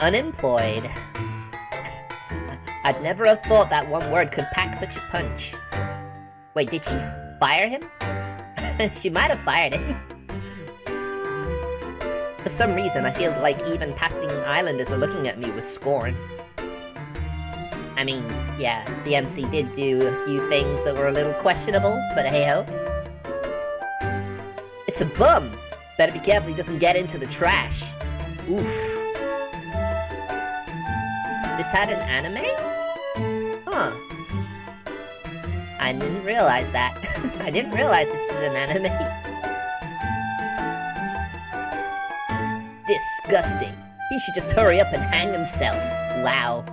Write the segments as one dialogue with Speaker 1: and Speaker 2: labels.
Speaker 1: Unemployed. I'd never have thought that one word could pack such a punch. Wait, did she fire him? She might have fired him. For some reason, I feel like even passing islanders are looking at me with scorn. I mean, yeah, the MC did do a few things that were a little questionable, but hey-ho. It's a bum! Better be careful he doesn't get into the trash. Oof. This had an anime? Huh. I didn't realize that. I didn't realize this is an anime. Disgusting. He should just hurry up and hang himself. Wow.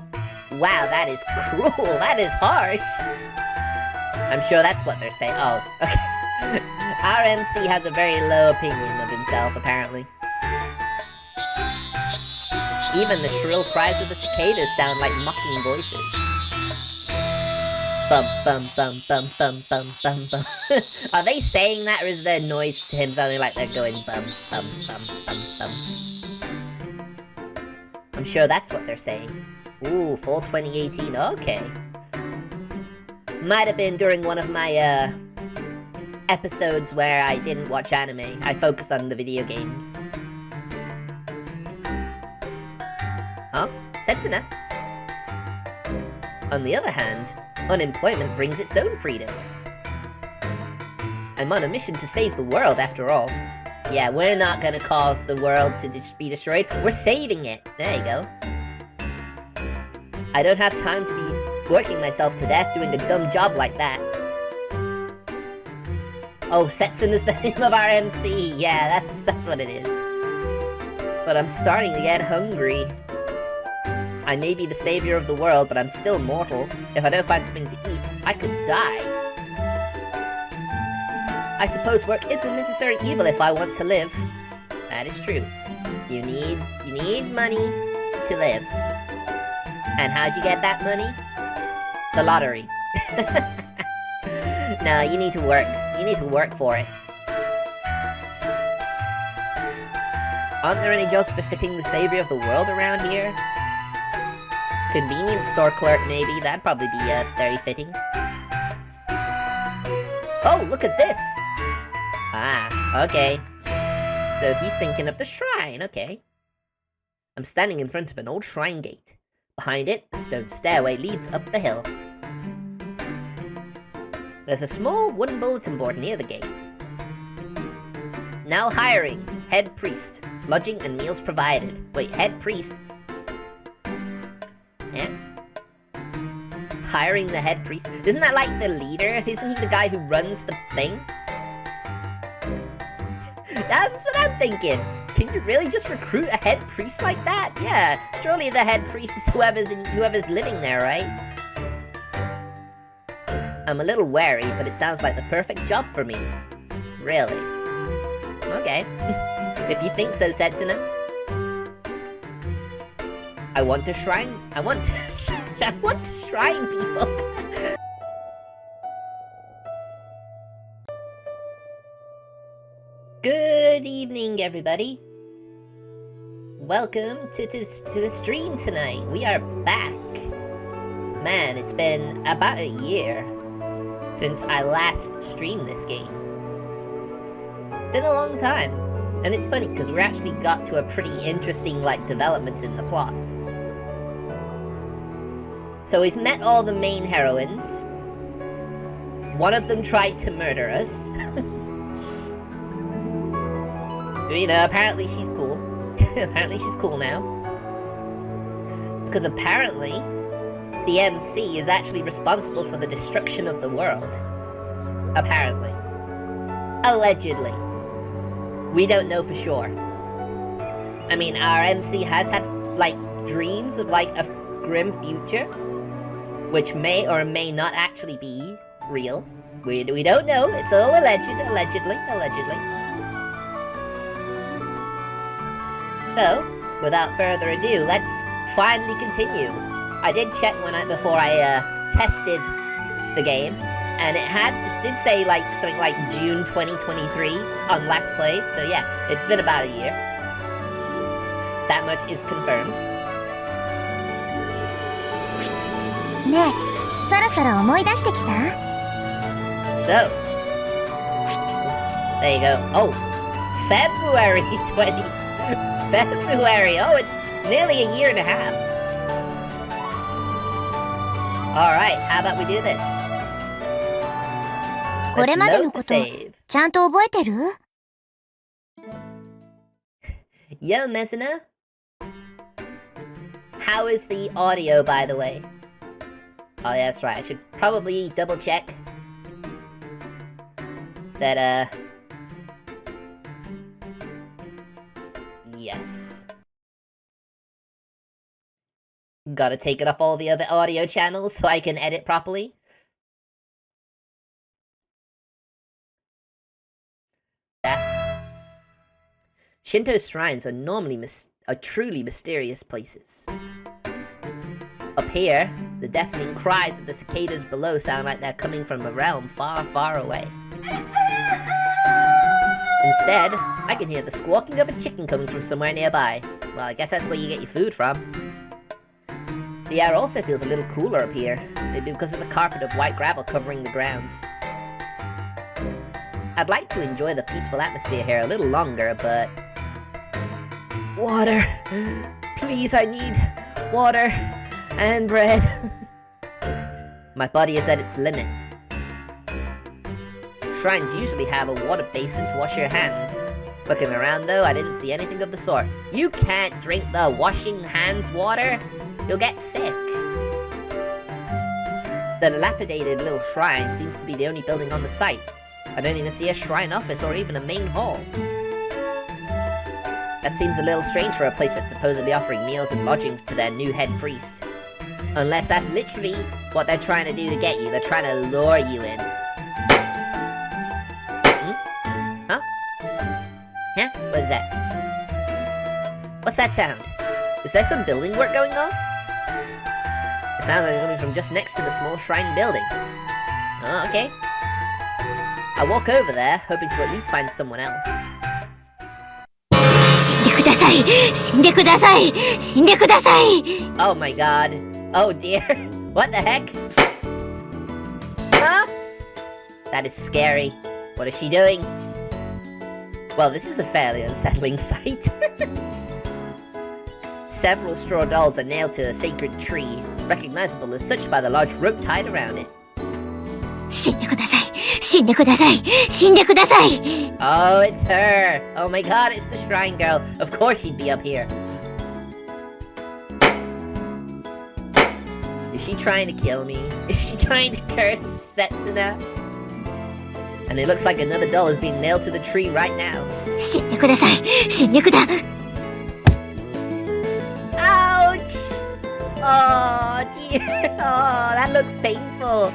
Speaker 1: Wow, that is cruel. That is harsh. I'm sure that's what they're saying. Oh, okay. Our MC has a very low opinion of himself, apparently. Even the shrill cries of the cicadas sound like mocking voices. Bum bum bum bum bum bum bum bum. Are they saying that, or is their noise to him sounding like they're going bum bum bum bum bum? I'm sure that's what they're saying. Ooh, fall 2018, okay. Might have been during one of my, episodes where I didn't watch anime. I focused on the video games. Huh? Setsuna. On the other hand, unemployment brings its own freedoms. I'm on a mission to save the world, after all. Yeah, we're not gonna cause the world to be destroyed. We're saving it. There you go. I don't have time to be working myself to death doing a dumb job like that. Oh, Setsun is the name of our MC. Yeah, that's what it is. But I'm starting to get hungry. I may be the savior of the world, but I'm still mortal. If I don't find something to eat, I could die. I suppose work is a necessary evil if I want to live. That is true. You need money to live. And how'd you get that money? The lottery. No, you need to work. You need to work for it. Aren't there any jobs befitting the savior of the world around here? Convenience store clerk, maybe. That'd probably be, very fitting. Oh, look at this! Ah, okay. So he's thinking of the shrine, okay. I'm standing in front of an old shrine gate. Behind it, a stone stairway leads up the hill. There's a small wooden bulletin board near the gate. Now hiring. Head priest. Lodging and meals provided. Wait, head priest? Yeah. Hiring the head priest? Isn't that like the leader? Isn't he the guy who runs the thing? That's what I'm thinking. Can you really just recruit a head priest like that? Yeah, surely the head priest is whoever's living there, right? I'm a little wary, but it sounds like the perfect job for me. Really? Okay. If you think so, Setsuna. I want to shrine people. Good evening, everybody. Welcome to the stream tonight. We are back. Man, it's been about a year since I last streamed this game. It's been a long time. And it's funny, because we actually got to a pretty interesting, developments in the plot. So we've met all the main heroines. One of them tried to murder us. You know, apparently she's cool. Apparently she's cool now. Because apparently, the MC is actually responsible for the destruction of the world. Apparently. Allegedly. We don't know for sure. I mean, our MC has had, dreams of, a grim future, which may or may not actually be real. We don't know. It's all allegedly. So, without further ado, let's finally continue. I did check before I tested the game, and it did say something like June 2023 on Last Play. So yeah, it's been about a year. That much is confirmed.
Speaker 2: ねえ、そろそろ思い出してきた？
Speaker 1: So, there you go. Oh, February 20. February. Oh, it's nearly a year and a half. Alright, how about we do this?
Speaker 2: これ
Speaker 1: Let's
Speaker 2: まで
Speaker 1: load
Speaker 2: の
Speaker 1: the
Speaker 2: こと、
Speaker 1: save.
Speaker 2: ちゃんと覚えてる？
Speaker 1: Yo, Mesina. How is the audio, by the way? Oh, yeah, that's right. I should probably double check that, yes. Gotta take it off all the other audio channels so I can edit properly. That. Shinto shrines are normally truly mysterious places. Up here, the deafening cries of the cicadas below sound like they're coming from a realm far, far away. Instead, I can hear the squawking of a chicken coming from somewhere nearby. Well, I guess that's where you get your food from. The air also feels a little cooler up here, maybe because of the carpet of white gravel covering the grounds. I'd like to enjoy the peaceful atmosphere here a little longer, but... Water! Please, I need water and bread. My body is at its limit. Shrines usually have a water basin to wash your hands. Looking around though, I didn't see anything of the sort. You can't drink the washing hands water! You'll get sick. The dilapidated little shrine seems to be the only building on the site. I don't even see a shrine office or even a main hall. That seems a little strange for a place that's supposedly offering meals and lodging to their new head priest. Unless that's literally what they're trying to do to get you. They're trying to lure you in. Huh? Yeah? What is that? What's that sound? Is there some building work going on? It sounds like it's coming from just next to the small shrine building. Oh, okay. I'll walk over there, hoping to at least find someone else. Oh my god. Oh dear. What the heck? Huh? That is scary. What is she doing? Well, this is a fairly unsettling sight. Several straw dolls are nailed to a sacred tree, recognizable as such by the large rope tied around it. Oh, it's her! Oh my god, it's the shrine girl. Of course she'd be up here. Is she trying to kill me? Is she trying to curse Setsuna? And it looks like another doll is being nailed to the tree right now. Ouch! Oh dear. Oh, that looks painful.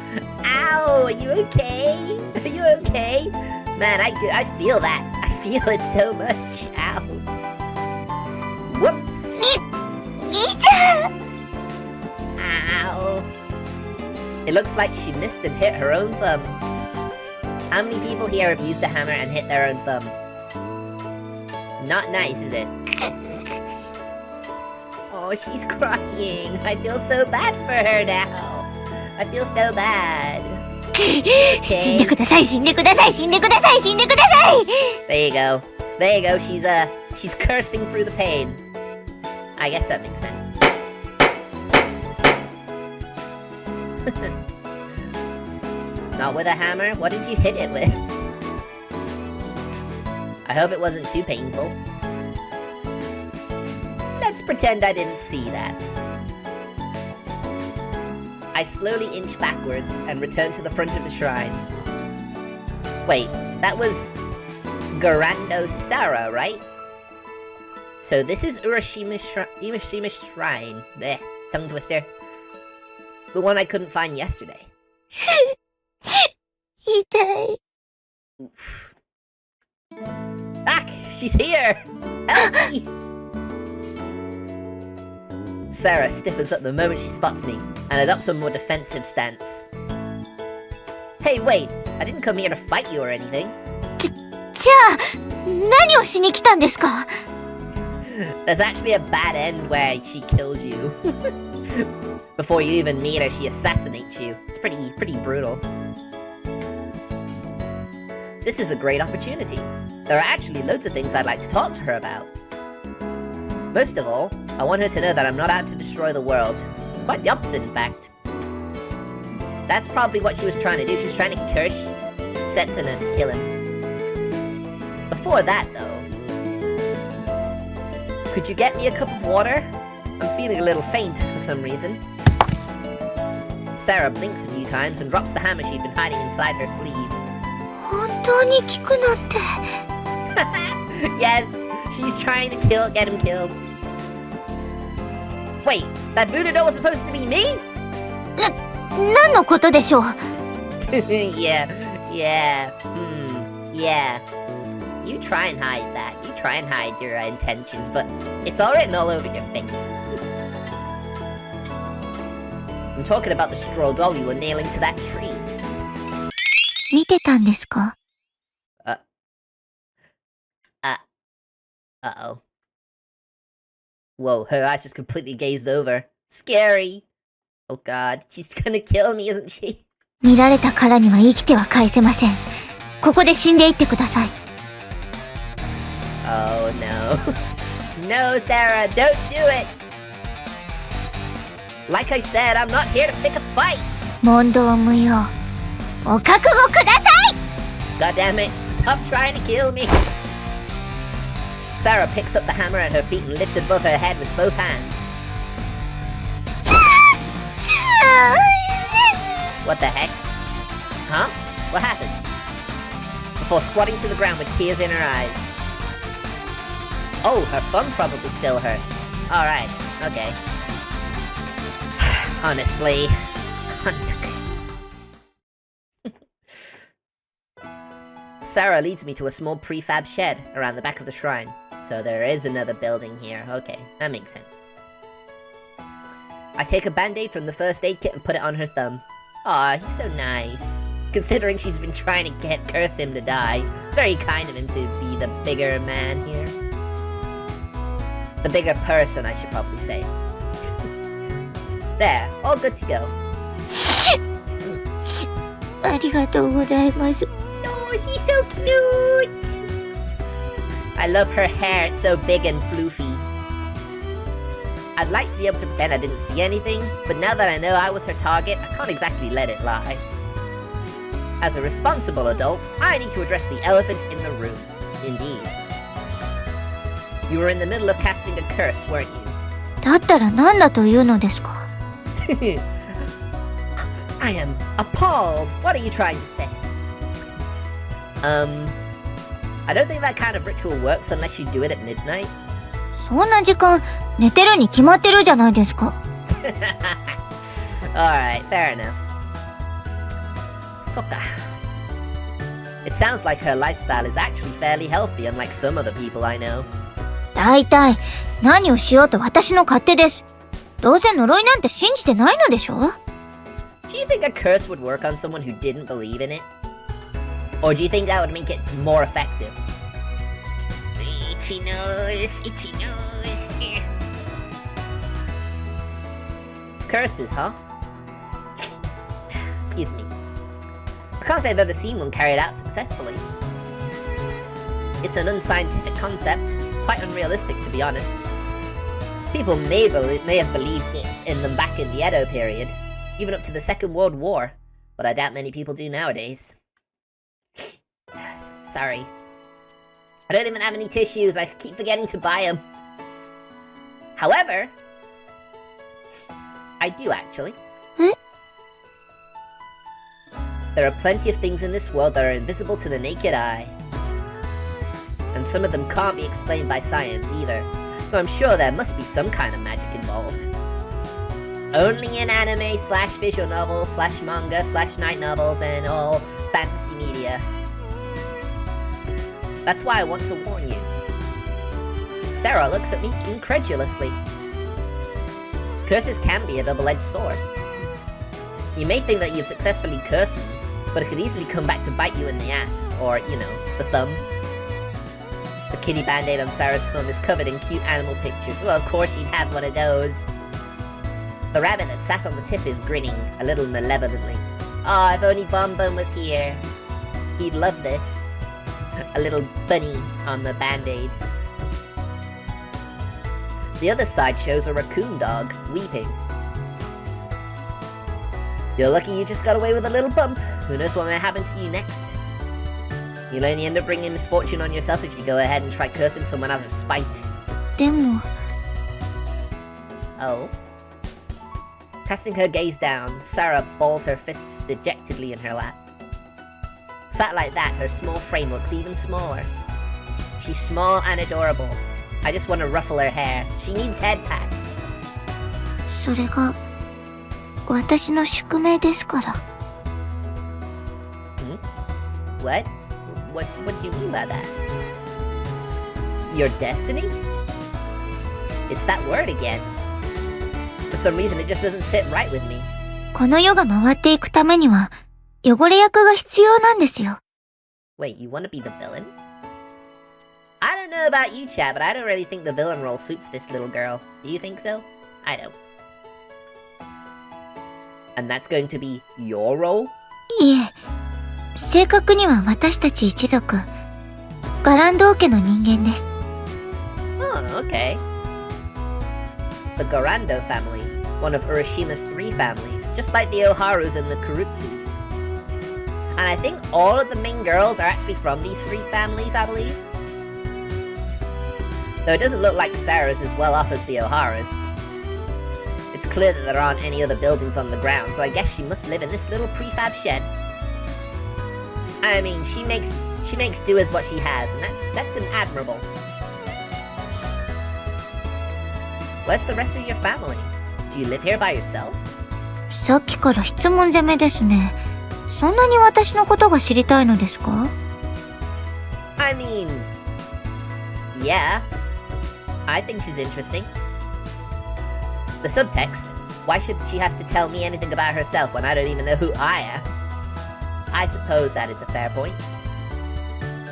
Speaker 1: Ow, are you okay? Are you okay? Man, I feel that. I feel it so much. Ow. Whoops. Ow. It looks like she missed and hit her own thumb. How many people here have used a hammer and hit their own thumb? Not nice, is it? Oh, she's crying. I feel so bad for her now. I feel so bad. Okay. There you go. There you go. She's cursing through the pain. I guess that makes sense. Not with a hammer? What did you hit it with? I hope it wasn't too painful. Let's pretend I didn't see that. I slowly inch backwards and return to the front of the shrine. Wait, that was Garando Sara, right? So this is Urashima's shrine. Blech, tongue twister. The one I couldn't find yesterday. Oof. Back! She's here! Help me! Sarah stiffens up the moment she spots me, and adopts a more defensive stance. Hey, wait! I didn't come here to fight you or anything. There's actually a bad end where she kills you. Before you even meet her, she assassinates you. It's pretty brutal. This is a great opportunity. There are actually loads of things I'd like to talk to her about. Most of all, I want her to know that I'm not out to destroy the world. Quite the opposite, in fact. That's probably what she was trying to do. She was trying to curse Setsuna and kill him. Before that, though, could you get me a cup of water? I'm feeling a little faint for some reason. Sarah blinks a few times and drops the hammer she'd been hiding inside her sleeve.
Speaker 2: 本当に効くなんて。
Speaker 1: Yes, she's trying to get him killed. Wait, that Buddha was supposed to be me?
Speaker 2: 何のことでしょう
Speaker 1: yeah. You try and hide that. You try and hide your intentions, but it's all written all over your face. I'm talking about the straw doll you were nailing to that tree.
Speaker 2: 見てたんですか
Speaker 1: Uh-oh. Whoa, her eyes just completely gazed over. Scary. Oh god, she's gonna kill me, isn't she?
Speaker 2: 見られたからには生きては返せません。ここで死んでいってください。
Speaker 1: Oh no. No, Sarah, don't do it! Like I said, I'm not here to pick a fight!
Speaker 2: 問答無用。お覚悟ください
Speaker 1: God damn it, stop trying to kill me! Sarah picks up the hammer at her feet and lifts it above her head with both hands. What the heck? Huh? What happened? Before squatting to the ground with tears in her eyes. Oh, her thumb probably still hurts. Alright, okay. Honestly. Sarah leads me to a small prefab shed around the back of the shrine. So there is another building here. Okay, that makes sense. I take a band-aid from the first aid kit and put it on her thumb. Aw, he's so nice. Considering she's been trying to curse him to die, it's very kind of him to be the bigger man here. The bigger person, I should probably say. There, all good to go.
Speaker 2: ありがとうございます。
Speaker 1: Oh, she's so cute! I love her hair, it's so big and floofy. I'd like to be able to pretend I didn't see anything, but now that I know I was her target, I can't exactly let it lie. As a responsible adult, I need to address the elephant in the room. Indeed. You were in the middle of casting a curse, weren't you?
Speaker 2: だったら何だというのですか
Speaker 1: I am appalled! What are you trying to say? I don't think that kind of ritual works unless you do it at midnight.
Speaker 2: そんな時間寝てるに決まってるじゃないですか
Speaker 1: Alright, fair enough. Sokka. It sounds like her lifestyle is actually fairly healthy, unlike some other people I know.
Speaker 2: だいたい何をしようと私の勝手です。どうせ呪いなんて信じてないのでしょ
Speaker 1: Do you think a curse would work on someone who didn't believe in it? Or do you think that would make it more effective? Itchy nose, itchy nose. Curses, huh? Excuse me. I can't say I've ever seen one carried out successfully. It's an unscientific concept, quite unrealistic to be honest. People may have believed in them back in the Edo period, even up to the Second World War, but I doubt many people do nowadays. Sorry. I don't even have any tissues, I keep forgetting to buy them. However, I do actually. There are plenty of things in this world that are invisible to the naked eye. And some of them can't be explained by science either, so I'm sure there must be some kind of magic involved. Only in anime / visual novels / manga / night novels and all fantasy media. That's why I want to warn you. Sarah looks at me incredulously. Curses can be a double-edged sword. You may think that you've successfully cursed me, but it could easily come back to bite you in the ass, or, you know, the thumb. The kitty band-aid on Sarah's thumb is covered in cute animal pictures. Well, of course she'd have one of those. The rabbit that sat on the tip is grinning, a little malevolently. Oh, if only Bum Bum was here. He'd love this. A little bunny on the band-aid. The other side shows a raccoon dog, weeping. You're lucky you just got away with a little bump. Who knows what might happen to you next? You'll only end up bringing misfortune on yourself if you go ahead and try cursing someone out of spite.
Speaker 2: でも、
Speaker 1: Oh? Casting her gaze down, Sarah balls her fists dejectedly in her lap. Sat like that, her small frame looks even smaller. She's small and adorable. I just want to ruffle her hair. She needs head pats.
Speaker 2: それが私の宿命ですから。
Speaker 1: What? What do you mean by that? Your destiny? It's that word again. For some reason it just doesn't sit right with me.
Speaker 2: この世が回っていくためには、汚れ役が必要なんですよ。
Speaker 1: Wait, you want to be the villain? I don't know about you, chat, but I don't really think the villain role suits this little girl. Do you think so? I don't. And that's going to be your role?
Speaker 2: いえ、正確には私たち一族、ガランド家の人間です。
Speaker 1: Oh, okay. The Garando family, one of Urishima's 3 families, just like the Oharus and the Kurutsus. And I think all of the main girls are actually from these 3 families, I believe. Though it doesn't look like Sarah's as well off as the Oharas. It's clear that there aren't any other buildings on the ground, so I guess she must live in this little prefab shed. I mean, she makes do with what she has, and that's admirable. Where's the rest of your family? Do you live here by yourself?
Speaker 2: さっきから質問攻めですね。そんなに私のことが知りたいのですか？
Speaker 1: I mean, yeah. I think she's interesting. The subtext, why should she have to tell me anything about herself when I don't even know who I am? I suppose that is a fair point.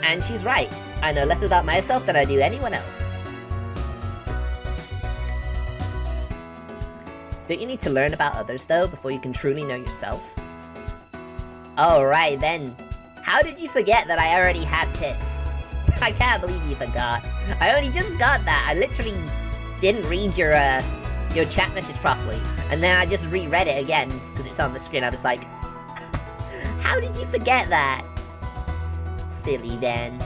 Speaker 1: And she's right. I know less about myself than I do anyone else. Don't you need to learn about others, though, before you can truly know yourself? Oh, right, then. How did you forget that I already have tits? I can't believe you forgot. I only just got that. I literally didn't read your chat message properly. And then I just reread it again, because it's on the screen. I was like, how did you forget that? Silly, then.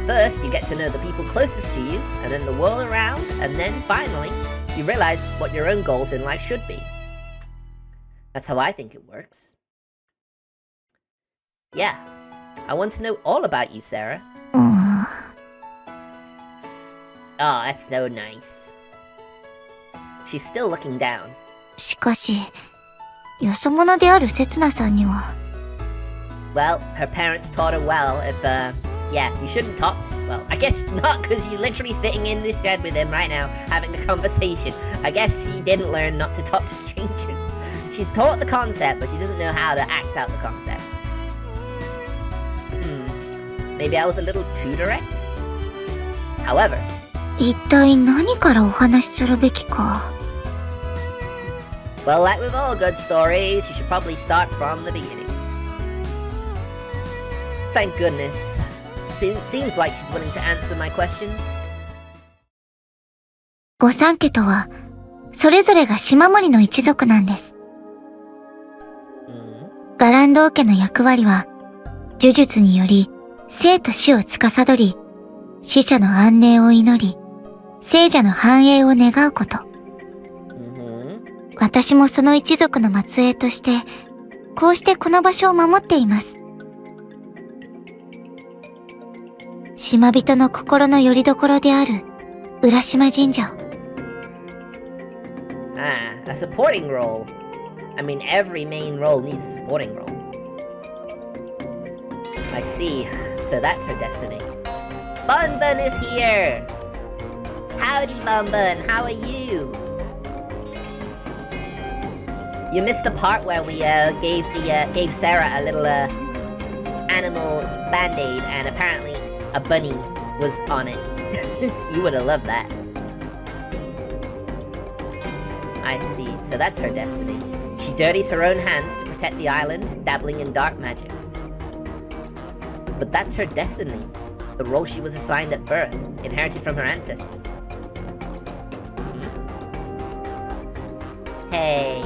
Speaker 1: First, you get to know the people closest to you, and then the world around, and then, finally, you realize what your own goals in life should be. That's how I think it works. Yeah, I want to know all about you, Sarah. Oh, that's so nice. She's still looking down.
Speaker 2: しかし、よそ者である刹那さんには。
Speaker 1: Well, her parents taught her well if, yeah, you shouldn't talk. Well, I guess not, because she's literally sitting in this shed with him right now, having a conversation. I guess she didn't learn not to talk to strangers. She's taught the concept, but she doesn't know how to act out the concept. Maybe I was a little too direct? However...
Speaker 2: 一体何からお話しするべきか。
Speaker 1: Well, like with all good stories, you should probably start from the beginning. Thank goodness. Seems like she's willing to answer my questions.
Speaker 2: 御三家とは、それぞれが島森の一族なんです。ガランド家の役割は、呪術により、生と死を司り、死者の安寧を祈り、生者の繁栄を願うこと。私もその一族の末裔として、こうしてこの場所を守っています。島人の心の拠り所である、浦島神社を。
Speaker 1: Ah, a supporting role. I mean, every main role needs a supporting role. I see. So that's her destiny. Bun Bun is here! Howdy, Bun Bun. How are you? You missed the part where we gave Sarah a little animal band-aid, and apparently a bunny was on it. You would have loved that. I see, so that's her destiny. She dirties her own hands to protect the island, dabbling in dark magic. But that's her destiny. The role she was assigned at birth, inherited from her ancestors. Hey.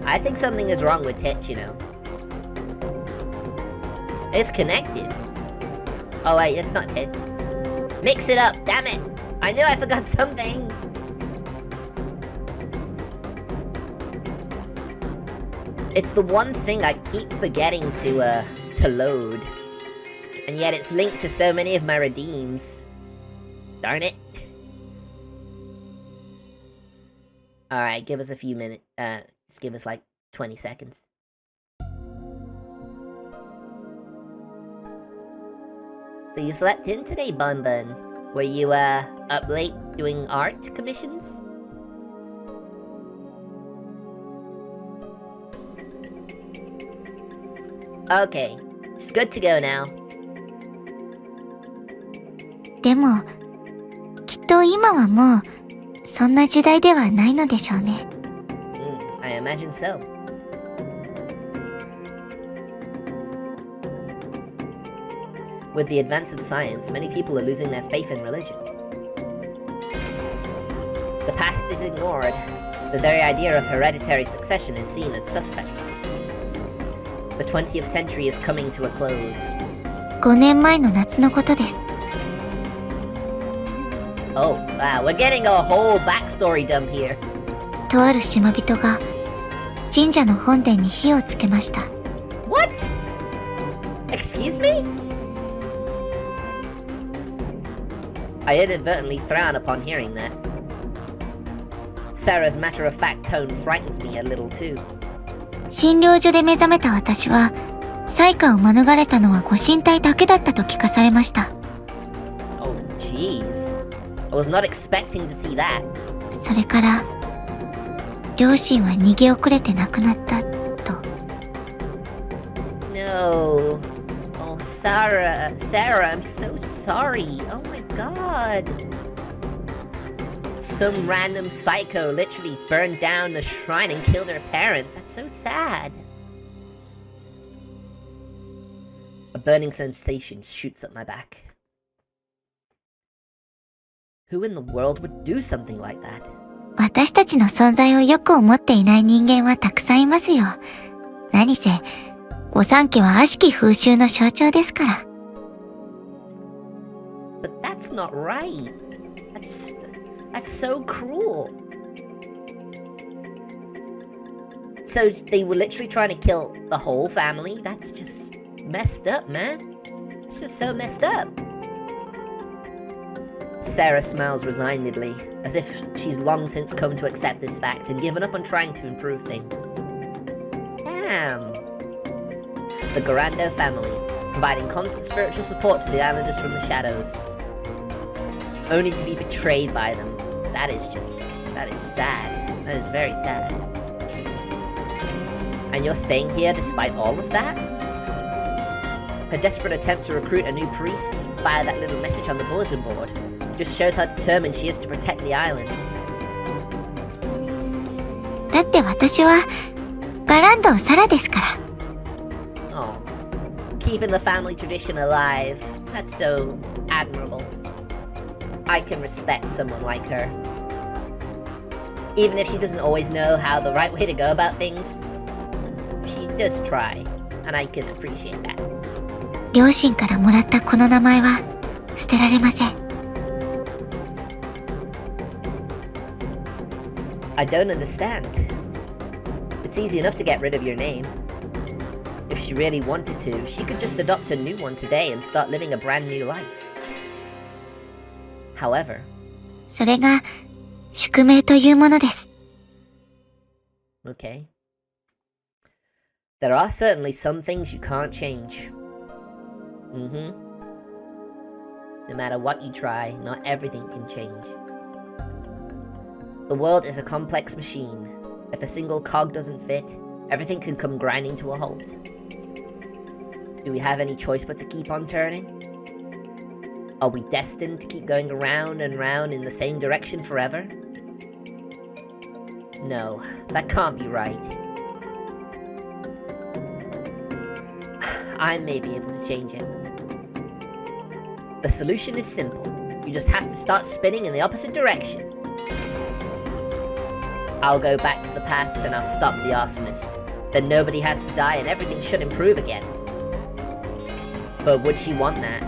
Speaker 1: I think something is wrong with Tits, you know. It's connected. Oh wait, it's not Tits. Mix it up, damn it! I knew I forgot something! It's the one thing I keep forgetting to load. And yet it's linked to so many of my redeems. Darn it. Alright, give us a few minutes. Just give us like 20 seconds. So you slept in today, Bun Bun? Were you up late doing art commissions? Okay, it's good to go now.
Speaker 2: でも、きっと今はもうそんな時代ではないのでしょうね。
Speaker 1: I imagine so. With the advance of science, many people are losing their faith in religion. The past is ignored. The very idea of hereditary succession is seen as suspect. The 20th century is coming to a close.
Speaker 2: 5年前の夏のことです。
Speaker 1: Oh, wow, we're getting a whole backstory dump here.
Speaker 2: とある島人が神社の本殿に火をつけました。
Speaker 1: What? Excuse me? I inadvertently frown upon hearing that. Sarah's matter-of-fact tone frightens me a little too.
Speaker 2: 診療所で目覚めた私は、災禍を免れたのはご神体だけだったと聞かされました。
Speaker 1: Oh, jeez. I was not expecting to see that.
Speaker 2: それから、両親は逃げ遅れて亡くなったと。
Speaker 1: No. Oh, Sarah, I'm so sorry. Oh my god. Some random psycho literally burned down the shrine and killed her parents. That's so sad. A burning sensation shoots up my back. Who in the world would do something like that?
Speaker 2: 私たちの存在をよく思っていない人間はたくさんいますよ。何せ、御三家は悪しき風習の象徴ですから。
Speaker 1: But that's not right. That's so cruel. So they were literally trying to kill the whole family? That's just messed up, man. It's just so messed up. Sarah smiles resignedly, as if she's long since come to accept this fact and given up on trying to improve things. Damn. The Garando family, providing constant spiritual support to the islanders from the shadows. Only to be betrayed by them. That is sad. That is very sad. And you're staying here despite all of that? Her desperate attempt to recruit a new priest via that little message on the bulletin board just shows how determined she is to protect the island.
Speaker 2: だって私はガランドサラですから。
Speaker 1: Oh, keeping the family tradition alive. That's so admirable. I can respect someone like her. Even if she doesn't always know how the right way to go about things, she does try, and I can appreciate that.
Speaker 2: 両親からもらったこの名前は捨てられません。
Speaker 1: I don't understand. It's easy enough to get rid of your name. If she really wanted to, she could just adopt a new one today and start living a brand new life. However,
Speaker 2: それが宿命というものです。
Speaker 1: Okay. There are certainly some things you can't change. No matter what you try, not everything can change. The world is a complex machine. If a single cog doesn't fit, Everything can come grinding to a halt. Do we have any choice but to keep on turning? Are we destined to keep going around and round in the same direction forever? No, that can't be right. I may be able to change it. The solution is simple. You just have to start spinning in the opposite direction. I'll go back to the past and I'll stop the arsonist. Then nobody has to die and everything should improve again. But would she want that?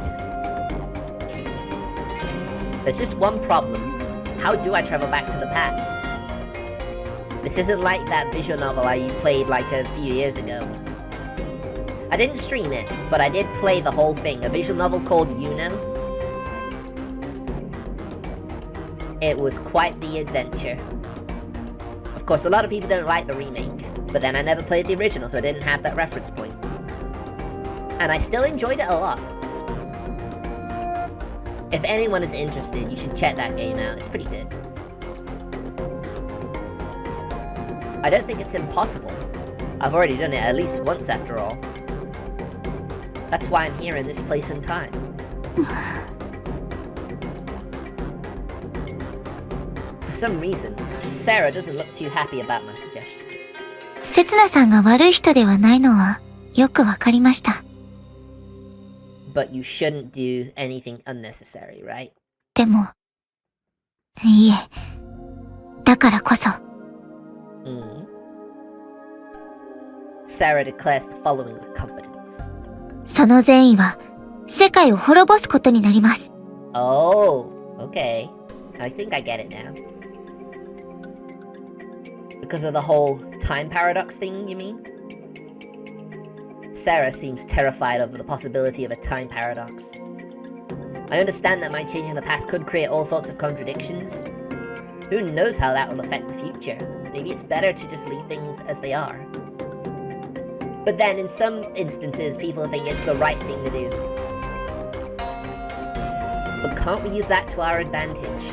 Speaker 1: There's just one problem. How do I travel back to the past? This isn't like that visual novel I played like a few years ago. I didn't stream it, but I did play the whole thing, a visual novel called Uno. It was quite the adventure. Of course, a lot of people don't like the remake, but then I never played the original, so I didn't have that reference point. And I still enjoyed it a lot. If anyone is interested, you should check that game out, it's pretty good. I don't think it's impossible. I've already done it at least once after all. That's why I'm here in this place and time. For some reason, Sarah doesn't look too happy about my suggestion.
Speaker 2: せつなさんが悪い人ではないのはよくわかりました。
Speaker 1: But you shouldn't do anything unnecessary, right?
Speaker 2: でも、いいえ。だからこそ。
Speaker 1: Sarah declares the following with confidence.
Speaker 2: その善意は世界を滅ぼすことになります。
Speaker 1: Oh, okay. I think I get it now. Because of the whole time paradox thing, you mean? Sarah seems terrified of the possibility of a time paradox. I understand that my changing the past could create all sorts of contradictions. Who knows how that will affect the future? Maybe it's better to just leave things as they are. But then in some instances, people think it's the right thing to do. But can't we use that to our advantage?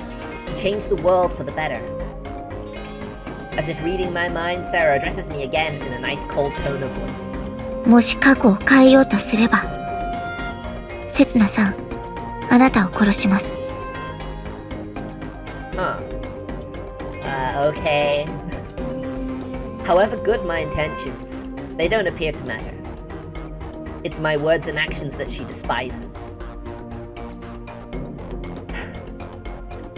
Speaker 1: To change the world for the better? As if reading my mind, Sarah addresses me again in a nice cold tone of voice.
Speaker 2: もし過去を変えようとすれば、せつなさん、あなたを殺します。
Speaker 1: Okay. However good my intentions, they don't appear to matter. It's my words and actions that she despises.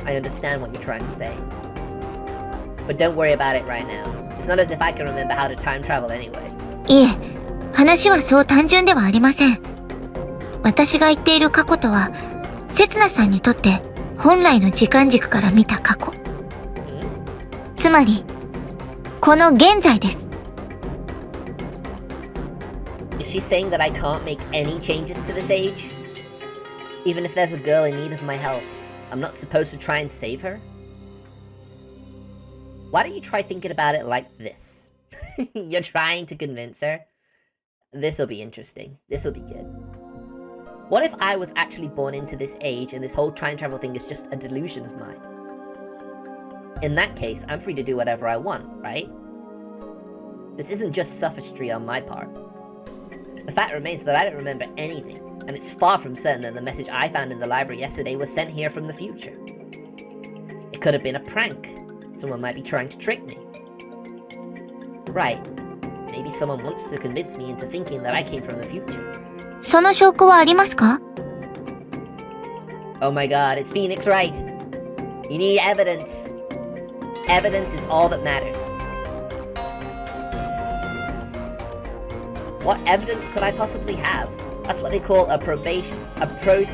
Speaker 1: I understand what you're trying to say. But don't worry about it right now. It's not as if I can remember how to time travel anyway.
Speaker 2: いえ、話はそう単純ではありません。私が言っている過去とは、せつなさんにとって本来の時間軸から見た過去。つまり、この現在です。
Speaker 1: Is she saying that I can't make any changes to this age? Even if there's a girl in need of my help, I'm not supposed to try and save her? Why don't you try thinking about it like this? You're trying to convince her? This'll be interesting. This'll be good. What if I was actually born into this age and this whole time travel thing is just a delusion of mine? In that case, I'm free to do whatever I want, right? This isn't just sophistry on my part. The fact remains that I don't remember anything, and it's far from certain that the message I found in the library yesterday was sent here from the future. It could have been a prank. Someone might be trying to trick me. Right. Maybe someone wants to convince me into thinking that I came from the future.
Speaker 2: その証拠はありますか?
Speaker 1: Oh my god, it's Phoenix Wright. You need evidence. Evidence is all that matters. What evidence could I possibly have? That's what they call a probatio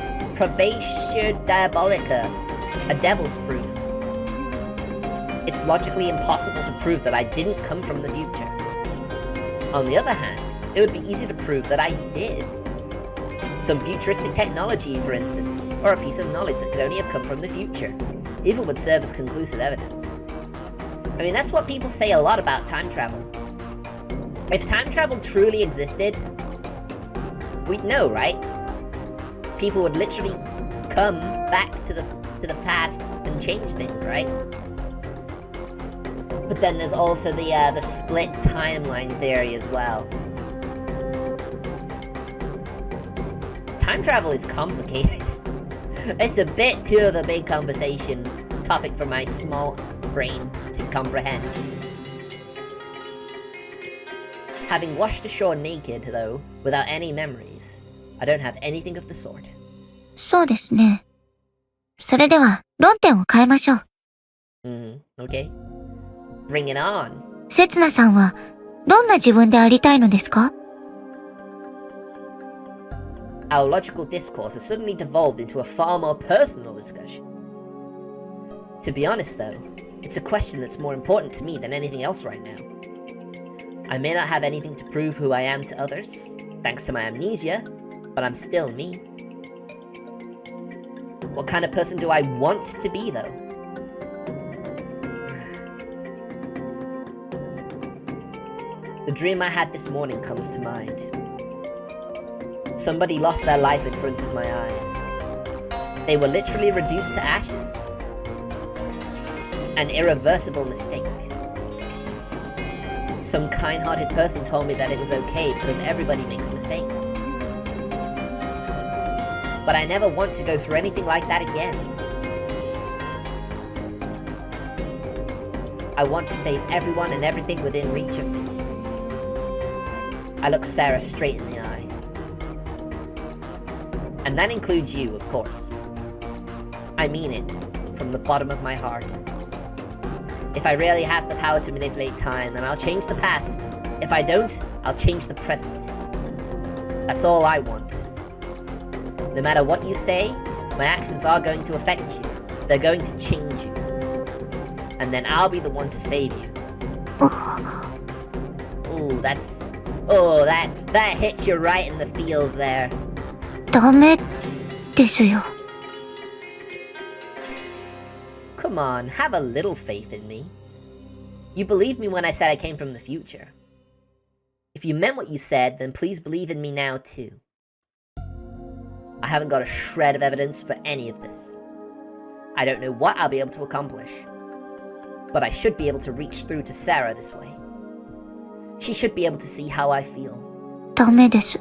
Speaker 1: diabolica, a devil's proof. It's logically impossible to prove that I didn't come from the future. On the other hand, it would be easy to prove that I did. Some futuristic technology, for instance, or a piece of knowledge that could only have come from the future. Either would serve as conclusive evidence. I mean, that's what people say a lot about time travel. If time travel truly existed, we'd know, right? People would literally come back to the past and change things, right? But then there's also the split timeline theory as well. Time travel is complicated. It's a bit too of a big conversation topic for my small brain to comprehend. Having washed ashore naked, though, without any memories, I don't have anything of the sort.
Speaker 2: そうですね。それでは、論点を変えましょう。
Speaker 1: Okay. Bring it on.
Speaker 2: せつなさんは、どんな自分でありたいのですか？
Speaker 1: Our logical discourse has suddenly devolved into a far more personal discussion. To be honest, though, it's a question that's more important to me than anything else right now. I may not have anything to prove who I am to others, thanks to my amnesia, but I'm still me. What kind of person do I want to be, though? The dream I had this morning comes to mind. Somebody lost their life in front of my eyes. They were literally reduced to ashes. An irreversible mistake. Some kind-hearted person told me that it was okay because everybody makes mistakes. But I never want to go through anything like that again. I want to save everyone and everything within reach of me. I look Sarah straight in the eye. And that includes you, of course. I mean it, from the bottom of my heart. If I really have the power to manipulate time, then I'll change the past. If I don't, I'll change the present. That's all I want. No matter what you say, my actions are going to affect you. They're going to change you. And then I'll be the one to save you. Ooh, that hits you right in the feels there.
Speaker 2: ダメですよ。
Speaker 1: Come on, have a little faith in me. You believed me when I said I came from the future. If you meant what you said, then please believe in me now too. I haven't got a shred of evidence for any of this. I don't know what I'll be able to accomplish. But I should be able to reach through to Sarah this way. She should be able to see how I feel.
Speaker 2: ダメです。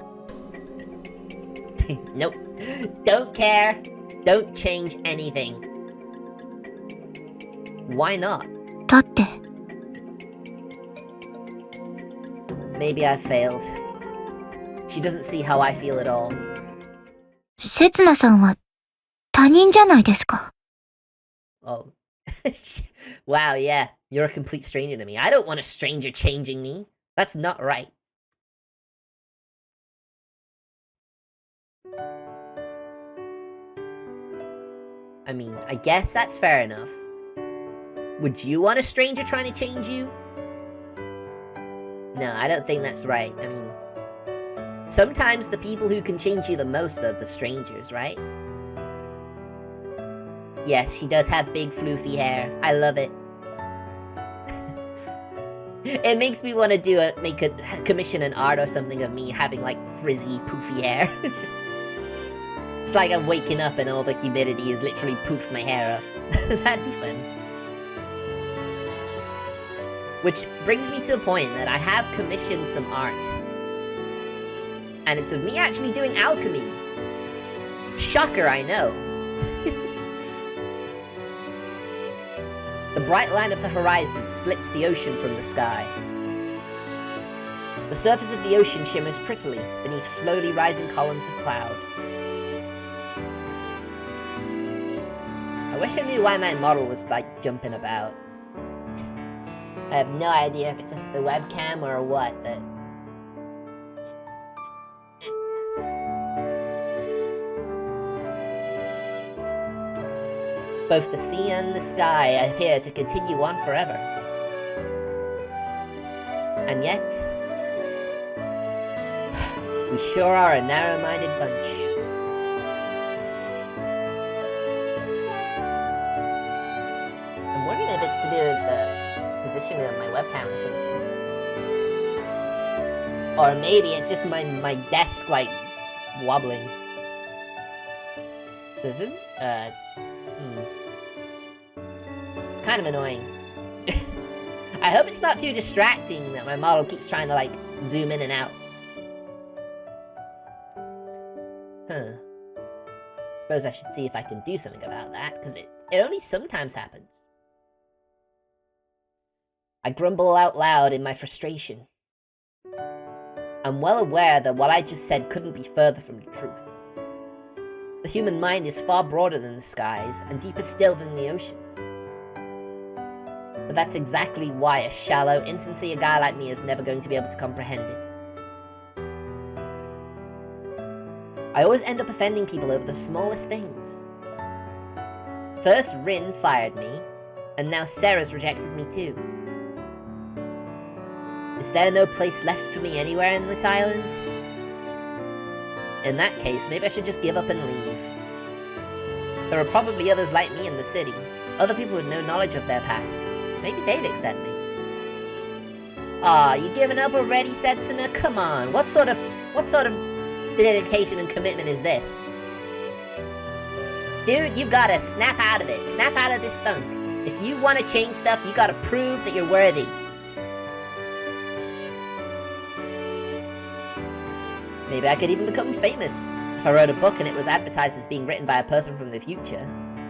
Speaker 1: Nope. Don't care. Don't change anything. Why not?
Speaker 2: だって。
Speaker 1: Maybe I failed. She doesn't see how I feel at all.
Speaker 2: せつなさんは他人じゃないですか。
Speaker 1: Oh. Wow, yeah. You're a complete stranger to me. I don't want a stranger changing me. That's not right. I mean, I guess that's fair enough. Would you want a stranger trying to change you? No, I don't think that's right. I mean, sometimes the people who can change you the most are the strangers, right? Yes, she does have big floofy hair. I love it. It makes me want to commission an art or something of me having like frizzy, poofy hair. It's like I'm waking up and all the humidity is literally poofed my hair up. That'd be fun. Which brings me to the point that I have commissioned some art. And it's of me actually doing alchemy. Shocker, I know. The bright line of the horizon splits the ocean from the sky. The surface of the ocean shimmers prettily beneath slowly rising columns of cloud. I wish I knew why my model was like jumping about. I have no idea if it's just the webcam or what, but... Both the sea and the sky appear to continue on forever. And yet... we sure are a narrow-minded bunch. I'm wondering if it's to do with the positioning of my webcam or something. Or maybe it's just my desk, like, wobbling. This is, it's kind of annoying. I hope it's not too distracting that my model keeps trying to, like, zoom in and out. Huh. Suppose I should see if I can do something about that, because it only sometimes happens. I grumble out loud in my frustration. I'm well aware that what I just said couldn't be further from the truth. The human mind is far broader than the skies, and deeper still than the oceans. But that's exactly why a shallow, insincere guy like me is never going to be able to comprehend it. I always end up offending people over the smallest things. First Rin fired me, and now Sarah's rejected me too. Is there no place left for me anywhere in this island? In that case, maybe I should just give up and leave. There are probably others like me in the city, other people with no knowledge of their pasts. Maybe they'd accept me. Aw, you giving up already, Setsuna? Come on, what sort of dedication and commitment is this? Dude, you gotta snap out of it. Snap out of this funk. If you want to change stuff, you gotta prove that you're worthy. Maybe I could even become famous. If I wrote a book and it was advertised as being written by a person from the future,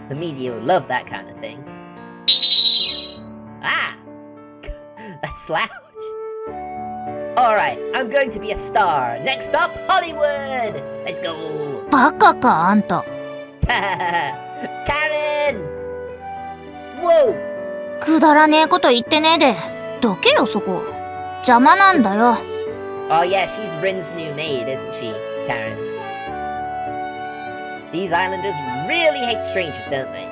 Speaker 1: the media would love that kind of thing. Ah! That's loud. Alright, I'm going to be a star. Next up, Hollywood! Let's go!
Speaker 2: バカか、あんた。
Speaker 1: Karen! Whoa!
Speaker 2: くだらねえこと言ってねえで。どけよ、そこ。邪魔なんだよ。
Speaker 1: Oh yeah, she's Rin's new maid, isn't she, Karen? These islanders really hate strangers, don't they?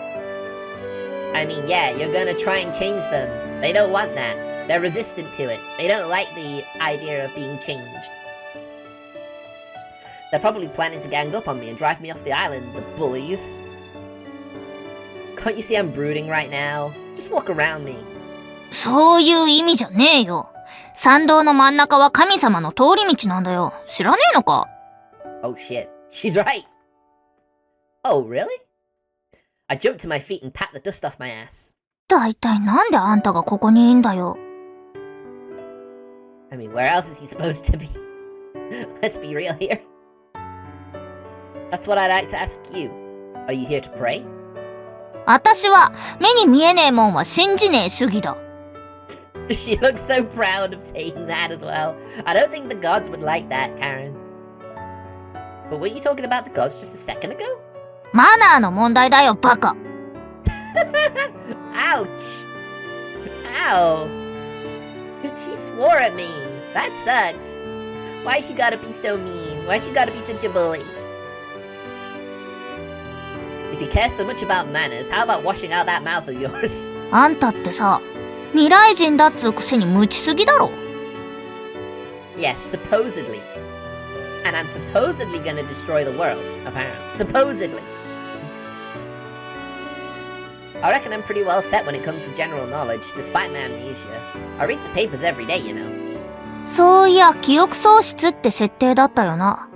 Speaker 1: I mean, yeah, you're gonna try and change them. They don't want that. They're resistant to it. They don't like the idea of being changed. They're probably planning to gang up on me and drive me off the island, the bullies. Can't you see I'm brooding right now? Just walk around me.
Speaker 2: そういう意味じゃねえよ。参道の真ん中は神様の通り道なんだよ。知らねえのか？
Speaker 1: Oh shit, she's right. Oh, really? I jumped to my feet and pat the dust off my ass.
Speaker 2: だいたいなんであんたがここにいんだよ。
Speaker 1: I mean, where else is he supposed to be? Let's be real here. That's what I'd like to ask you. Are you here to pray?
Speaker 2: 私は目に見えねえもんは信じねえ主義だ。
Speaker 1: She looks so proud of saying that as well. I don't think the gods would like that, Karen. But were you talking about the gods just a second ago?
Speaker 2: マナーの問題だよ、バカ。
Speaker 1: Ouch! Ow! She swore at me. That sucks. Why she gotta be so mean? Why she gotta be such a bully? If you care so much about manners, how about washing out that mouth of yours?
Speaker 2: あんたってさ、未来人だっつうくせに無知すぎだろ。
Speaker 1: Yes, supposedly. And I'm supposedly gonna destroy the world, apparently. Supposedly. I reckon I'm pretty well set when it comes to general knowledge, despite my amnesia. I read the papers every day, you know.
Speaker 2: そういや、記憶喪失って設定だったよな。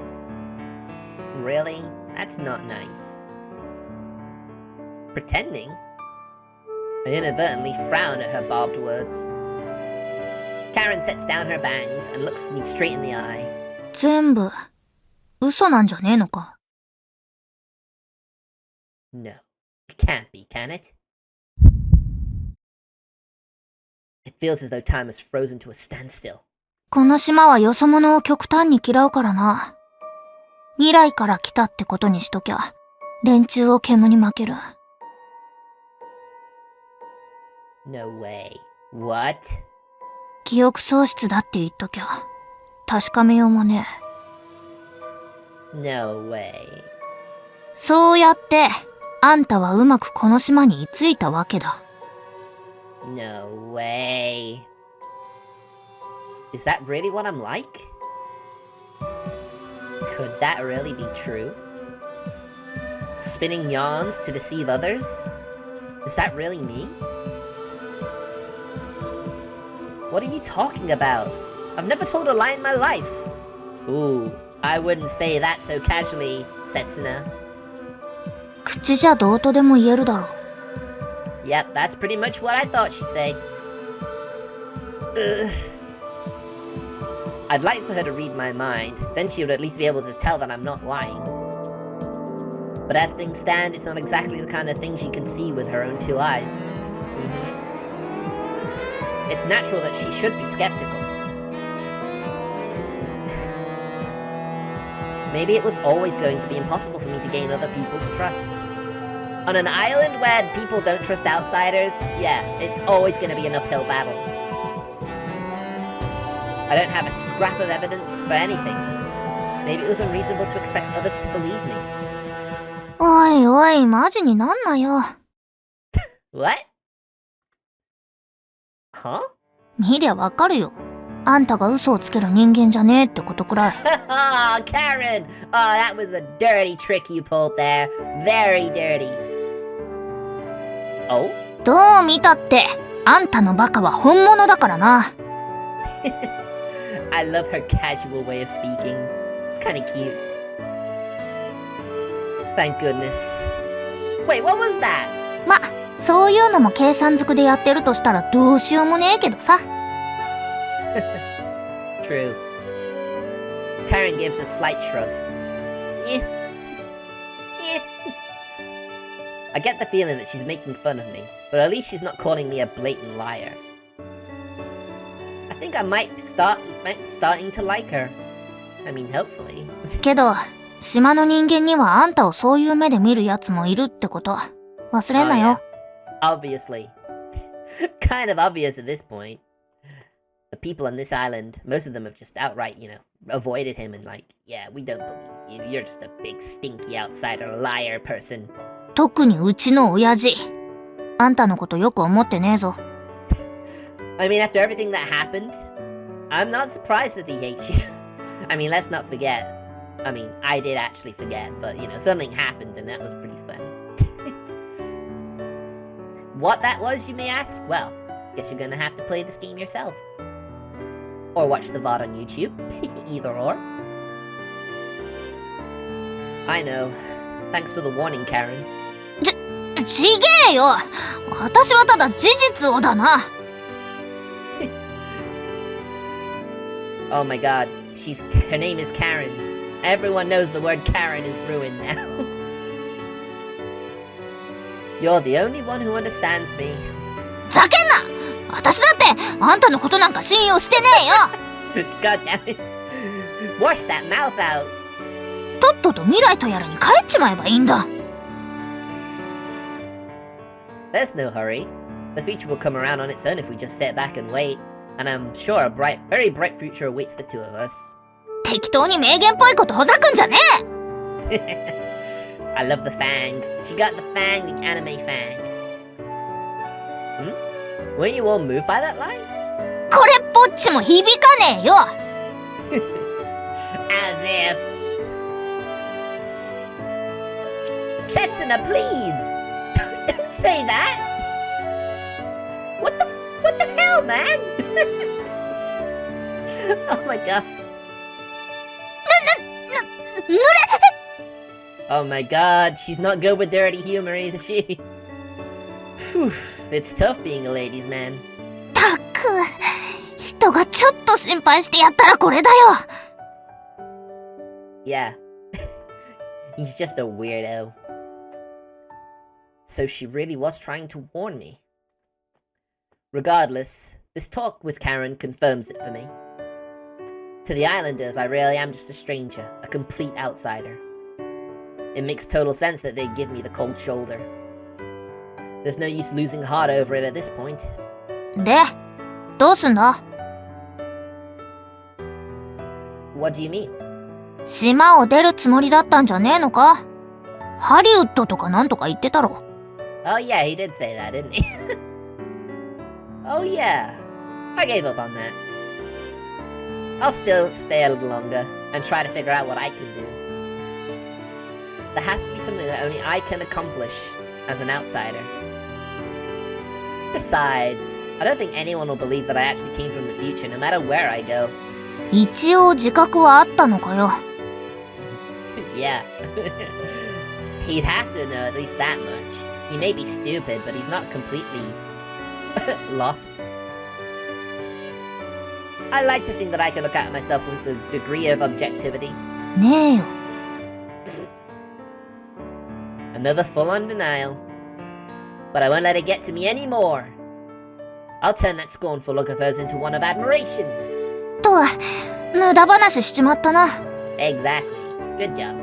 Speaker 1: Really? That's not nice. Pretending? I inadvertently frown at her barbed words. Karen sets down her bangs and looks me straight in the eye.
Speaker 2: 全部、嘘なんじゃねえのか。
Speaker 1: No, it can't be, can it? It feels as though time has frozen to a standstill.
Speaker 2: この島はよそ者を極端に嫌うからな。未来から来たってことにしときゃ、連中を煙に負ける。
Speaker 1: No way. What?
Speaker 2: 記憶喪失だって言っときゃ、確かめようもねえ。
Speaker 1: No way.
Speaker 2: そうやって、あんたはうまくこの島に居ついたわけだ。
Speaker 1: No way. Is that really what I'm like? Could that really be true? Spinning yarns to deceive others? Is that really me? What are you talking about? I've never told a lie in my life. Ooh, I wouldn't say that so casually, Setsuna.
Speaker 2: 口じゃどうとでも言えるだろ。
Speaker 1: Yep, that's pretty much what I thought she'd say. I'd like for her to read my mind, then she would at least be able to tell that I'm not lying. But as things stand, it's not exactly the kind of thing she can see with her own two eyes. It's natural that she should be skeptical. Maybe it was always going to be impossible for me to gain other people's trust. On an island where people don't trust outsiders, yeah, it's always going to be an uphill battle. I don't have a scrap of evidence for anything. Maybe it was unreasonable to expect others to believe me.
Speaker 2: おいおい、マジになんなよ。
Speaker 1: What? Huh?
Speaker 2: 見りゃわかるよ。あんたが嘘をつける人間じゃねえってことくらい。
Speaker 1: Oh, Karen! Oh, that was a dirty trick you pulled there. Very dirty. Oh?
Speaker 2: どう見たって、あんたのバカは本物だからな。
Speaker 1: I love her casual way of speaking. It's kind of cute. Thank goodness. Wait, what was that?
Speaker 2: ま、そういうのも計算づくでやってるとしたらどうしようもねえけどさ。
Speaker 1: True. Karen gives a slight shrug. I get the feeling that she's making fun of me, but at least she's not calling me a blatant liar. I think I might starting to like her. I mean, hopefully.
Speaker 2: けど、島の人間にはあんたをそういう目で見るやつもいるってこと忘れんなよ。
Speaker 1: Obviously. Kind of obvious at this point. The people on this island, most of them have just outright, avoided him and like, yeah, we don't believe you. You're just a big stinky outsider liar person.
Speaker 2: 特にうちの親父。あんたのことよく思ってねえぞ。
Speaker 1: I mean, after everything that happened, I'm not surprised that he hates you. I mean, let's not forget. I mean, I did actually forget, but, something happened and that was pretty fun. What that was, you may ask? Well, guess you're gonna have to play this game yourself. Or watch the VOD on YouTube. Either or. I know. Thanks for the warning, Karen.
Speaker 2: ちげえよ。私はただ事実をだな。
Speaker 1: Oh my god, her name is Karen. Everyone knows the word Karen is ruined now. You're the only one who understands me.
Speaker 2: ざけんな！私だってあんたのことなんか信用してねえよ。
Speaker 1: God damn it. Wash that mouth out.
Speaker 2: とっとと未来とやらに帰っちまえばいいんだ。
Speaker 1: There's no hurry. The future will come around on its own if we just sit back and wait. And I'm sure a very bright future awaits the two of us.
Speaker 2: 適当に名言っぽいことほざくんじゃね
Speaker 1: えI love the fang. She got the fang, the anime fang. Weren't you all moved by that line?
Speaker 2: これっぽっちも響かねえよ
Speaker 1: As if. Setsuna, please! Don't say that! What the hell, man? Oh my god. Oh my god, she's not good with dirty humor, is she? Whew, it's tough being a ladies' man.
Speaker 2: たく、人がちょっと心配してやったらこれだよ。
Speaker 1: Yeah. He's just a weirdo. So she really was trying to warn me. Regardless, this talk with Karen confirms it for me. To the islanders, I really am just a stranger, a complete outsider. It makes total sense that they'd give me the cold shoulder. There's no use losing heart over it at this point.
Speaker 2: で、どうすんだ？
Speaker 1: What do you mean?
Speaker 2: 島を出るつもりだったんじゃねえのか？ハリウッドとかなんとか言ってたろ。
Speaker 1: Oh yeah, he did say that, didn't he? Oh yeah, I gave up on that. I'll still stay a little longer and try to figure out what I can do. There has to be something that only I can accomplish as an outsider. Besides, I don't think anyone will believe that I actually came from the future no matter where I go.
Speaker 2: 一応自覚はあったのかよ。
Speaker 1: Yeah. He'd have to know at least that much. He may be stupid, but he's not completely lost. I like to think that I can look at myself with a degree of objectivity.
Speaker 2: ねえよ。
Speaker 1: Another full-on denial. But I won't let it get to me anymore. I'll turn that scornful look of hers into one of admiration.
Speaker 2: と、無駄話しちまったな。
Speaker 1: Exactly. Good job.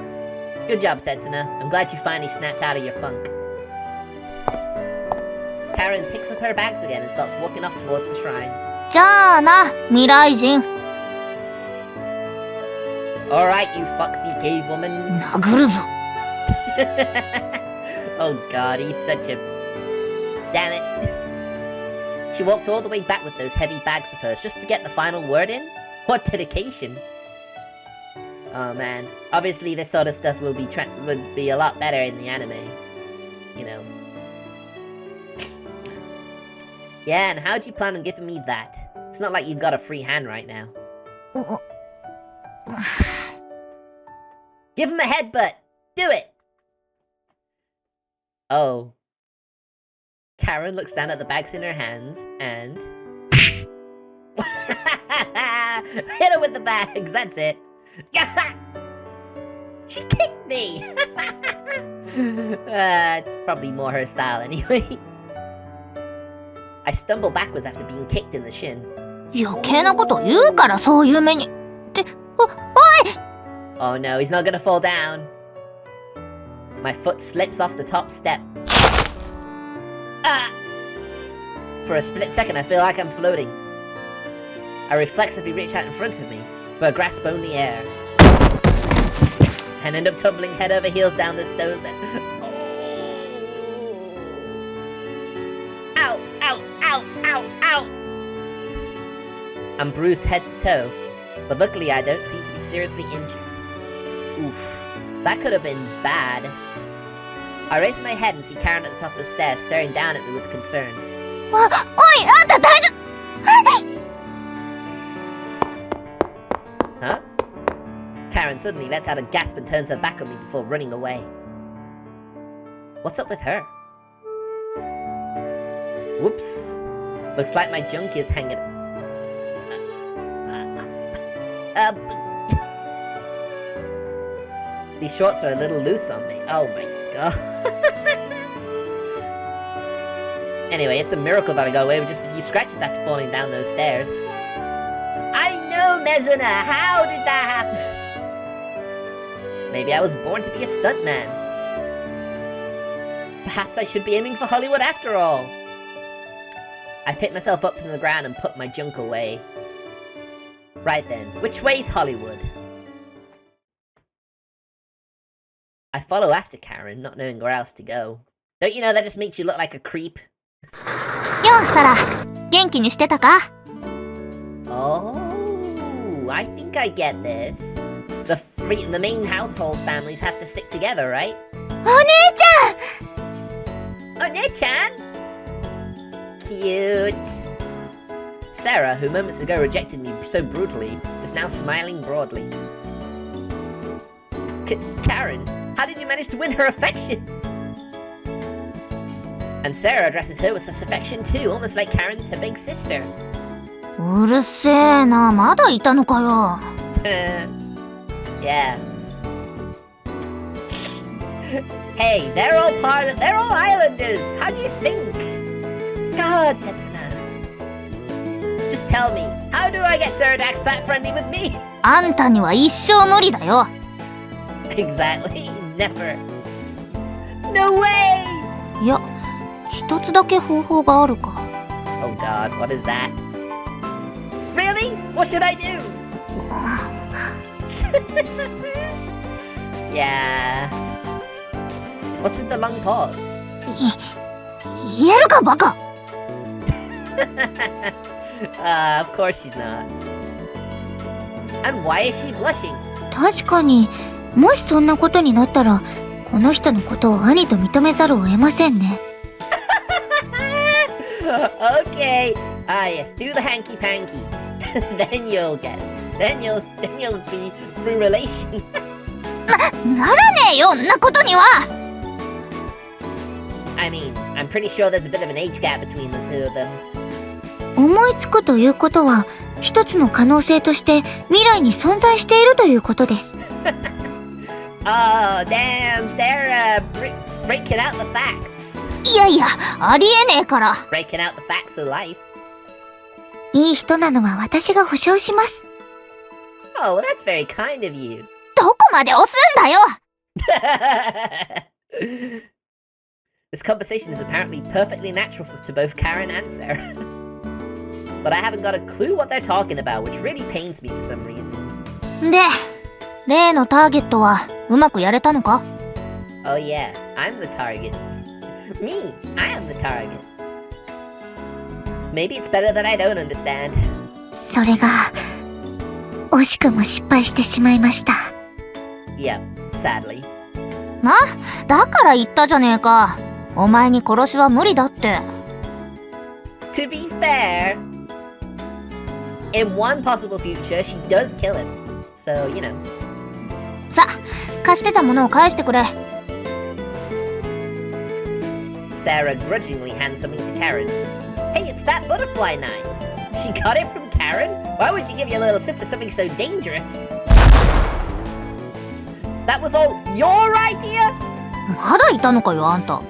Speaker 1: Good job, Setsuna. I'm glad you finally snapped out of your funk. Karen picks up her bags again and starts walking off towards the shrine.
Speaker 2: じゃあな、未来人。
Speaker 1: Alright, you foxy cave woman.
Speaker 2: 殴るぞ。
Speaker 1: Oh god, he's such a... Damn it. She walked all the way back with those heavy bags of hers just to get the final word in? What dedication. Oh man. Obviously this sort of stuff would be a lot better in the anime. You know. Yeah, and how'd you plan on giving me that? It's not like you've got a free hand right now. Give him a headbutt! Do it! Oh. Karen looks down at the bags in her hands, and... Hit her with the bags, that's it. She kicked me! It's probably more her style anyway. I stumble backwards after being kicked in the shin.
Speaker 2: 余計なこと言うからそういう目に。って、おい！
Speaker 1: Oh no, he's not gonna fall down. My foot slips off the top step. Ah! For a split second, I feel like I'm floating. I reflexively reach out in front of me, but grasp only air. And end up tumbling head over heels down the stones and... Ow! Ow! Ow! Ow! Ow! I'm bruised head to toe, but luckily I don't seem to be seriously injured. Oof. That could have been bad. I raise my head and see Karen at the top of the stairs staring down at me with concern.
Speaker 2: おい、あんた大丈夫？
Speaker 1: Huh? Karen suddenly lets out a gasp and turns her back on me before running away. What's up with her? Whoops. Looks like my junk is hanging... These shorts are a little loose on me. Oh my god. Anyway, it's a miracle that I got away with just a few scratches after falling down those stairs. I know, Mezuna! How did that happen? Maybe I was born to be a stuntman. Perhaps I should be aiming for Hollywood after all. I pick myself up from the ground and put my junk away. Right then, which way's Hollywood? I follow after Karen, not knowing where else to go. Don't you know that just makes you look like a creep?
Speaker 2: よう、サラ。元気にしてたか？
Speaker 1: Oh, I think I get this. The main household families have to stick together, right?
Speaker 2: お姉ちゃん！
Speaker 1: One-chan? Cute. Sarah, who moments ago rejected me so brutally, is now smiling broadly. Karen, how did you manage to win her affection? And Sarah addresses her with such affection too, almost like Karen's her big sister.
Speaker 2: うるせえな、まだいたのかよ。
Speaker 1: Yeah. Hey, they're all islanders. How do you think? God, Setsuna. Just tell me, how do I get Sarah to act that friendly with me?
Speaker 2: あんたには一生無理だよ。
Speaker 1: Exactly, never. No way!
Speaker 2: いや、一つだけ方法があるか。
Speaker 1: Oh god, what is that? Really? What should I do? Yeah. What's with the long pause?
Speaker 2: 言えるかバカ。
Speaker 1: Of course she's not. And why is she blushing?
Speaker 2: 確かに、もしそんなことになったら、この人のことを兄と認めざるを得ませんね。
Speaker 1: Okay. Ah yes, do the hanky panky. Then you'll get it. Then you'll be through relation.
Speaker 2: ならねえよ、んなことには。
Speaker 1: I mean, I'm pretty sure there's a bit of an age gap between the two of them.
Speaker 2: 思いつくということは、一つの可能性として未来に存在しているということです。
Speaker 1: Oh, damn, Sarah! Breaking out the facts.
Speaker 2: いやいや、ありえねえから。
Speaker 1: Breaking out the facts of life.
Speaker 2: いい人なのは私が保証します。
Speaker 1: Oh, well, that's very kind of you.
Speaker 2: どこまで押すんだよ
Speaker 1: This conversation is apparently perfectly natural to both Karen and Sarah. But I haven't got a clue what they're talking about, which really pains me for some reason.
Speaker 2: で、例のターゲットはうまくやれたのか？
Speaker 1: Oh yeah, I'm the target. Me, I am the target. Maybe it's better that I don't understand.
Speaker 2: それが、惜しくも失敗してしまいました。
Speaker 1: Yep, sadly.
Speaker 2: だから言ったじゃねえか。お前に殺しは無理だって。
Speaker 1: To be fair, in one possible future, she does kill him. So, you know.
Speaker 2: さ、貸してたものを返してくれ。
Speaker 1: Sarah grudgingly hands something to Karen. Hey, it's that butterfly knife. She got it from Karen? Why would you give your little sister something so dangerous? That was all your idea?
Speaker 2: まだいたのかよ、あんた。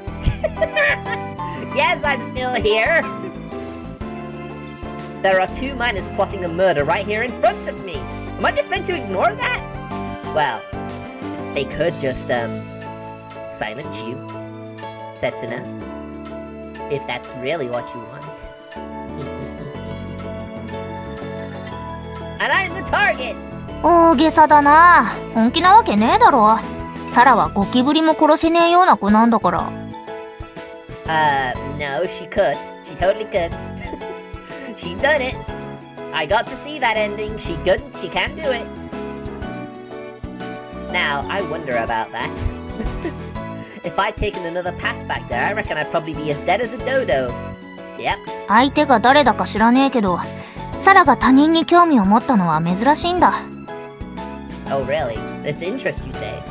Speaker 1: Yes, I'm still here. There are two miners plotting a murder right here in front of me. Am I just meant to ignore that? Well, they could just, silence you, Setsuna, if that's really what you want. And I'm the target!
Speaker 2: 大げさだな。本気なわけねえだろ。サラはゴキブリも殺せねえような子なんだから。
Speaker 1: No, she could. She totally could. She's done it. I got to see that ending. She can do it. Now, I wonder about that. If I'd taken another path back there, I reckon I'd probably be as dead as a dodo. Yep.
Speaker 2: 相手が誰だか知らねえけど、サラが他人に興味を持ったのは珍しいんだ。
Speaker 1: Oh, really? It's interest, you say?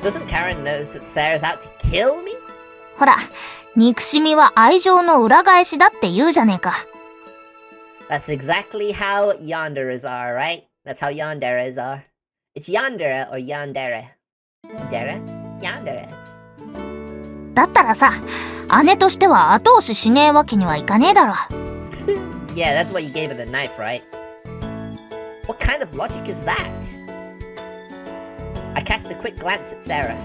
Speaker 1: Doesn't Karen know that Sarah's out to kill me?
Speaker 2: ほら、憎しみは愛情の裏返しだって言うじゃねえか。
Speaker 1: That's exactly how yanderas are, right? That's how yanderas are. It's yandera or yandere. Dere? Yandere.
Speaker 2: だったらさ、姉としては後押ししねえわけにはいかねえだろ。
Speaker 1: Yeah, that's what you gave her the knife, right? What kind of logic is that? I cast a quick glance at Sarah.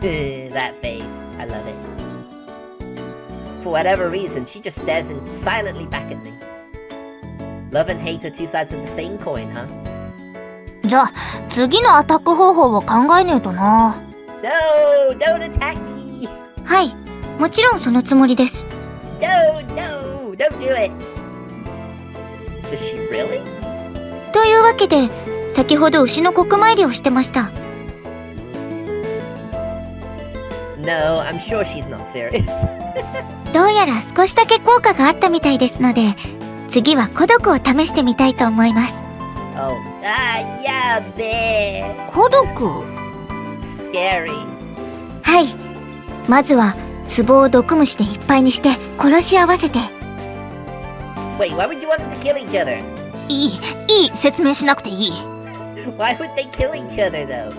Speaker 1: That face. I love it. For whatever reason, she just stares silently back at me. Love and hate are two sides of the same coin, huh?
Speaker 2: じゃあ、次のアタック方法を考えねえとな。
Speaker 1: No! Don't attack me!
Speaker 2: はい、もちろんそのつもりです。
Speaker 1: No! No! Don't do it! Does she really?
Speaker 2: というわけで、先ほど牛の国参りをしてました。
Speaker 1: No, I'm sure she's not serious.
Speaker 2: どうやら少しだけ効果があったみたいですので、次は孤独を試してみたいと思います。
Speaker 1: Oh, yeah, babe.
Speaker 2: 孤独？
Speaker 1: Scary.
Speaker 2: はい。まずは壺を毒虫でいっぱいにして殺し合わせて。
Speaker 1: Wait, why would you want them to kill each other?
Speaker 2: いい、説明しなくていい。
Speaker 1: Why would they kill each other, though?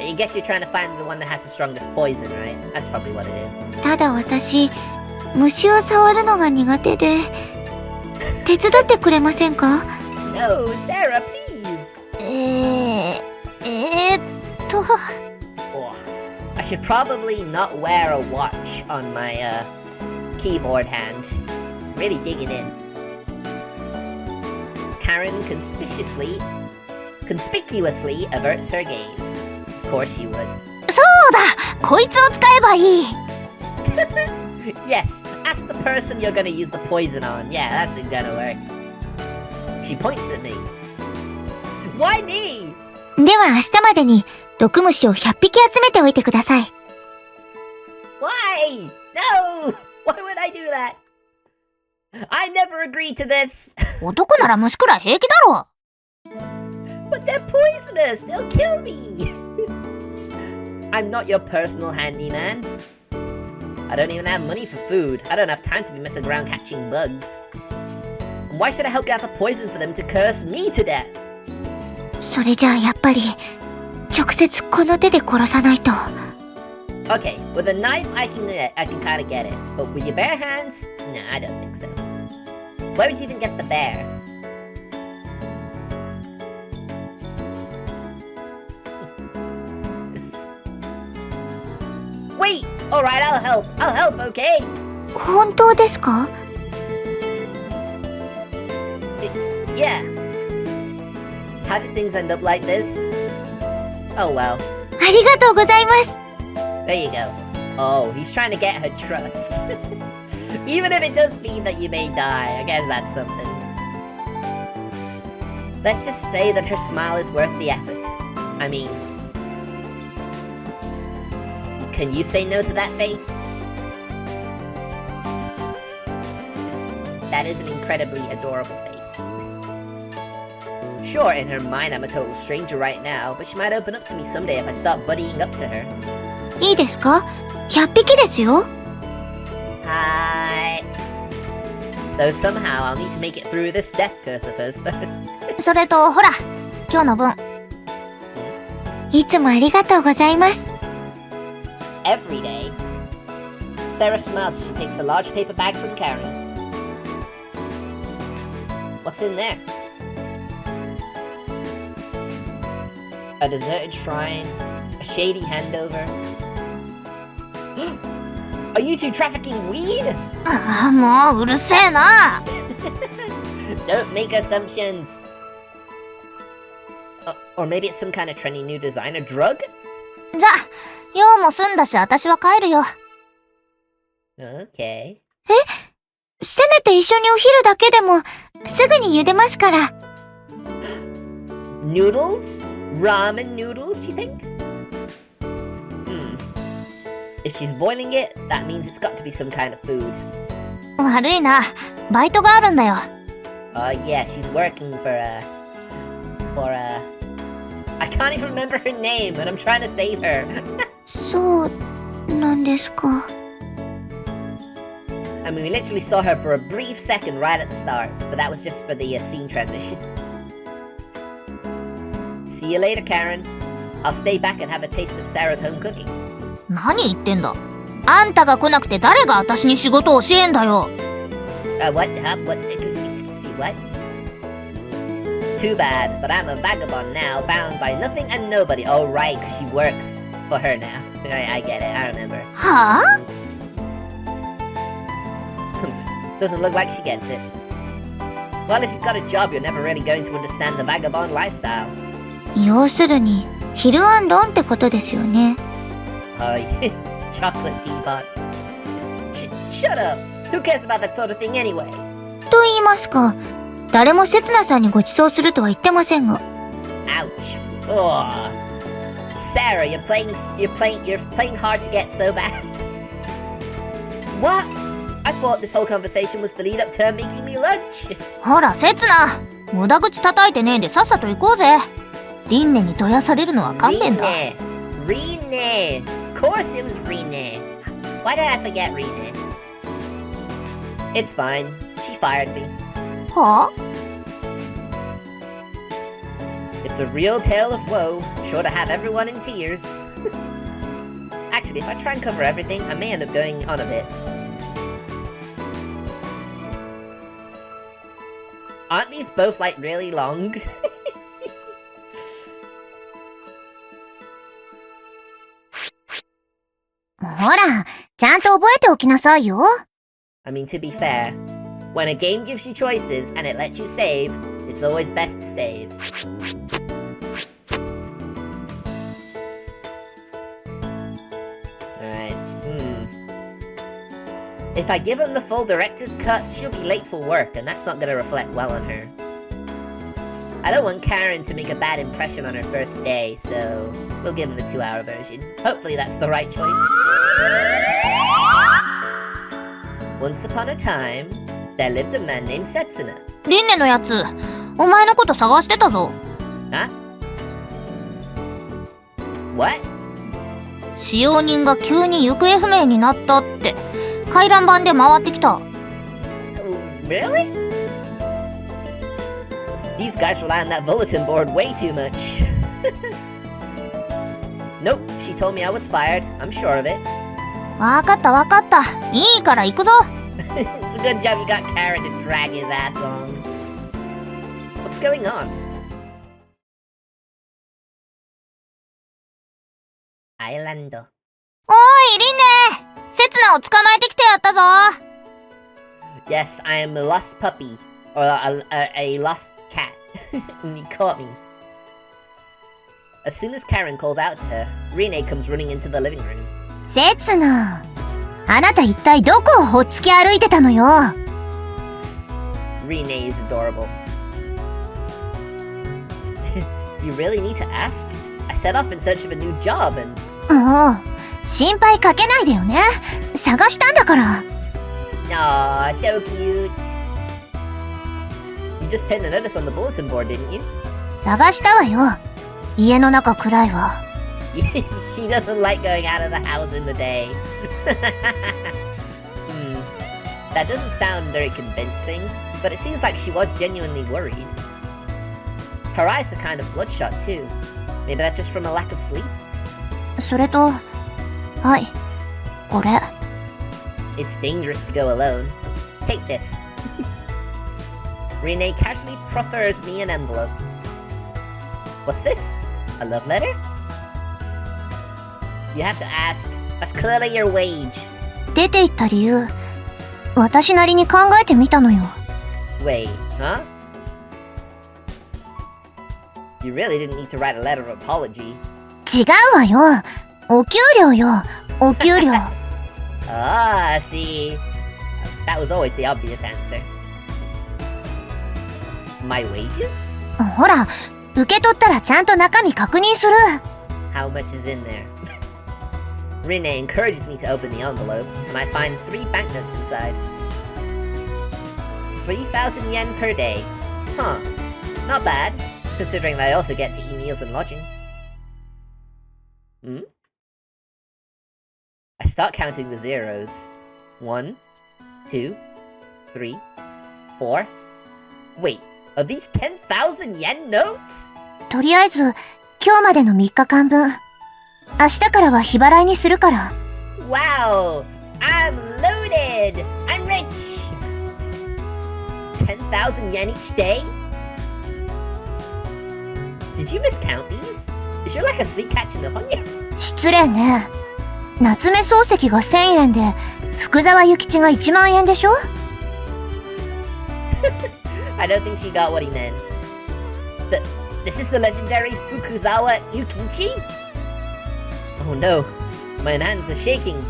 Speaker 1: I guess you're trying to find the one that has the strongest poison, right? That's probably what it is.
Speaker 2: ただ私、虫を触るのが苦手で、手伝ってくれませんか？
Speaker 1: No, Sarah, please.
Speaker 2: Oh,
Speaker 1: I should probably not wear a watch on my, keyboard hand. Really digging in. Karen conspicuously averts her gaze. Of course you would.
Speaker 2: そうだ！こいつを使えばいい！
Speaker 1: Yes, ask the person you're gonna use the poison on. Yeah, that's gonna work. She points at me. Why me?
Speaker 2: では明日までに毒虫を100匹集めておいてください。
Speaker 1: Why? No! Why would I do that? I never agreed to this.
Speaker 2: 男なら虫くらい平気だろ。
Speaker 1: But they're poisonous. They'll kill me. I'm not your personal handyman. I don't even have money for food. I don't have time to be messing around catching bugs. And why should I help get the poison for them to curse me to death?
Speaker 2: それじゃあやっぱり直接この手で殺さないと。
Speaker 1: Okay, with a knife I can kind of get it, but with your bare hands, nah, I don't think so. Where would you even get the bear? Wait! Alright, I'll help, okay?
Speaker 2: 本当ですか？
Speaker 1: Yeah. How did things end up like this? Oh well.
Speaker 2: ありがとうございます。
Speaker 1: There you go. Oh, he's trying to get her trust. Even if it does mean that you may die, I guess that's something. Let's just say that her smile is worth the effort. I mean, can you say no to that face? That is an incredibly adorable face. Sure, in her mind I'm a total stranger right now, but she might open up to me someday if I start buddying up to her.
Speaker 2: いいですか？100匹ですよ。
Speaker 1: Hi. Though somehow I'll need to make it through this death curse of hers first.
Speaker 2: それとほら、今日の分。いつもありがとうございます。
Speaker 1: Every day. Sarah smiles as she takes a large paper bag from Karen. What's in there? A deserted shrine, a shady handover. Are you two trafficking weed?
Speaker 2: ああ、もううるせえな。
Speaker 1: Don't make assumptions. Or maybe it's some kind of trendy new designer drug?
Speaker 2: じゃあ、用も済んだし私は帰るよ。
Speaker 1: Okay.
Speaker 2: せめて一緒にお昼だけでもすぐに茹でますから。
Speaker 1: Noodles? Ramen noodles, you think? If she's boiling it, that means it's got to be some kind of food.
Speaker 2: 悪いな、バイトがあるんだよ。
Speaker 1: Yeah, she's working for I can't even remember her name, and I'm trying to save her.
Speaker 2: そうなんですか。
Speaker 1: I mean, we literally saw her for a brief second right at the start, but that was just for the scene transition. See you later, Karen. I'll stay back and have a taste of Sarah's home cooking.
Speaker 2: 何言ってんだ。あんたが来なくて誰が私に仕事を教えんだよ。
Speaker 1: What? Excuse me, what? Too bad, but I'm a vagabond now, bound by nothing and nobody. Oh, right, because she works for her now. I get it, I remember.
Speaker 2: はあ？
Speaker 1: Doesn't look like she gets it. Well, if you've got a job, you're never really going to understand the vagabond lifestyle.
Speaker 2: 要するに、ヒルアンドンってことですよね。
Speaker 1: Oh, yeah, chocolate teapot. Shut up! Who cares about that sort of thing anyway?
Speaker 2: と言いますか、誰もセツナさんにご馳走するとは言ってませんが。
Speaker 1: Ouch! Oh, Sarah, you're playing hard to get so bad. What? I thought this whole conversation was the lead up to her making me lunch.
Speaker 2: ほら、セツナ、無駄口叩いてねえでさっさと行こうぜ。リンネにどやされるのは勘弁だ。
Speaker 1: Rene. Of course it was Rene. Why did I forget Rene? It's fine. She fired me.
Speaker 2: はあ？
Speaker 1: It's a real tale of woe, sure to have everyone in tears. Actually, if I try and cover everything, I may end up going on a bit. Aren't these both, like, really long?
Speaker 2: ほら、ちゃんと覚えておきなさいよ。
Speaker 1: I mean, to be fair, when a game gives you choices and it lets you save, it's always best to save. Alright, If I give him the full director's cut, she'll be late for work, and that's not gonna reflect well on her. I don't want Karen to make a bad impression on her first day, so we'll give him the 2-hour version. Hopefully that's the right choice. Once upon a time, there lived a man named Setsuna.
Speaker 2: リンネのやつ、お前のこと探してたぞ。
Speaker 1: Huh? What?
Speaker 2: 使用人が急に行方不明になったって回覧板で回ってきた。
Speaker 1: Really? These guys rely on that bulletin board way too much. Nope, she told me I was fired. I'm sure of it.
Speaker 2: わかったわかった。いいから行くぞ。
Speaker 1: It's a good job you got Karen to drag his ass on. What's going on? Island.
Speaker 2: おい、リンネ。セツナを捕まえてきてやったぞ。
Speaker 1: Yes, I am a lost puppy. Or a lost cat. You caught me. As soon as Karen calls out to her, Rene comes running into the living room.
Speaker 2: セツナ。あなた一体どこをほっつき歩いてたのよ。
Speaker 1: Rene is adorable. You really need to ask? I set off in search of a new job and...
Speaker 2: もう、心配かけないでよね。探したんだから。
Speaker 1: Aw, so cute. You just pinned a notice on the bulletin board, didn't you?
Speaker 2: 探したわよ。家の中暗いわ。
Speaker 1: She doesn't like going out of the house in the day. That doesn't sound very convincing, but it seems like she was genuinely worried. Her eyes are kind of bloodshot too. Maybe that's just from a lack of sleep?
Speaker 2: それと、はい、これ。
Speaker 1: It's dangerous to go alone. Take this. Rene casually proffers me an envelope. What's this? A love letter? You have to ask. That's clearly your wage.
Speaker 2: 出て行った理由、私なりに考えてみたのよ。
Speaker 1: Wait, huh? You really didn't need to write a letter of apology.
Speaker 2: 違うわよ。お給料よ。お給料。
Speaker 1: Ah, see. That was always the obvious answer. My wages?
Speaker 2: ほら、受け取ったらちゃんと中身確認する。
Speaker 1: How much is in there? Rene encourages me to open the envelope, and I find 3 banknotes inside. 3,000 yen per day. Huh. Not bad, considering that I also get to eat meals and lodging. I start counting the zeros. 1, 2, 3, 4. Wait, are these 10,000 yen notes?
Speaker 2: とりあえず、今日までの3日間分。明日からは日払いにするから。
Speaker 1: Wow! I'm loaded! I'm rich! 10,000 yen each day? Did you miscount these? Is there like a sweet catch in the onion?
Speaker 2: 失礼ね。夏目漱石が1000円で、福沢諭吉が1万円でしょ？
Speaker 1: I don't think she got what he meant. This is the legendary Fukuzawa Yukichi? Oh no, my hands are shaking.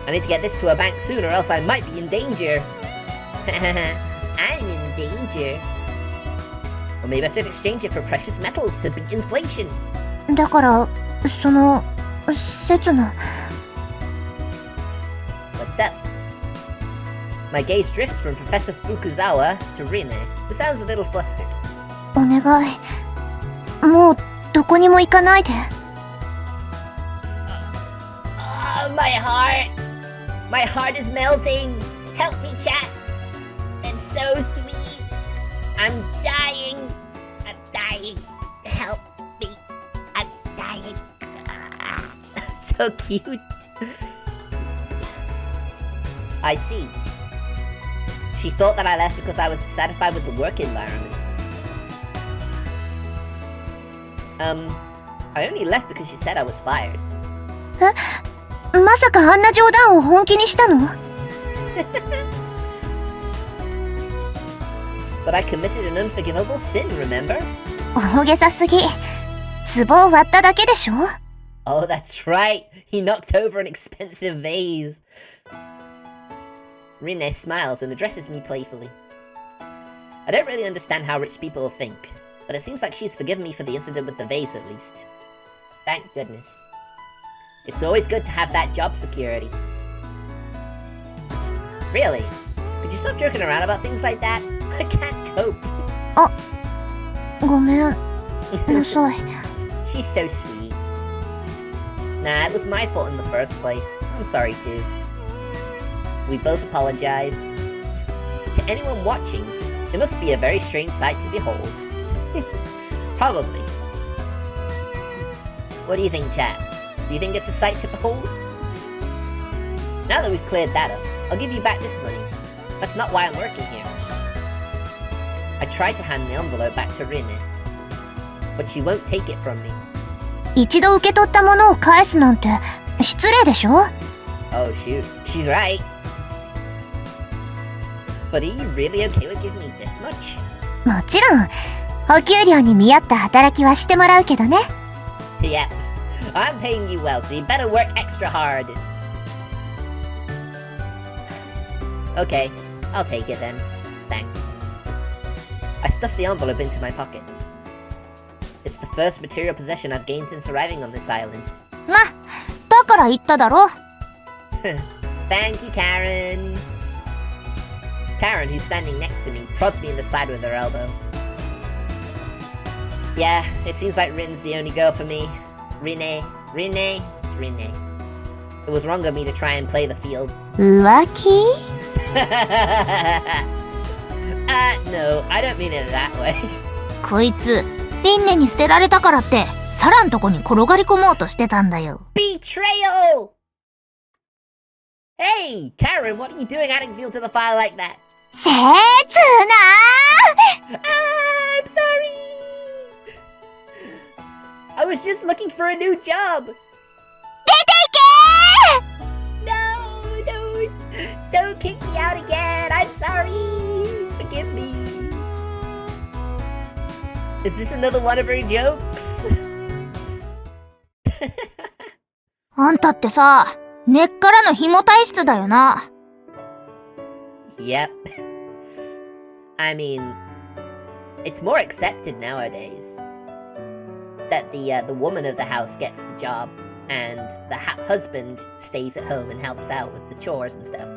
Speaker 1: I need to get this to a bank soon or else I might be in danger. I'm in danger. Or maybe I should exchange it for precious metals to beat inflation.
Speaker 2: だから、その、刹那。
Speaker 1: What's up? My gaze drifts from Professor Fukuzawa to Rine, who sounds a little flustered.
Speaker 2: お願い。もう、どこにも行かないで。
Speaker 1: My heart! My heart is melting! Help me, chat! It's so sweet! I'm dying! I'm dying! Help me! I'm dying! So cute! I see. She thought that I left because I was dissatisfied with the work environment. I only left because she said I was fired.
Speaker 2: まさかあんな冗談を本気にしたの？
Speaker 1: But I committed an unforgivable sin, remember?
Speaker 2: 大げさすぎ。壺を割っただけでしょ？
Speaker 1: Oh, that's right. He knocked over an expensive vase. Rine smiles and addresses me playfully. I don't really understand how rich people think, but it seems like she's forgiven me for the incident with the vase at least. Thank goodness. It's always good to have that job security. Really? Could you stop joking around about things like that? I can't cope.
Speaker 2: あ、ごめんなさい。
Speaker 1: She's so sweet. Nah, it was my fault in the first place. I'm sorry too. We both apologize. To anyone watching, it must be a very strange sight to behold. Probably. What do you think, chat? Do you think it's a sight to behold? Now that we've cleared that up, I'll give you back this money. That's not why I'm working here. I tried to hand the envelope back to Rin, but she won't take it from me.
Speaker 2: 一度受け取ったものを返すなんて失礼でしょ?
Speaker 1: Oh shoot, she's right. But are you really okay with giving me this much?
Speaker 2: もちろん、お給料に見合った働きはしてもらうけどね。
Speaker 1: Yep, I'm paying you well, so you better work extra hard. Okay, I'll take it then. Thanks. I stuffed the envelope into my pocket. It's the first material possession I've gained since arriving on this island.
Speaker 2: ま、だから言っただろ。
Speaker 1: Thank you, Karen. Karen, who's standing next to me, prods me in the side with her elbow. Yeah, it seems like Rin's the only girl for me. Rinne? It's Rinne. It was wrong of me to try and play the field.
Speaker 2: 浮気?
Speaker 1: No, I don't mean it that way.
Speaker 2: こいつ、リンネに捨てられたからって、サラんとこに転がり込もうとしてたんだよ。
Speaker 1: Betrayal! Hey, Karen, what are you doing adding fuel to the fire like that?
Speaker 2: せつなー!
Speaker 1: I'm sorry! I was just looking for a new job!
Speaker 2: 出ていけー!
Speaker 1: No, don't kick me out again! I'm sorry! Forgive me! Is this another one of her jokes?
Speaker 2: あんたってさ、根っからの紐体質だよな。
Speaker 1: Yep. I mean, it's more accepted nowadays that the woman of the house gets the job and the husband stays at home and helps out with the chores and stuff.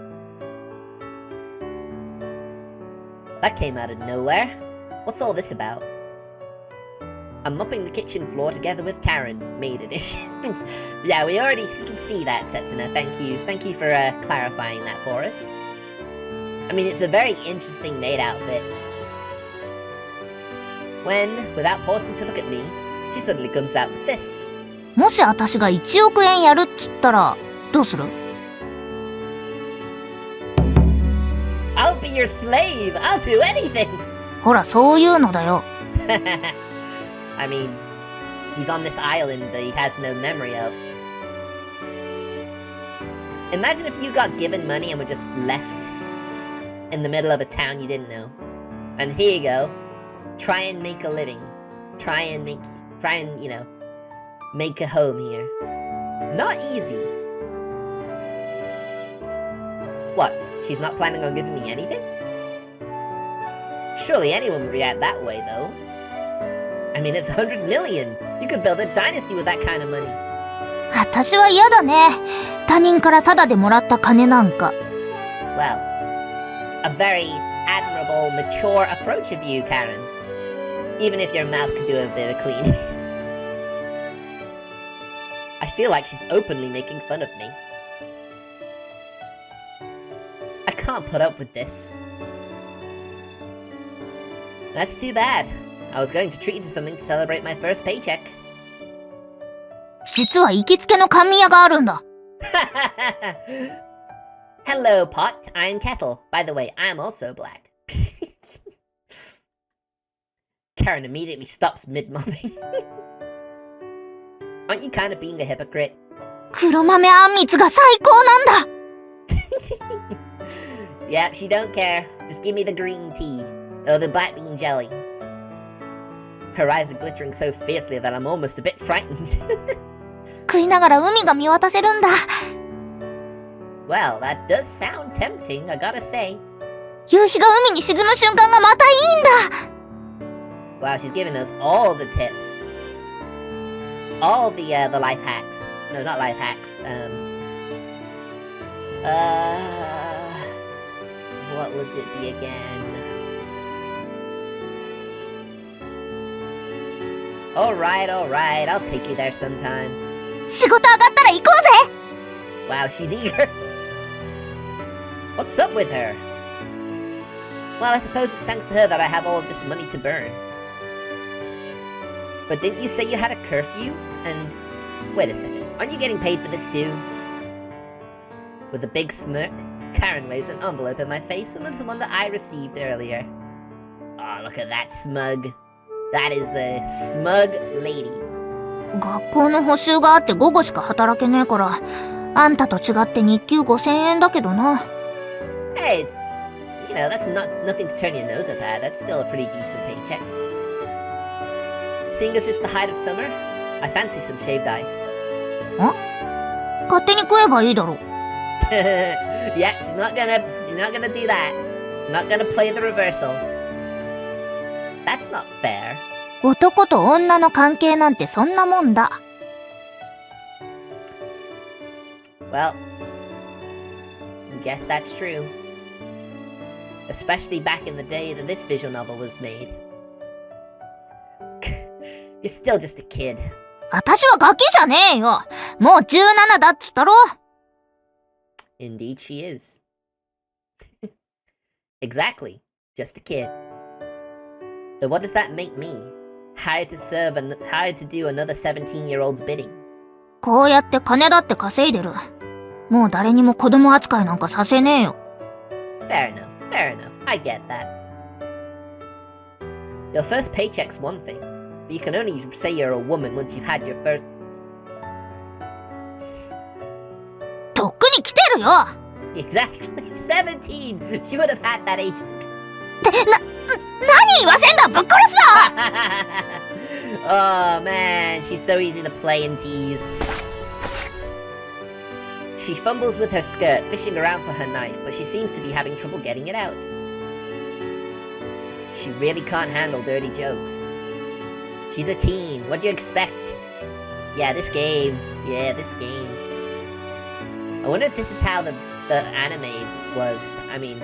Speaker 1: That came out of nowhere. What's all this about? I'm mopping the kitchen floor together with Karen, maid edition. Yeah, we can see that, Setsuna. Thank you for clarifying that for us. I mean, it's a very interesting maid outfit. When, without pausing to look at me, she suddenly comes out with this.
Speaker 2: もし私が1億円やるっつったら、どうする?
Speaker 1: I'll be your slave! I'll do anything!
Speaker 2: ほら、そういうのだよ。
Speaker 1: I mean, he's on this island that he has no memory of. Imagine if you got given money and were just left in the middle of a town you didn't know. And here you go. Try and make a living. Try and, you know, make a home here. Not easy. What? She's not planning on giving me anything? Surely anyone would react that way, though. I mean, it's 100 million. You could build a dynasty with that kind of money.
Speaker 2: 私は嫌だね。他人からタダでもらった金なんか。
Speaker 1: Well, a very admirable, mature approach of you, Karen. Even if your mouth could do a bit of cleaning. I feel like she's openly making fun of me. I can't put up with this. That's too bad. I was going to treat you to something to celebrate my first paycheck.
Speaker 2: 実は行きつけの甘味屋があるんだ。
Speaker 1: Hello, Pot. I'm Kettle. By the way, I'm also black. Karen immediately stops mid-mobbing. Aren't you kind of being a hypocrite?
Speaker 2: 黒豆あんみつが最高なんだ。
Speaker 1: Yep, she don't care. Just give me the green tea. Or the black bean jelly. Her eyes are glittering so fiercely that I'm almost a bit frightened.
Speaker 2: 食いながら海が見渡せるんだ。
Speaker 1: Well, that does sound tempting, I gotta say.
Speaker 2: 夕日が海に沈む瞬間がまたいいんだ。
Speaker 1: Wow, she's giving us all the tips. All the life hacks. No, not life hacks. What would it be again? Alright, I'll take you there sometime.
Speaker 2: 仕事上がったら行こうぜ
Speaker 1: Wow, she's eager. What's up with her? Well, I suppose it's thanks to her that I have all of this money to burn. But didn't you say you had a curfew? And... wait a second, aren't you getting paid for this too? With a big smirk, Karen waves an envelope in my face similar to the one that I received earlier. Oh, look at that smug. That is a smug lady.
Speaker 2: 学校の補習があって午後しか働けねえから、あんたと違って日給5000円だけどな。
Speaker 1: Hey, you know, that's nothing to turn your nose up at. That's still a pretty decent paycheck. Seeing as it's the height of summer, I fancy some shaved ice.
Speaker 2: 勝手に食えばいいだろ。
Speaker 1: Yeah, you're not gonna do that. Not gonna play the reversal. That's not fair.
Speaker 2: 男と女の関係なんてそんなもんだ。
Speaker 1: Well, guess that's true. Especially back in the day that this visual novel was made. You're still just a kid.
Speaker 2: 私はガキじゃねえよ。もう17だっつったろ。
Speaker 1: Indeed she is. Exactly. Just a kid. But what does that make me? Hired to do another 17-year-old's bidding.
Speaker 2: こうやって金だって稼いでる。もう誰にも子供扱いなんかさせねえよ。
Speaker 1: Fair enough. I get that. Your first paycheck's one thing, but you can only say you're a woman once you've had your first...
Speaker 2: とっくに来てるよ
Speaker 1: Exactly. 17! She would have had that age.
Speaker 2: 何言わせんだぶっ殺すぞ
Speaker 1: Oh man, she's so easy to play and tease. She fumbles with her skirt, fishing around for her knife, but she seems to be having trouble getting it out. She really can't handle dirty jokes. She's a teen, what do you expect? Yeah, this game. I wonder if this is how the anime was. I mean,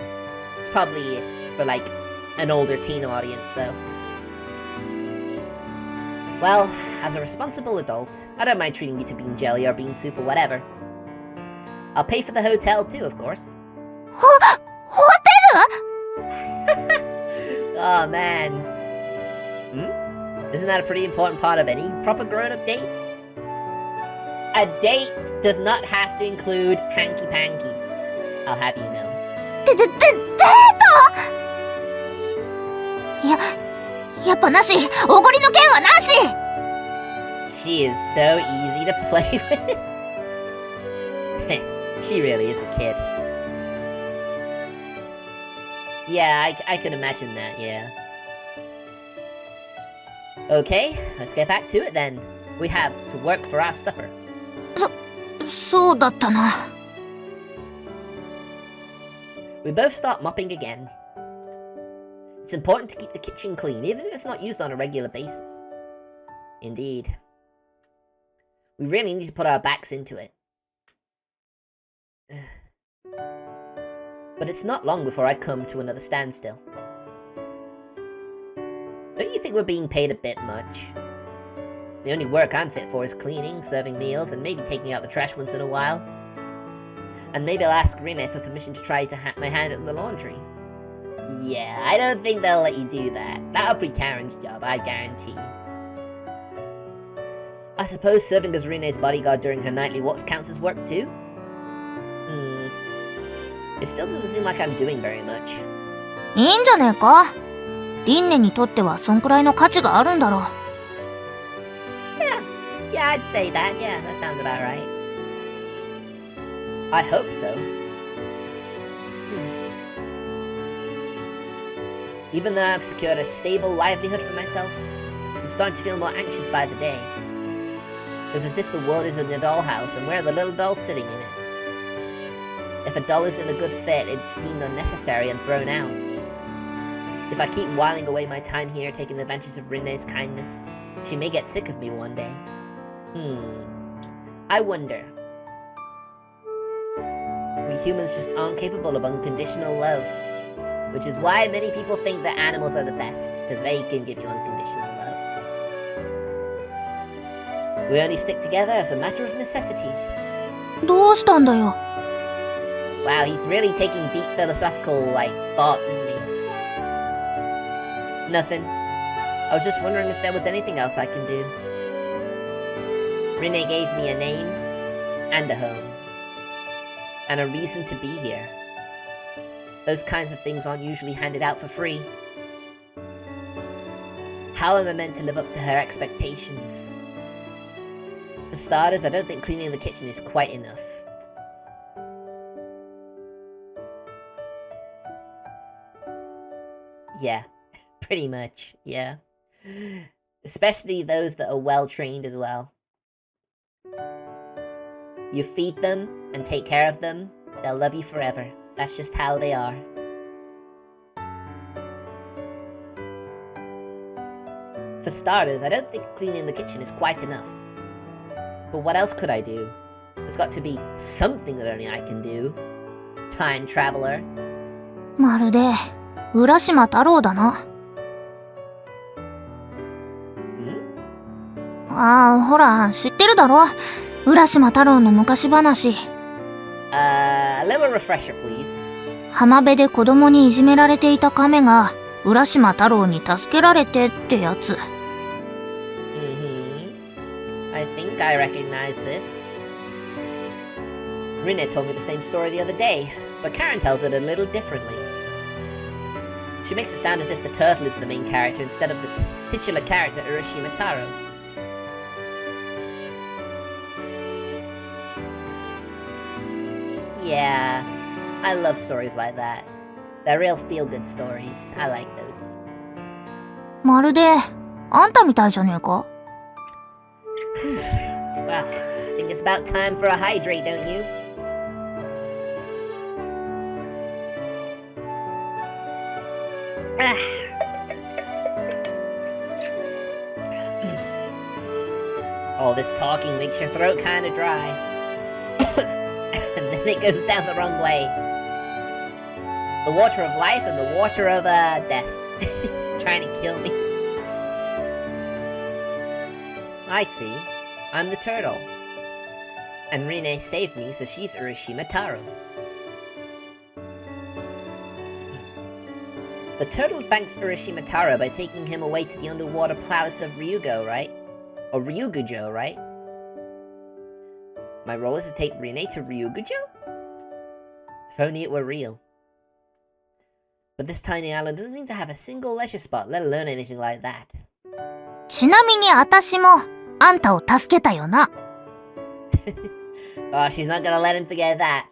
Speaker 1: it's probably for like an older teen audience though. Well, as a responsible adult, I don't mind treating you to bean jelly or bean soup or whatever. I'll pay for the hotel too, of course.
Speaker 2: ホテ
Speaker 1: Oh man. Isn't that a pretty important part of any proper grown-up date? A date does not have to include hanky-panky. I'll have you know.
Speaker 2: ルデートやっぱなしおごりの件はなし
Speaker 1: She is so easy to play with. She really is a kid. Yeah, I can imagine that, yeah. Okay, let's get back to it then. We have to work for our supper.
Speaker 2: そうだったな
Speaker 1: We both start mopping again. It's important to keep the kitchen clean, even if it's not used on a regular basis. Indeed. We really need to put our backs into it. But it's not long before I come to another standstill. Don't you think we're being paid a bit much? The only work I'm fit for is cleaning, serving meals, and maybe taking out the trash once in a while. And maybe I'll ask Rene for permission to try my hand at the laundry. Yeah, I don't think they'll let you do that. That'll be Karen's job, I guarantee. I suppose serving as Rene's bodyguard during her nightly walks counts as work too? It still doesn't seem like I'm doing very much.
Speaker 2: いいんじゃねえかリンネにとってはそんくらいの価値があるんだろう
Speaker 1: Yeah, I'd say that. Yeah, that sounds about right. I hope so. Even though I've secured a stable livelihood for myself, I'm starting to feel more anxious by the day. It's as if the world is in a dollhouse and we're the little dolls sitting in it. If a doll isn't a good fit, it's deemed unnecessary and thrown out. If I keep whiling away my time here taking advantage of Rene's kindness, she may get sick of me one day. I wonder. We humans just aren't capable of unconditional love. Which is why many people think that animals are the best, because they can give you unconditional love. We only stick together as a matter of necessity.
Speaker 2: どうしたんだよ。
Speaker 1: Wow, he's really taking deep philosophical, thoughts, isn't he? Nothing. I was just wondering if there was anything else I can do. Rene gave me a name, and a home, and a reason to be here. Those kinds of things aren't usually handed out for free. How am I meant to live up to her expectations? For starters, I don't think cleaning the kitchen is quite enough. Yeah, pretty much, yeah. Especially those that are well trained as well. You feed them and take care of them, they'll love you forever. That's just how they are. For starters, I don't think cleaning the kitchen is quite enough. But what else could I do? There's got to be something that only I can do. Time traveler.
Speaker 2: まるで浦島太郎だな。ああ、ほら、知ってるだろ。浦島太郎の昔話。
Speaker 1: A little refresher, please.
Speaker 2: 浜辺で子供にいじめられていた亀が浦島太郎に助けられてってやつ。
Speaker 1: I think I recognize this. Rina told me the same story the other day, but Karen tells it a little differently. She makes it sound as if the turtle is the main character instead of the titular character Urashima Taro. Yeah, I love stories like that. They're real feel-good stories. I like those.
Speaker 2: まるであんたみたいじゃねえか。
Speaker 1: Well, I think it's about time for a hydrate, don't you? All this talking makes your throat kind of dry. And then it goes down the wrong way. The water of life and the water of death. It's trying to kill me. I see. I'm the turtle. And Rine saved me, so she's Urashima Taro. The turtle thanks Urashima Taro by taking him away to the underwater palace of Ryugo, right? Or Ryugujo, right? My role is to take Rine to Ryugujo? If only it were real. But this tiny island doesn't seem to have a single leisure spot, let alone anything like that.
Speaker 2: ちなみに私もあんたを助けたよな。
Speaker 1: Oh, she's not gonna let him forget that.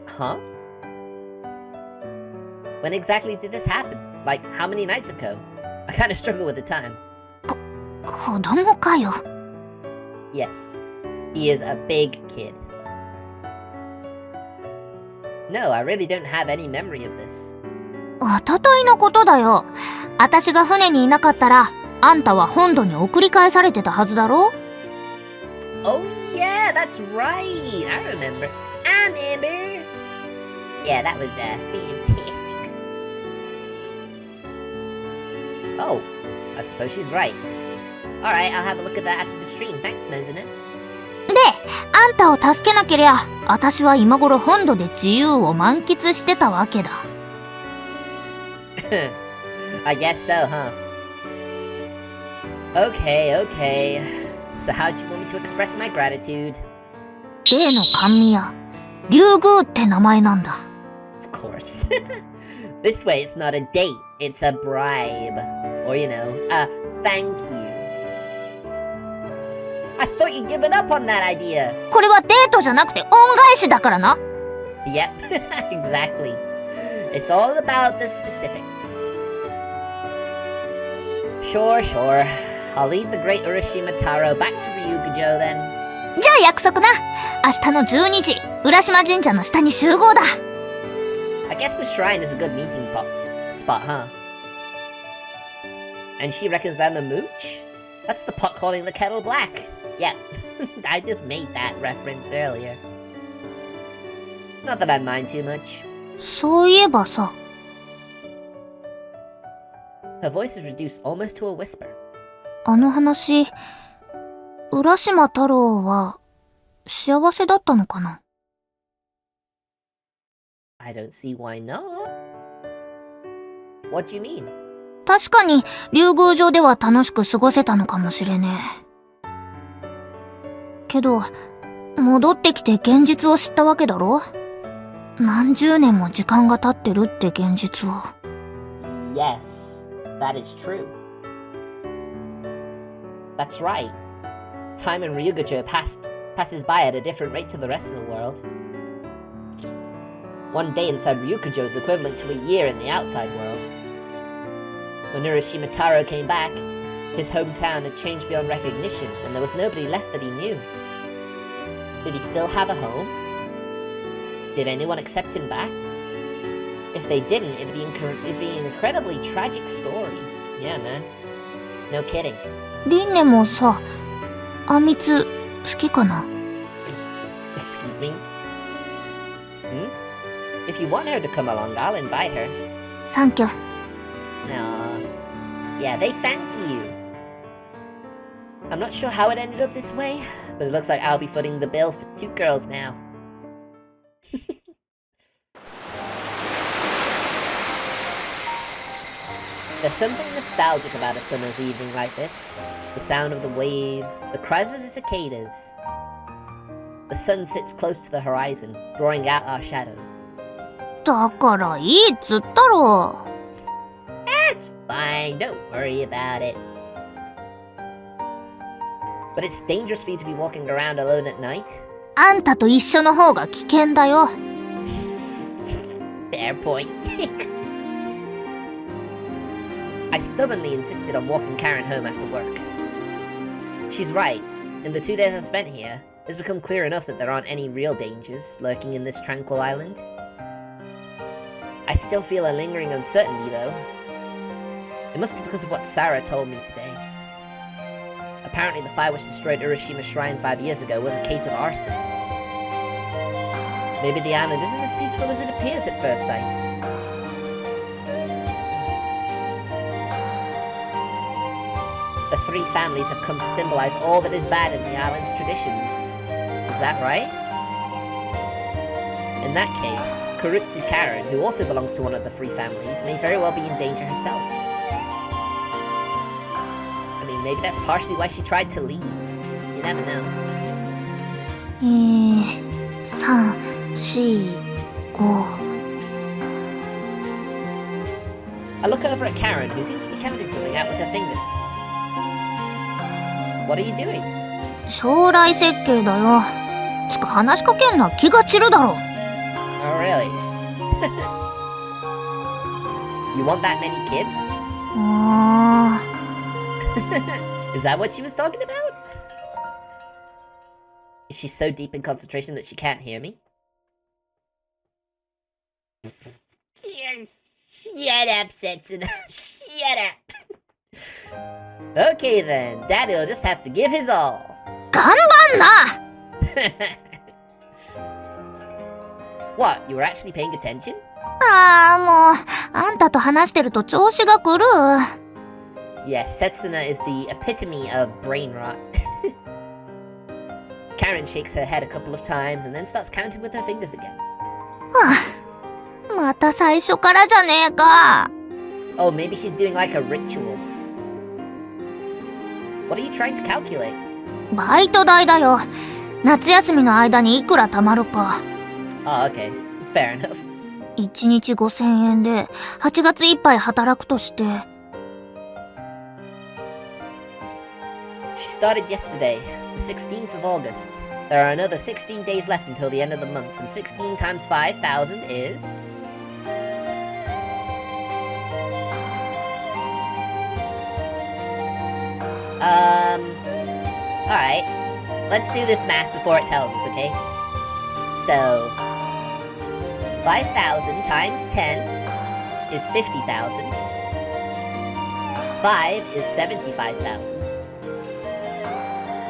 Speaker 1: Huh? When exactly did this happen? Like, how many nights ago? I kinda struggle with the time.
Speaker 2: 子供かよ。
Speaker 1: Yes, he is a big kid. No, I really don't have any memory of this.
Speaker 2: おとといのことだよ。私が船にいなかったら、あんたは本土に送り返されてたはずだろ。
Speaker 1: Oh yeah, that's right. I remember. I remember. Yeah, that was fantastic. Oh, I suppose she's right. Alright, I'll have a look at that after the stream. Thanks, Mezune.
Speaker 2: で、あんたを助けなけりゃ、私は今頃本土で自由を満喫してたわけだ。
Speaker 1: I guess so, huh? Okay. So how'd you want me to express my gratitude?
Speaker 2: 例の甘味屋、竜宮って名前なんだ。
Speaker 1: Of course. This way it's not a date, it's a bribe. Or, you know, a thank you. I thought you'd given up on that idea.
Speaker 2: これはデートじゃなくて恩返しだからな。
Speaker 1: Yep, exactly. It's all about the specifics. Sure. I'll lead the great Urashima Taro back to Ryugujo then.
Speaker 2: じゃあ約束な。明日の12時、浦島神社の下に集合だ。
Speaker 1: I guess the shrine is a good meeting spot, huh? And she reckons I'm a mooch? That's the pot calling the kettle black. Yeah, I just made that reference earlier. Not that I mind too much.
Speaker 2: そういえばさ。
Speaker 1: Her voice is reduced almost to a whisper.
Speaker 2: あの話、浦島太郎は幸せだったのかな？
Speaker 1: I don't see why not. What do you mean?
Speaker 2: 確かに竜宮城では楽しく過ごせたのかもしれねえ。けど、戻ってきて現実を知ったわけだろ？何十年も時間が経ってるって現実を。
Speaker 1: Yes, that is true. That's right. Time in Ryugujo passes by at a different rate to the rest of the world. One day inside Ryugujo is equivalent to a year in the outside world. When Urashima Taro came back, his hometown had changed beyond recognition, and there was nobody left that he knew. Did he still have a home? Did anyone accept him back? If they didn't, it'd be an incredibly tragic story. Yeah, man. No kidding.
Speaker 2: リンネもさ、あみつ好きかな？
Speaker 1: Excuse me? If you want her to come along, I'll invite her.
Speaker 2: サンキュー。
Speaker 1: No. Yeah, they thank you. I'm not sure how it ended up this way, but it looks like I'll be footing the bill for 2 girls now. There's something nostalgic about a summer's evening like this. The sound of the waves, the cries of the cicadas. The sun sits close to the horizon, drawing out our shadows.
Speaker 2: だからいいっつったろ。
Speaker 1: That's fine, don't worry about it. But it's dangerous for you to be walking around alone at night.
Speaker 2: あんたと一緒の方が危険だよ。
Speaker 1: Fair point. I stubbornly insisted on walking Karen home after work. She's right. In the 2 days I've spent here, it's become clear enough that there aren't any real dangers lurking in this tranquil island. I still feel a lingering uncertainty, though. It must be because of what Sarah told me today. Apparently the fire which destroyed Urashima Shrine 5 years ago was a case of arson. Maybe the island isn't as peaceful as it appears at first sight. The 3 families have come to symbolize all that is bad in the island's traditions. Is that right? In that case, Kurutsu Karen, who also belongs to one of the 3 families, may very well be in danger herself. I mean, maybe that's partially why she tried to leave. You never know.
Speaker 2: 3、4、5。I
Speaker 1: look over at Karen, who seems to be counting something out with her fingers. What are you doing?
Speaker 2: 将来設計だよ。つか話しかけんな、気が散るだろ。
Speaker 1: Oh, really? You want that many kids? Is that what she was talking about? Is she so deep in concentration that she can't hear me? Shut up, Setsuna. Shut up. Okay then, Daddy'll just have to give his all.
Speaker 2: 頑張んな。
Speaker 1: What, you were actually paying attention?
Speaker 2: もう、あんたと話してると調子が狂う。
Speaker 1: Yes, Setsuna is the epitome of brain rot. Karen shakes her head a couple of times and then starts counting with her fingers again.
Speaker 2: また最初からじゃねえか。
Speaker 1: Oh, maybe she's doing like a ritual. What are you trying to calculate?
Speaker 2: バイト代だよ。夏休みの間にいくら貯まるか。
Speaker 1: Oh, okay. Fair enough.
Speaker 2: 1日5000円で8月いっぱい働くとして。
Speaker 1: She started yesterday, the 16th of August. There are another 16 days left until the end of the month, and 16 times 5,000 is... Alright. Let's do this math before it tells us, okay? So... 5,000 times 10 is 50,000. 5 is 75,000.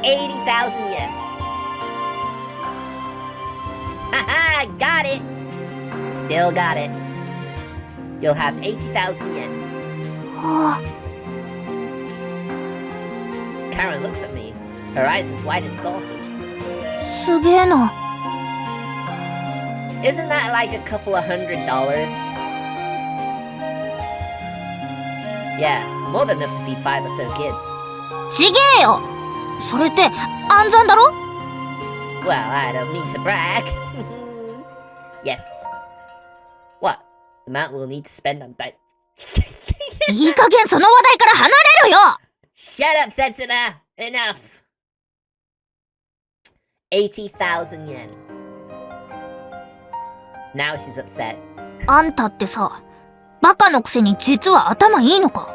Speaker 1: 80,000 yen. Haha, got it! Still got it. You'll have 80,000 yen. Karen looks at me, Her eyes as wide as saucers.
Speaker 2: すげえな。
Speaker 1: Isn't that like a couple of $100? Yeah, more than enough to feed 5 or so kids.
Speaker 2: ちげえよ。それって暗算だろ？
Speaker 1: Well, I don't mean to brag. Yes. What? The amount we'll need to spend on diet.
Speaker 2: いい加減その話題から離れるよ。
Speaker 1: Shut up, Setsuna! Enough! 80,000 yen. Now she's upset.
Speaker 2: あんたってさ、バカのくせに実は頭いいのか？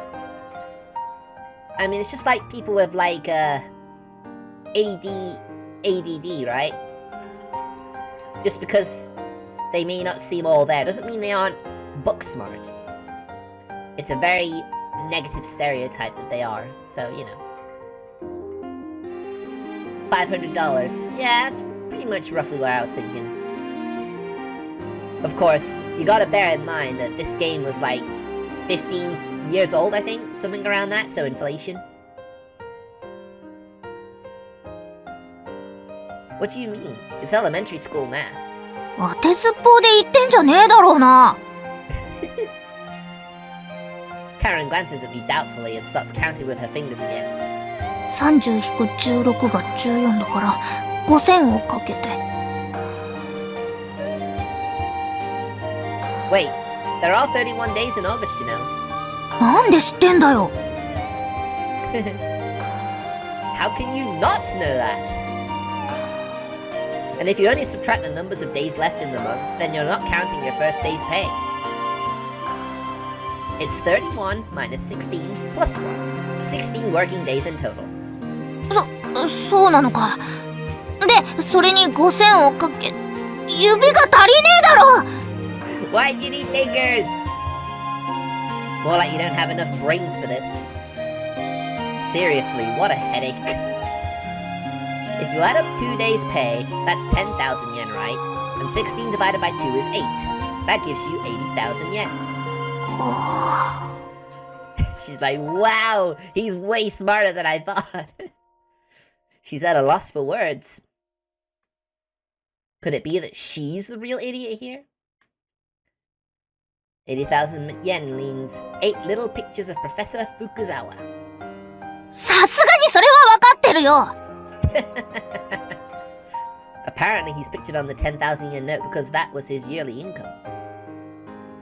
Speaker 1: I mean, it's just like people with like ADD, right? Just because they may not seem all there doesn't mean they aren't book smart. It's a very negative stereotype that they are, so you know. $500. Yeah, that's pretty much roughly what I was thinking. Of course, you gotta bear in mind that this game was like 15 years old, I think, something around that, so inflation. What do you mean? It's elementary school math.
Speaker 2: 当てずっぽうで言ってんじゃねえだろうな。
Speaker 1: Karen glances at me doubtfully and starts counting with her fingers again.
Speaker 2: 30-16が14だから5000をかけて。
Speaker 1: Wait, there are 31 days in August, you know.
Speaker 2: なんで知ってんだよ。
Speaker 1: How can you not know that? And if you only subtract the numbers of days left in the month, then you're not counting your first day's pay. It's 31 minus 16 plus 1. 16 working days in total.
Speaker 2: そうなのか。で、それに5000をかけ、指が足りねえだろ。
Speaker 1: Why do you need fingers? More like you don't have enough brains for this. Seriously, what a headache. If you add up 2 days' pay, that's 10,000 yen, right? And 16 divided by 2 is 8. That gives you 80,000 yen. She's like, wow, he's way smarter than I thought. She's at a loss for words. Could it be that she's the real idiot here? 80,000 yen means 8 little pictures of Professor Fukuzawa.
Speaker 2: さすがにそれはわかってるよ。
Speaker 1: Apparently he's pictured on the 10,000 yen note because that was his yearly income.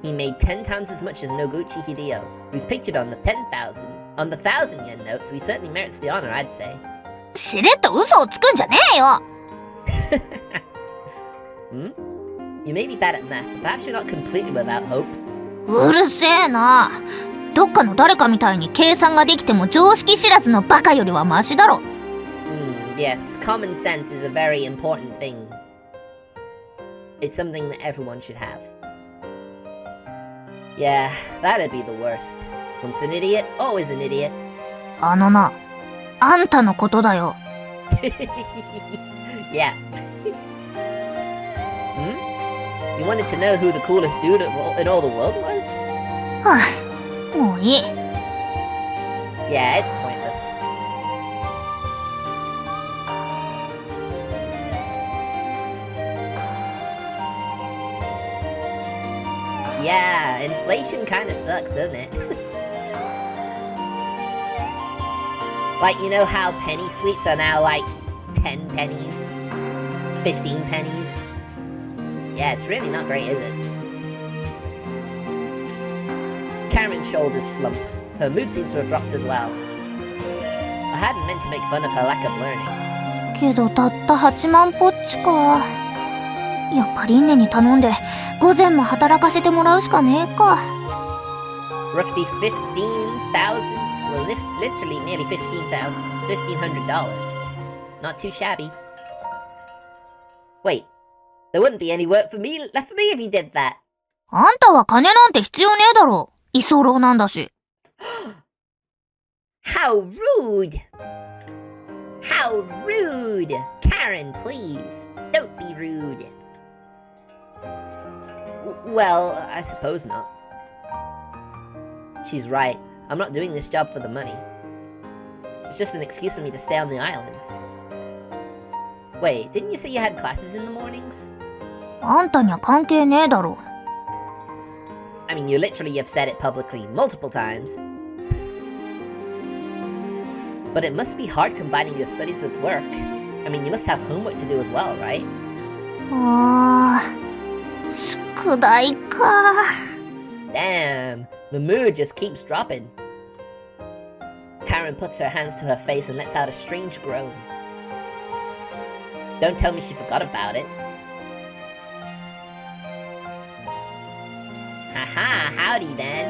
Speaker 1: He made 10 times as much as Noguchi Hideo, who's pictured on the 1,000 yen note, so he certainly merits the honor, I'd say.
Speaker 2: しれっと嘘をつくんじゃねえよ。
Speaker 1: Hmm? You may be bad at math, but perhaps you're not completely without hope.
Speaker 2: うるせえな。どっかの誰かみたいに計算ができても常識知らずのバカよりはマシだろ。
Speaker 1: Yes, common sense is a very important thing. It's something that everyone should have. Yeah, that'd be the worst. Once an idiot, always an idiot.
Speaker 2: あのな、あんたのことだよ。
Speaker 1: Yeah. You wanted to know who the coolest dude in all the world was?
Speaker 2: はあ、もういい。
Speaker 1: Yeah, it's pointless. Yeah, inflation kinda sucks, doesn't it? Like, you know how penny sweets are now like 10 pennies? 15 pennies? Yeah, it's really not great, is it? Karen's shoulders slump. Her mood seems to have dropped as well. I hadn't meant to make fun of her lack of learning.
Speaker 2: けどたった8万ポッチか。やっぱりンネに頼んで午前も働かせてもらうしかねえか。
Speaker 1: Roughly 15,000? Well, literally nearly $1,500. Not too shabby. Wait, there wouldn't be any work left for me if you did that.
Speaker 2: あんたは金なんて必要ねえだろ。居候なんだし。
Speaker 1: How rude! How rude! Karen, please. Don't be rude. Well, I suppose not. She's right. I'm not doing this job for the money. It's just an excuse for me to stay on the island. Wait, didn't you say you had classes in the mornings?
Speaker 2: あんたには関係ねえだろ。
Speaker 1: I mean, you literally have said it publicly multiple times. But it must be hard combining your studies with work. I mean, you must have homework to do as well, right?
Speaker 2: ああ、宿題か。
Speaker 1: Damn, the mood just keeps dropping. Karen puts her hands to her face and lets out a strange groan. Don't tell me she forgot about it. Haha, howdy then.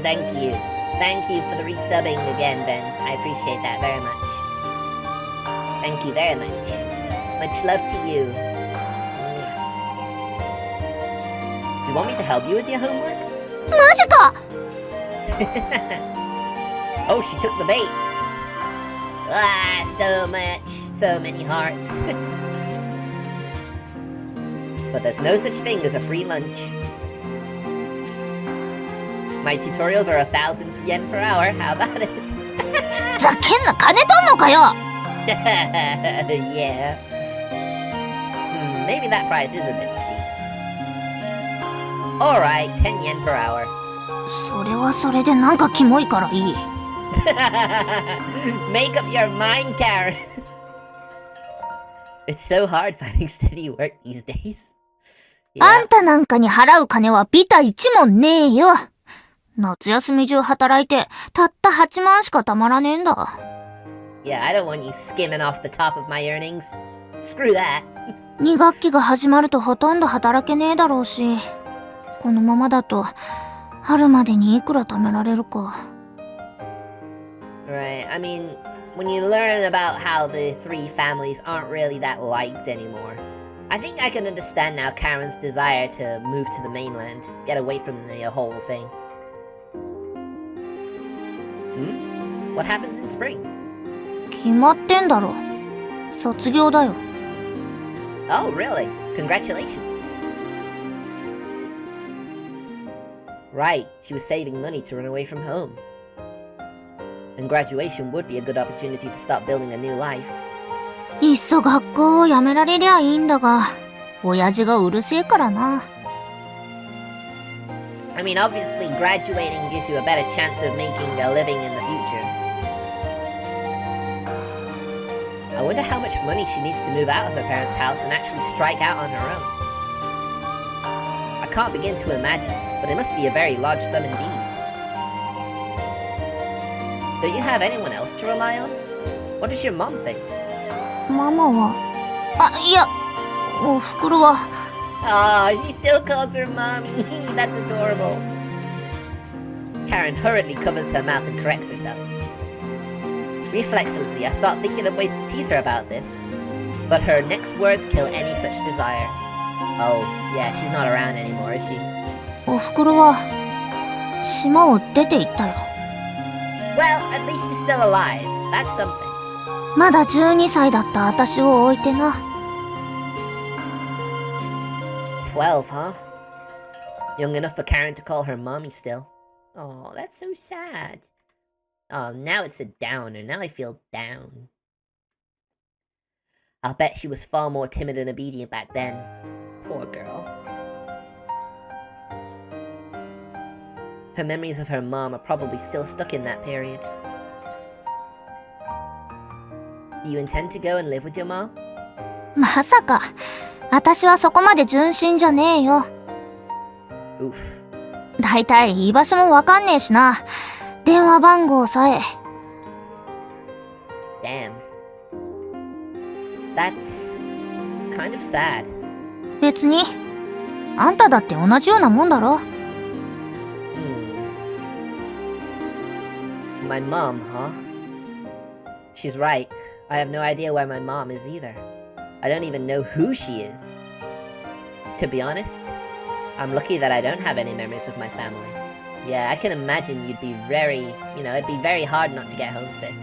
Speaker 1: Thank you. Thank you for the resubbing again, Ben. I appreciate that very much. Thank you very much. Much love to you. Do you want me to help you with your homework?
Speaker 2: マジか
Speaker 1: Oh, she took the bait. Ah, so much. So many hearts. But there's no such thing as a free lunch. My tutorials are 1,000 yen per hour. How about it?
Speaker 2: ざけんな、金取んのかよ
Speaker 1: Yeah. Maybe that price is a bit steep. Alright, 10 yen per hour.
Speaker 2: それはそれでなんかキモいからいい。
Speaker 1: Make up your mind, Karen. It's so hard finding steady work these days.
Speaker 2: あんたなんかに払う金はビタ一文ねえよ。夏休み中働いて、たった8万しかたまらねえんだ。
Speaker 1: Yeah, I don't want you skimming off the top of my earnings. Screw that.
Speaker 2: 2学期が始まるとほとんど働けねえだろうし、このままだと、春までにいくら貯められるか。
Speaker 1: Right, I mean, when you learn about how the three families aren't really that liked anymore, I think I can understand now Karen's desire to move to the mainland, get away from the whole thing. What happens in spring?
Speaker 2: 決まってんだろ。卒業だよ。
Speaker 1: Oh, really? Congratulations. Right, she was saving money to run away from home. And graduation would be a good opportunity to start building a new life.
Speaker 2: いっそ学校を辞められりゃいいんだが、親父がうるせえからな。
Speaker 1: I mean, obviously, graduating gives you a better chance of making a living in the future. I wonder how much money she needs to move out of her parents' house and actually strike out on her own. I can't begin to imagine, but it must be a very large sum indeed. Don't you have anyone else to rely on? What does your mom think?
Speaker 2: ママは、あ、いや、おふくろは。
Speaker 1: Oh, she still calls her mommy. That's adorable. Karen hurriedly covers her mouth and corrects herself. Reflexively, I start thinking of ways to tease her about this, but her next words kill any such desire. Oh, yeah, she's not around anymore, is she?
Speaker 2: おふくろは、島を出て行ったよ。
Speaker 1: Well, at least she's still alive. That's something.
Speaker 2: まだ12歳だった私を置いてな。
Speaker 1: 12, huh? Young enough for Karen to call her mommy still. Oh, that's so sad. Oh, now it's a downer. Now I feel down. I'll bet she was far more timid and obedient back then. Poor girl. Her memories of her mom are probably still stuck in that period. Do you intend to go and live with your mom?
Speaker 2: まさか、私はそこまで純真じゃねえよ。
Speaker 1: Oof.
Speaker 2: だいたい居場所もわかんねえしな。電話番号さえ。
Speaker 1: Damn. That's kind of sad.
Speaker 2: 別に、あんただって同じようなもんだろ。
Speaker 1: My mom, huh? She's right. I have no idea where my mom is either. I don't even know who she is. To be honest, I'm lucky that I don't have any memories of my family. Yeah, I can imagine you'd be it'd be very hard not to get homesick.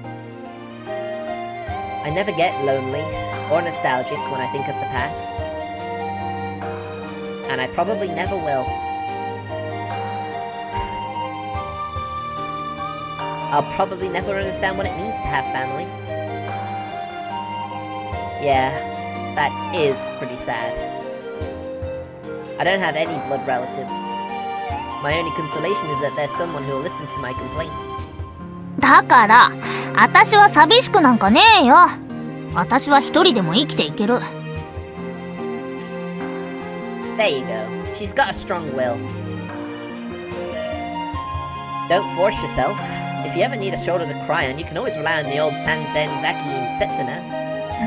Speaker 1: I never get lonely or nostalgic when I think of the past. And I probably never will. I'll probably never understand what it means to have family. Yeah, that is pretty sad. I don't have any blood relatives. My only consolation is that there's someone who will listen to my complaints.
Speaker 2: だから、私は寂しくなんかねえよ。私は一人でも生きていける。
Speaker 1: There you go. She's got a strong will. Don't force yourself. If you ever need a shoulder to cry on, you can always rely on the old Sanzen, Zaki, and Setsuna.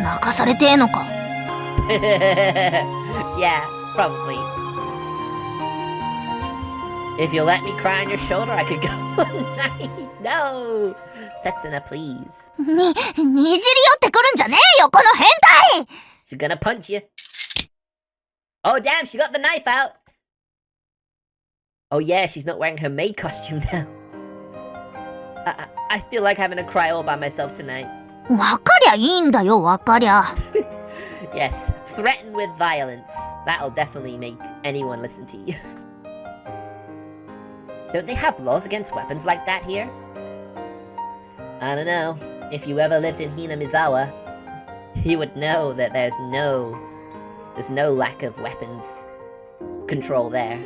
Speaker 2: 泣かされてえのか。
Speaker 1: Yeah, probably. If you'll let me cry on your shoulder, I could go all night. No! Setsuna, please.
Speaker 2: にじり寄ってくるんじゃねえよ、この変態
Speaker 1: She's gonna punch you. Oh, damn, she got the knife out. Oh, yeah, she's not wearing her maid costume now. I feel like having a cry all by myself tonight.
Speaker 2: わかりゃいいんだよ、わかりゃ。
Speaker 1: Yes, threaten with violence. That'll definitely make anyone listen to you. Don't they have laws against weapons like that here? I don't know. If you ever lived in Hinamizawa, you would know that there's no lack of weapons control there.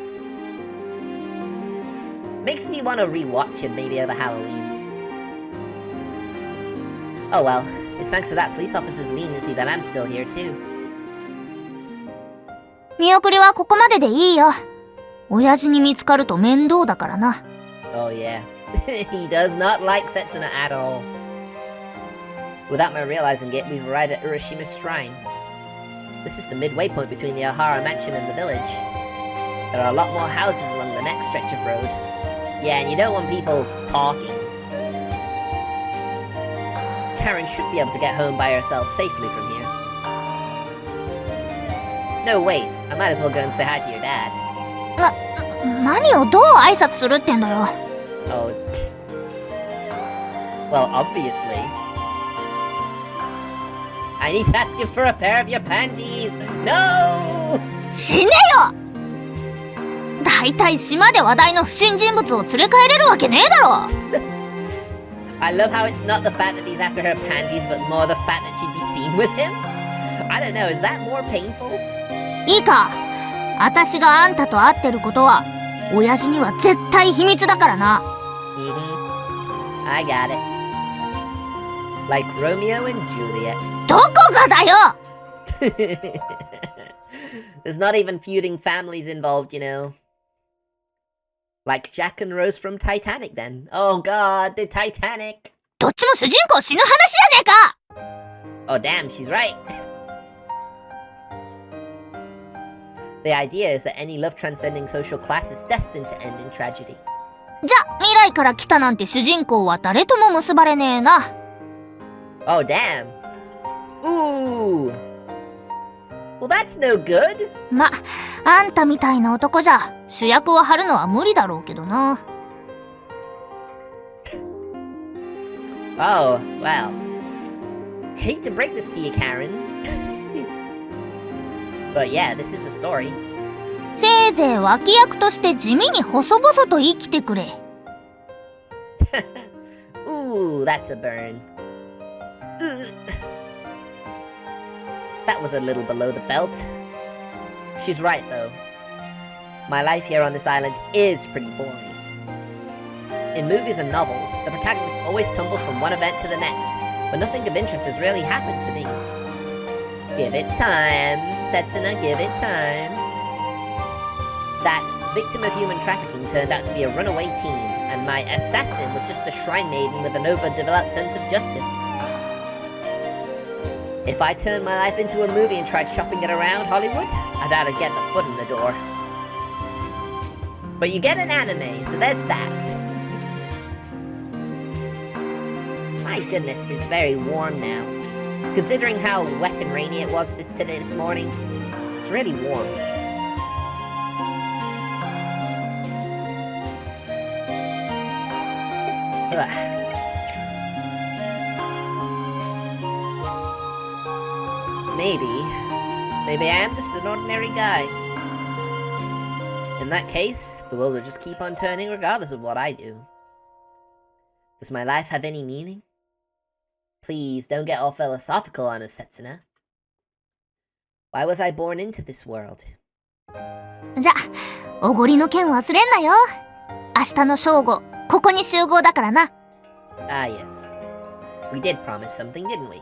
Speaker 1: Makes me want to rewatch it maybe over Halloween. Oh well, it's thanks to that police officer's leniency that I'm still here too.
Speaker 2: 見送りはここまででいいよ。親父に見つかると面倒だからな。
Speaker 1: Oh yeah, he does not like Setsuna at all. Without my realizing it, we've arrived at Urashima's shrine. This is the midway point between the Ohara mansion and the village. There are a lot more houses along the next stretch of road. Yeah, and you don't want people talking. Karen should be able to get home by herself safely from here. No, wait, I might as well go and say hi to your dad.
Speaker 2: 何をどう挨拶するってんだよ。
Speaker 1: Oh. Well, obviously. I need to ask you for a pair of your panties! No!
Speaker 2: 死ねよ！だいたい島で話題の不審人物を連れ帰れるわけねえだろ
Speaker 1: I love how it's not the fact that he's after her panties, but more the fact that she'd be seen with him? I don't know, is that more painful?
Speaker 2: いいか、私があんたと会ってることは親父には絶対秘密だからな。
Speaker 1: I got it. Like Romeo and Juliet.
Speaker 2: どこがだよ
Speaker 1: There's not even feuding families involved, you know. Like Jack and Rose from Titanic then. Oh god, the Titanic.
Speaker 2: どっちも主人公死ぬ話じゃねえか
Speaker 1: Oh damn, she's right. The idea is that any love transcending social class is destined to end in tragedy.
Speaker 2: じゃ、未来から来たなんて主人公は誰とも結ばれねえな。
Speaker 1: Oh damn. Ooh. Well, that's no good.
Speaker 2: ま、あんたみたいな男じゃ主役を張るのは無理だろうけどな。
Speaker 1: Oh, well. Hate to break this to you, Karen. But yeah, this is a story.
Speaker 2: せいぜい脇役として地味に細々と生きてくれ。
Speaker 1: Ooh, that's a burn. That was a little below the belt. She's right, though. My life here on this island is pretty boring. In movies and novels, the protagonist always tumbles from one event to the next, but nothing of interest has really happened to me. Give it time, Setsuna, give it time. That victim of human trafficking turned out to be a runaway teen, and my assassin was just a shrine maiden with an overdeveloped sense of justice. If I turned my life into a movie and tried shopping it around Hollywood, I'd ought to get the foot in the door. But you get an anime, so there's that. My goodness, it's very warm now. Considering how wet and rainy it was today this morning, it's really warm. Ugh. Maybe I am just an ordinary guy. In that case, the world will just keep on turning regardless of what I do. Does my life have any meaning? Please, don't get all philosophical on us, Setsuna. Why was I born into this world?
Speaker 2: じゃ、おごりの件忘れんなよ。明日の正午、ここに集合だからな。
Speaker 1: Ah, yes. We did promise something, didn't we?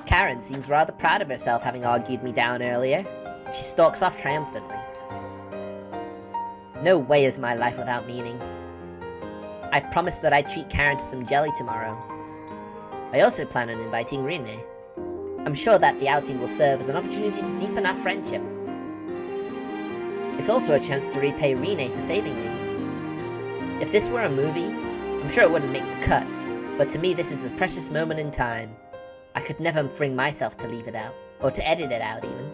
Speaker 1: Karen seems rather proud of herself having argued me down earlier. She stalks off triumphantly. No way is my life without meaning. I promised that I'd treat Karen to some jelly tomorrow. I also plan on inviting Rine. I'm sure that the outing will serve as an opportunity to deepen our friendship. It's also a chance to repay Rine for saving me. If this were a movie, I'm sure it wouldn't make the cut, but to me this is a precious moment in time. I could never bring myself to leave it out, or to edit it out even.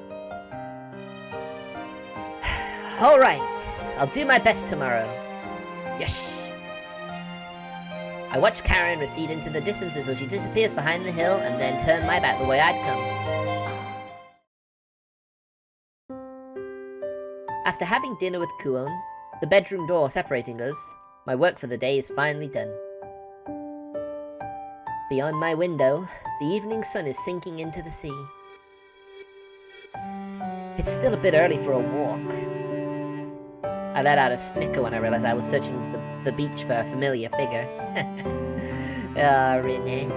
Speaker 1: Alright, I'll do my best tomorrow. Yes! I watch Karen recede into the distance as though she disappears behind the hill and then turn my back the way I'd come. After having dinner with Kuon, the bedroom door separating us, my work for the day is finally done. Beyond my window, the evening sun is sinking into the sea. It's still a bit early for a walk. I let out a snicker when I realized I was searching the beach for a familiar figure. Ah, Rine.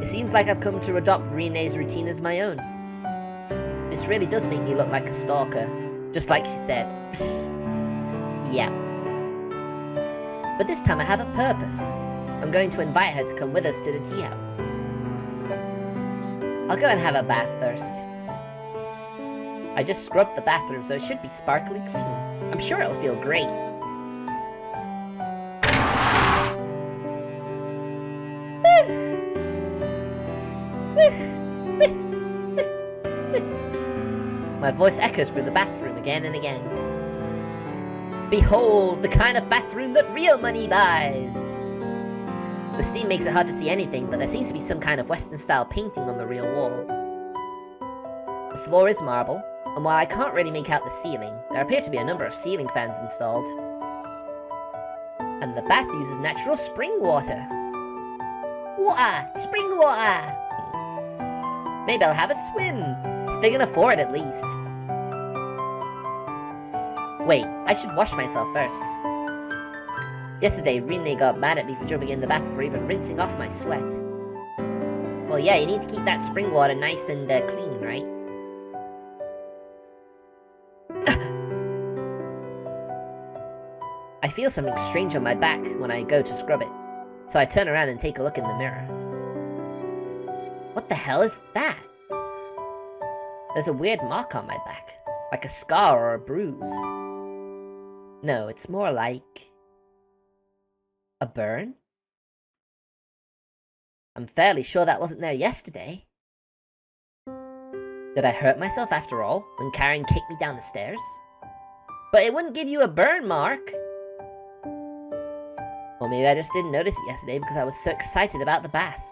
Speaker 1: It seems like I've come to adopt Rine's routine as my own. This really does make me look like a stalker, just like she said. Psst. Yeah. But this time I have a purpose. I'm going to invite her to come with us to the tea house. I'll go and have a bath first. I just scrubbed the bathroom, so it should be sparkly clean. I'm sure it'll feel great. My voice echoes through the bathroom again and again. Behold, the kind of bathroom that real money buys! The steam makes it hard to see anything, but there seems to be some kind of Western-style painting on the real wall. The floor is marble, and while I can't really make out the ceiling, there appear to be a number of ceiling fans installed. And the bath uses natural spring water. Water! Spring water! Maybe I'll have a swim. It's big enough for it at least. Wait, I should wash myself first. Yesterday, Rine got mad at me for jumping in the bath for even rinsing off my sweat. Well, yeah, you need to keep that spring water nice and clean, right? I feel something strange on my back when I go to scrub it, so I turn around and take a look in the mirror. What the hell is that? There's a weird mark on my back, like a scar or a bruise. No, it's more like a burn? I'm fairly sure that wasn't there yesterday. Did I hurt myself after all, when Karen kicked me down the stairs? But it wouldn't give you a burn mark. Or maybe I just didn't notice it yesterday because I was so excited about the bath.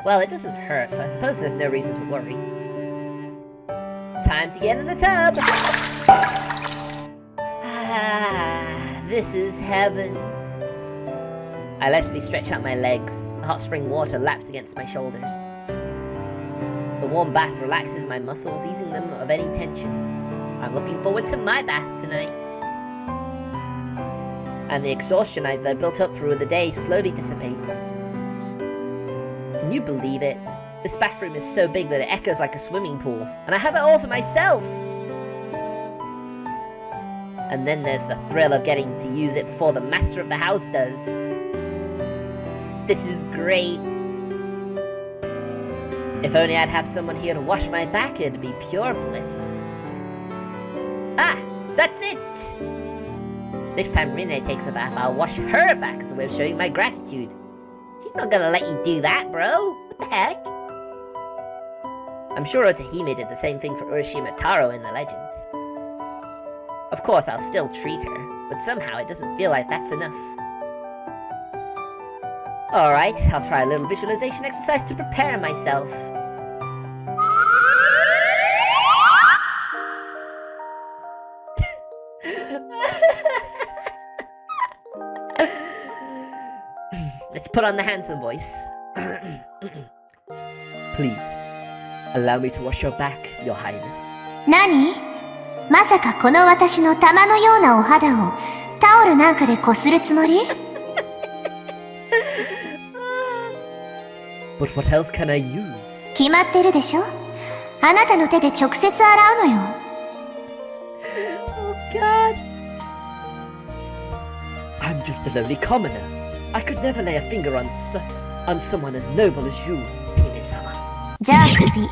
Speaker 1: Well, it doesn't hurt, so I suppose there's no reason to worry. Time to get in the tub! Ah, this is heaven. I leisurely stretch out my legs. The hot spring water laps against my shoulders. The warm bath relaxes my muscles, easing them of any tension. I'm looking forward to my bath tonight. And the exhaustion I've built up through the day slowly dissipates. Can you believe it? This bathroom is so big that it echoes like a swimming pool, and I have it all to myself! And then there's the thrill of getting to use it before the master of the house does. This is great. If only I'd have someone here to wash my back, it'd be pure bliss. Ah! That's it! Next time Rine takes a bath, I'll wash her back as a way of showing my gratitude. She's not gonna let you do that, bro! What the heck? I'm sure Otahime did the same thing for Urashima Taro in the legend. Of course, I'll still treat her, but somehow it doesn't feel like that's enough. Alright, I'll try a little visualization exercise to prepare myself. Let's put on the handsome voice. Please, allow me to wash your back, your highness.
Speaker 2: 何？まさかこの私の玉のようなお肌をタオルなんかでこするつもり？
Speaker 1: But what else can I use?
Speaker 2: 決まってるでしょ？あなたの手で直接洗うのよ。
Speaker 1: Oh God. I'm just a lowly commoner. I could never lay a finger on someone as noble as you, Hime-sama.
Speaker 2: じゃあ首。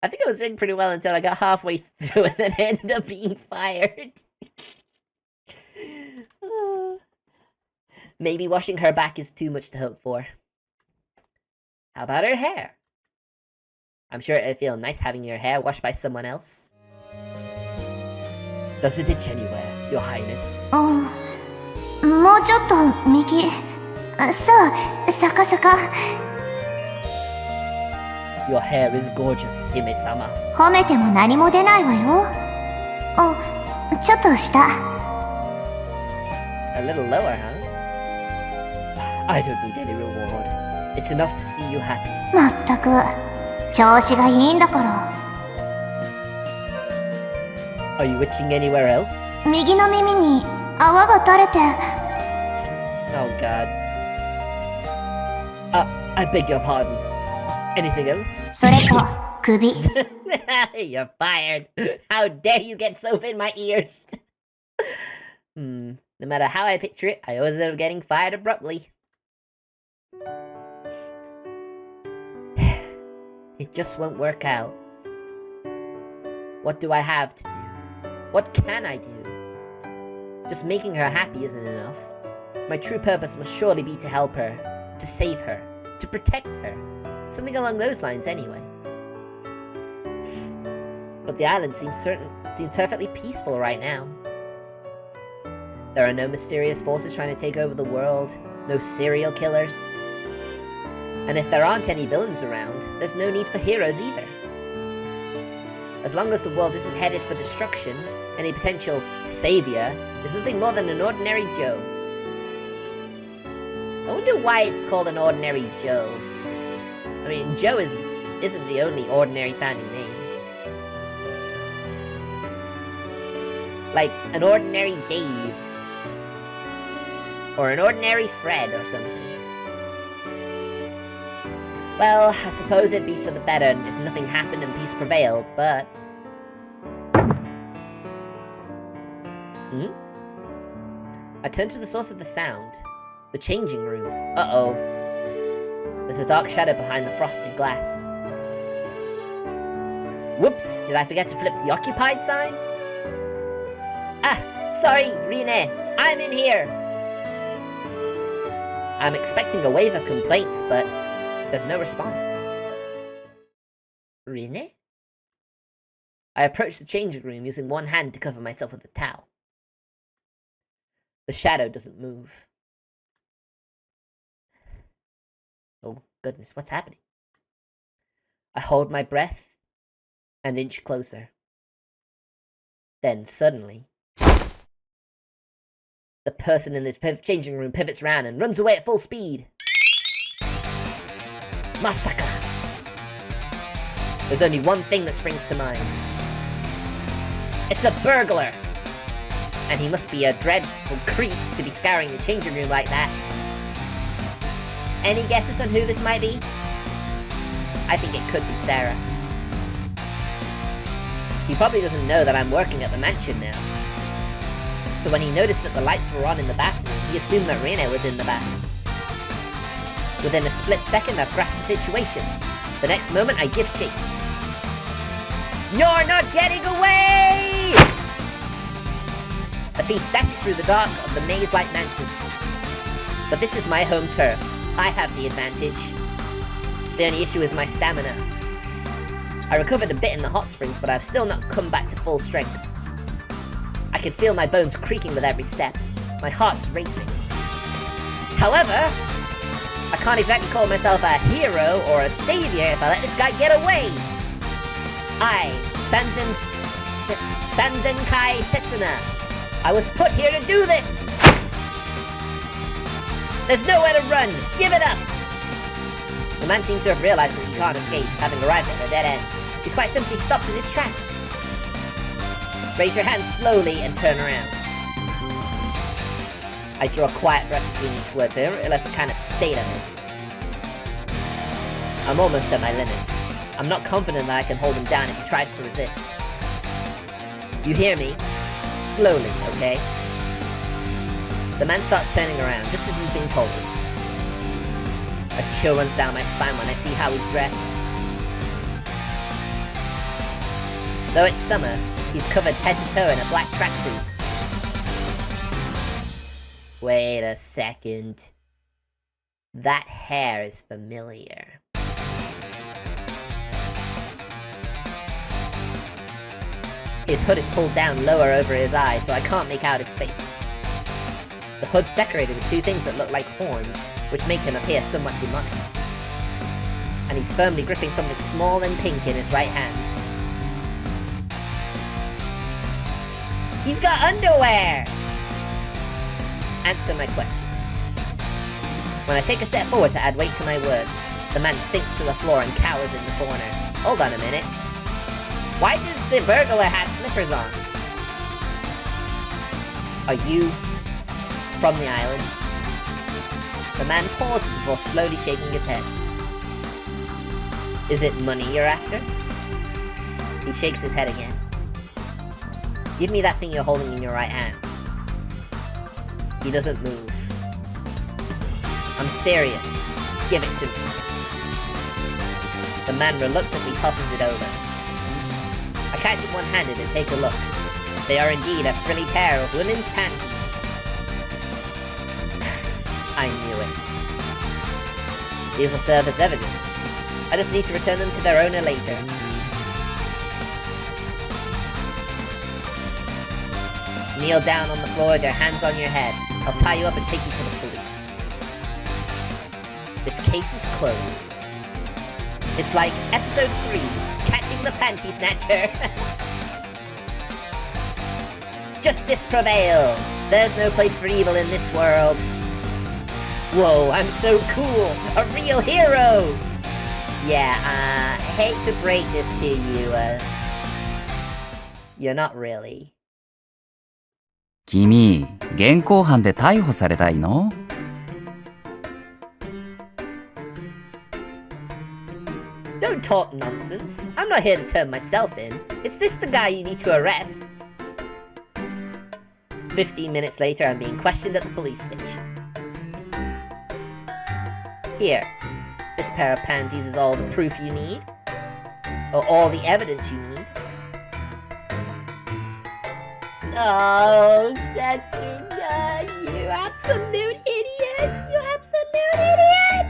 Speaker 1: I think I was doing pretty well until I got halfway through and then ended up being fired. Maybe washing her back is too much to hope for. How about her hair? I'm sure it'd feel nice having your hair washed by someone else. Does it itch anywhere, your highness?
Speaker 2: もうちょっと右。そう、そこそこ。
Speaker 1: Your hair is gorgeous, Hime-sama.
Speaker 2: 褒めても何も出ないわよ。ちょっと下。
Speaker 1: A little lower, huh? I don't need any reward. It's enough to see you happy.
Speaker 2: まったく、調子がいいんだから。
Speaker 1: Are you itching anywhere else?
Speaker 2: 右の耳に泡が垂れて。
Speaker 1: Oh God. I beg your pardon. Anything else?
Speaker 2: それと、首。
Speaker 1: You're fired. How dare you get soap in my ears? No matter how I picture it, I always end up getting fired abruptly. It just won't work out. What do I have to do? What can I do? Just making her happy isn't enough. My true purpose must surely be to help her, to save her, to protect her. Something along those lines anyway. But the island seems perfectly peaceful right now. There are no mysterious forces trying to take over the world, no serial killers. And if there aren't any villains around, there's no need for heroes either. As long as the world isn't headed for destruction, any potential savior is nothing more than an ordinary Joe. I wonder why it's called an ordinary Joe. I mean, Joe isn't the only ordinary sounding name. Like an ordinary Dave. Or an ordinary Fred or something. Well, I suppose it'd be for the better if nothing happened and peace prevailed, but... I turned to the source of the sound. The changing room. Uh-oh. There's a dark shadow behind the frosted glass. Whoops! Did I forget to flip the occupied sign? Ah! Sorry, Rine! I'm in here! I'm expecting a wave of complaints, but there's no response. Rine? I approached the changing room using one hand to cover myself with a towel. The shadow doesn't move. Oh goodness, what's happening? I hold my breath and inch closer. Then suddenly, the person in this changing room pivots around and runs away at full speed. Masaka! There's only one thing that springs to mind. It's a burglar! And he must be a dreadful creep to be scouring the changing room like that. Any guesses on who this might be? I think it could be Sarah. He probably doesn't know that I'm working at the mansion now. So when he noticed that the lights were on in the bathroom, he assumed that Rene was in the bathroom. Within a split second, I've grasped the situation. The next moment, I give chase. You're not getting away! The thief dashes through the dark of the maze-like mansion. But this is my home turf. I have the advantage. The only issue is my stamina. I recovered a bit in the hot springs, but I've still not come back to full strength. I can feel my bones creaking with every step. My heart's racing. However, I can't exactly call myself a hero or a savior if I let this guy get away. I, Sanzenkai Setsuna, I was put here to do this! There's nowhere to run! Give it up! The man seems to have realized that he can't escape, having arrived at a dead end. He's quite simply stopped in his tracks. Raise your hands slowly and turn around. I draw a quiet breath between each word, so I don't realize what kind of state I'm in. I'm almost at my limits. I'm not confident that I can hold him down if he tries to resist. You hear me? Slowly, okay? The man starts turning around, just as he's being told. A chill runs down my spine when I see how he's dressed. Though it's summer, he's covered head to toe in a black tracksuit. Wait a second. That hair is familiar. His hood is pulled down lower over his eyes, so I can't make out his face. The hood's decorated with two things that look like horns, which make him appear somewhat demonic. And he's firmly gripping something small and pink in his right hand. He's got underwear! Answer my questions. When I take a step forward to add weight to my words, the man sinks to the floor and cowers in the corner. Hold on a minute. Why does the burglar have slippers on? Are you from the island? The man pauses before slowly shaking his head. Is it money you're after? He shakes his head again. Give me that thing you're holding in your right hand. He doesn't move. I'm serious. Give it to me. The man reluctantly tosses it over. I catch it one-handed and take a look. They are indeed a frilly pair of women's panties. I knew it. These will serve as evidence. I just need to return them to their owner later. Kneel down on the floor with your hands on your head. I'll tie you up and take you to the police. This case is closed. It's like episode 3, catching the panty snatcher. Justice prevails. There's no place for evil in this world. Whoa, I'm so cool. A real hero. Yeah, hate to break this to you, you're not really.
Speaker 3: 君、現行犯で逮捕されたいの?
Speaker 1: Don't talk nonsense. I'm not here to turn myself in. It's this the guy you need to arrest. 15 minutes later, I'm being questioned at the police station. Here, this pair of panties is all the proof you need? Or all the evidence you need? Oh, Setsuga, you absolute idiot! You absolute idiot!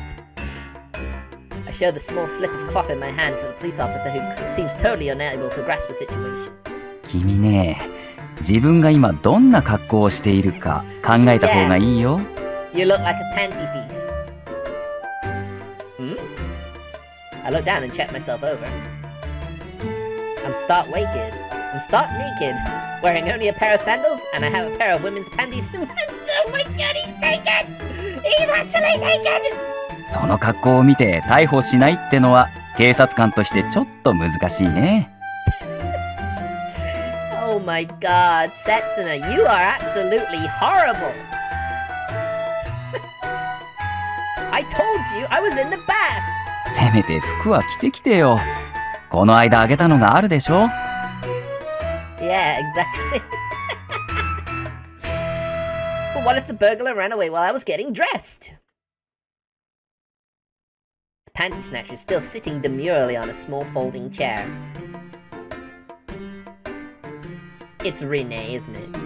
Speaker 1: I show the small slip of cloth in my hand to the police officer who seems totally unable to grasp the situation.
Speaker 3: 君ね、自分が今どんな格好をしているか考えた方がいいよ。
Speaker 1: You look like a panty thief. I look down and check myself over. I'm stark naked. Wearing only a pair of sandals, and I have a pair of women's panties. Oh my god, he's naked! He's actually naked!
Speaker 3: その格好を見て逮捕しないってのは警察官としてちょっと難しいね。
Speaker 1: Oh my god, Setsuna, you are absolutely horrible! I told you I was in the bath!
Speaker 3: せめて服は着てきてよ。この間あげたのがあるでしょ。
Speaker 1: Yeah, exactly. But what if the burglar ran away while I was getting dressed? The panty snatcher is still sitting demurely on a small folding chair. It's Renee, isn't it?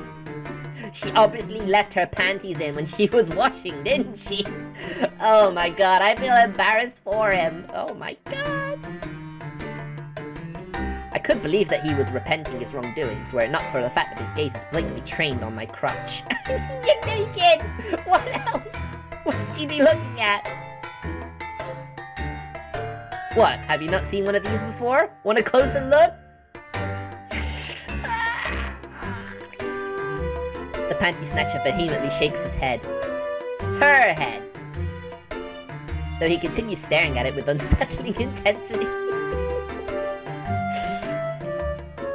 Speaker 1: She obviously left her panties in when she was washing, didn't she? Oh my god, I feel embarrassed for him. Oh my god. I could believe that he was repenting his wrongdoings, were it not for the fact that his gaze is blatantly trained on my crotch. You're naked! What else? What would you be looking at? What, have you not seen one of these before? Want a closer look? panty snatcher vehemently shakes his head. Her head. Though he continues staring at it with unsettling intensity.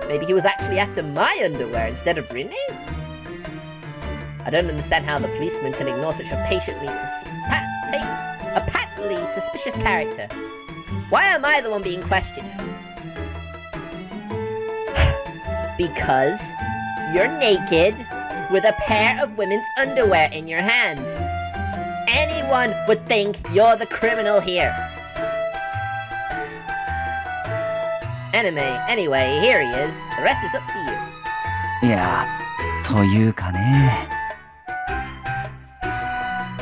Speaker 1: Maybe he was actually after my underwear instead of Rene's? I don't understand how the policeman can ignore such a patently suspicious character. Why am I the one being questioned? Because you're naked with a pair of women's underwear in your hand. Anyone would think you're the criminal here. Anyway, here he is. The rest is up to you.
Speaker 3: いや、というかね。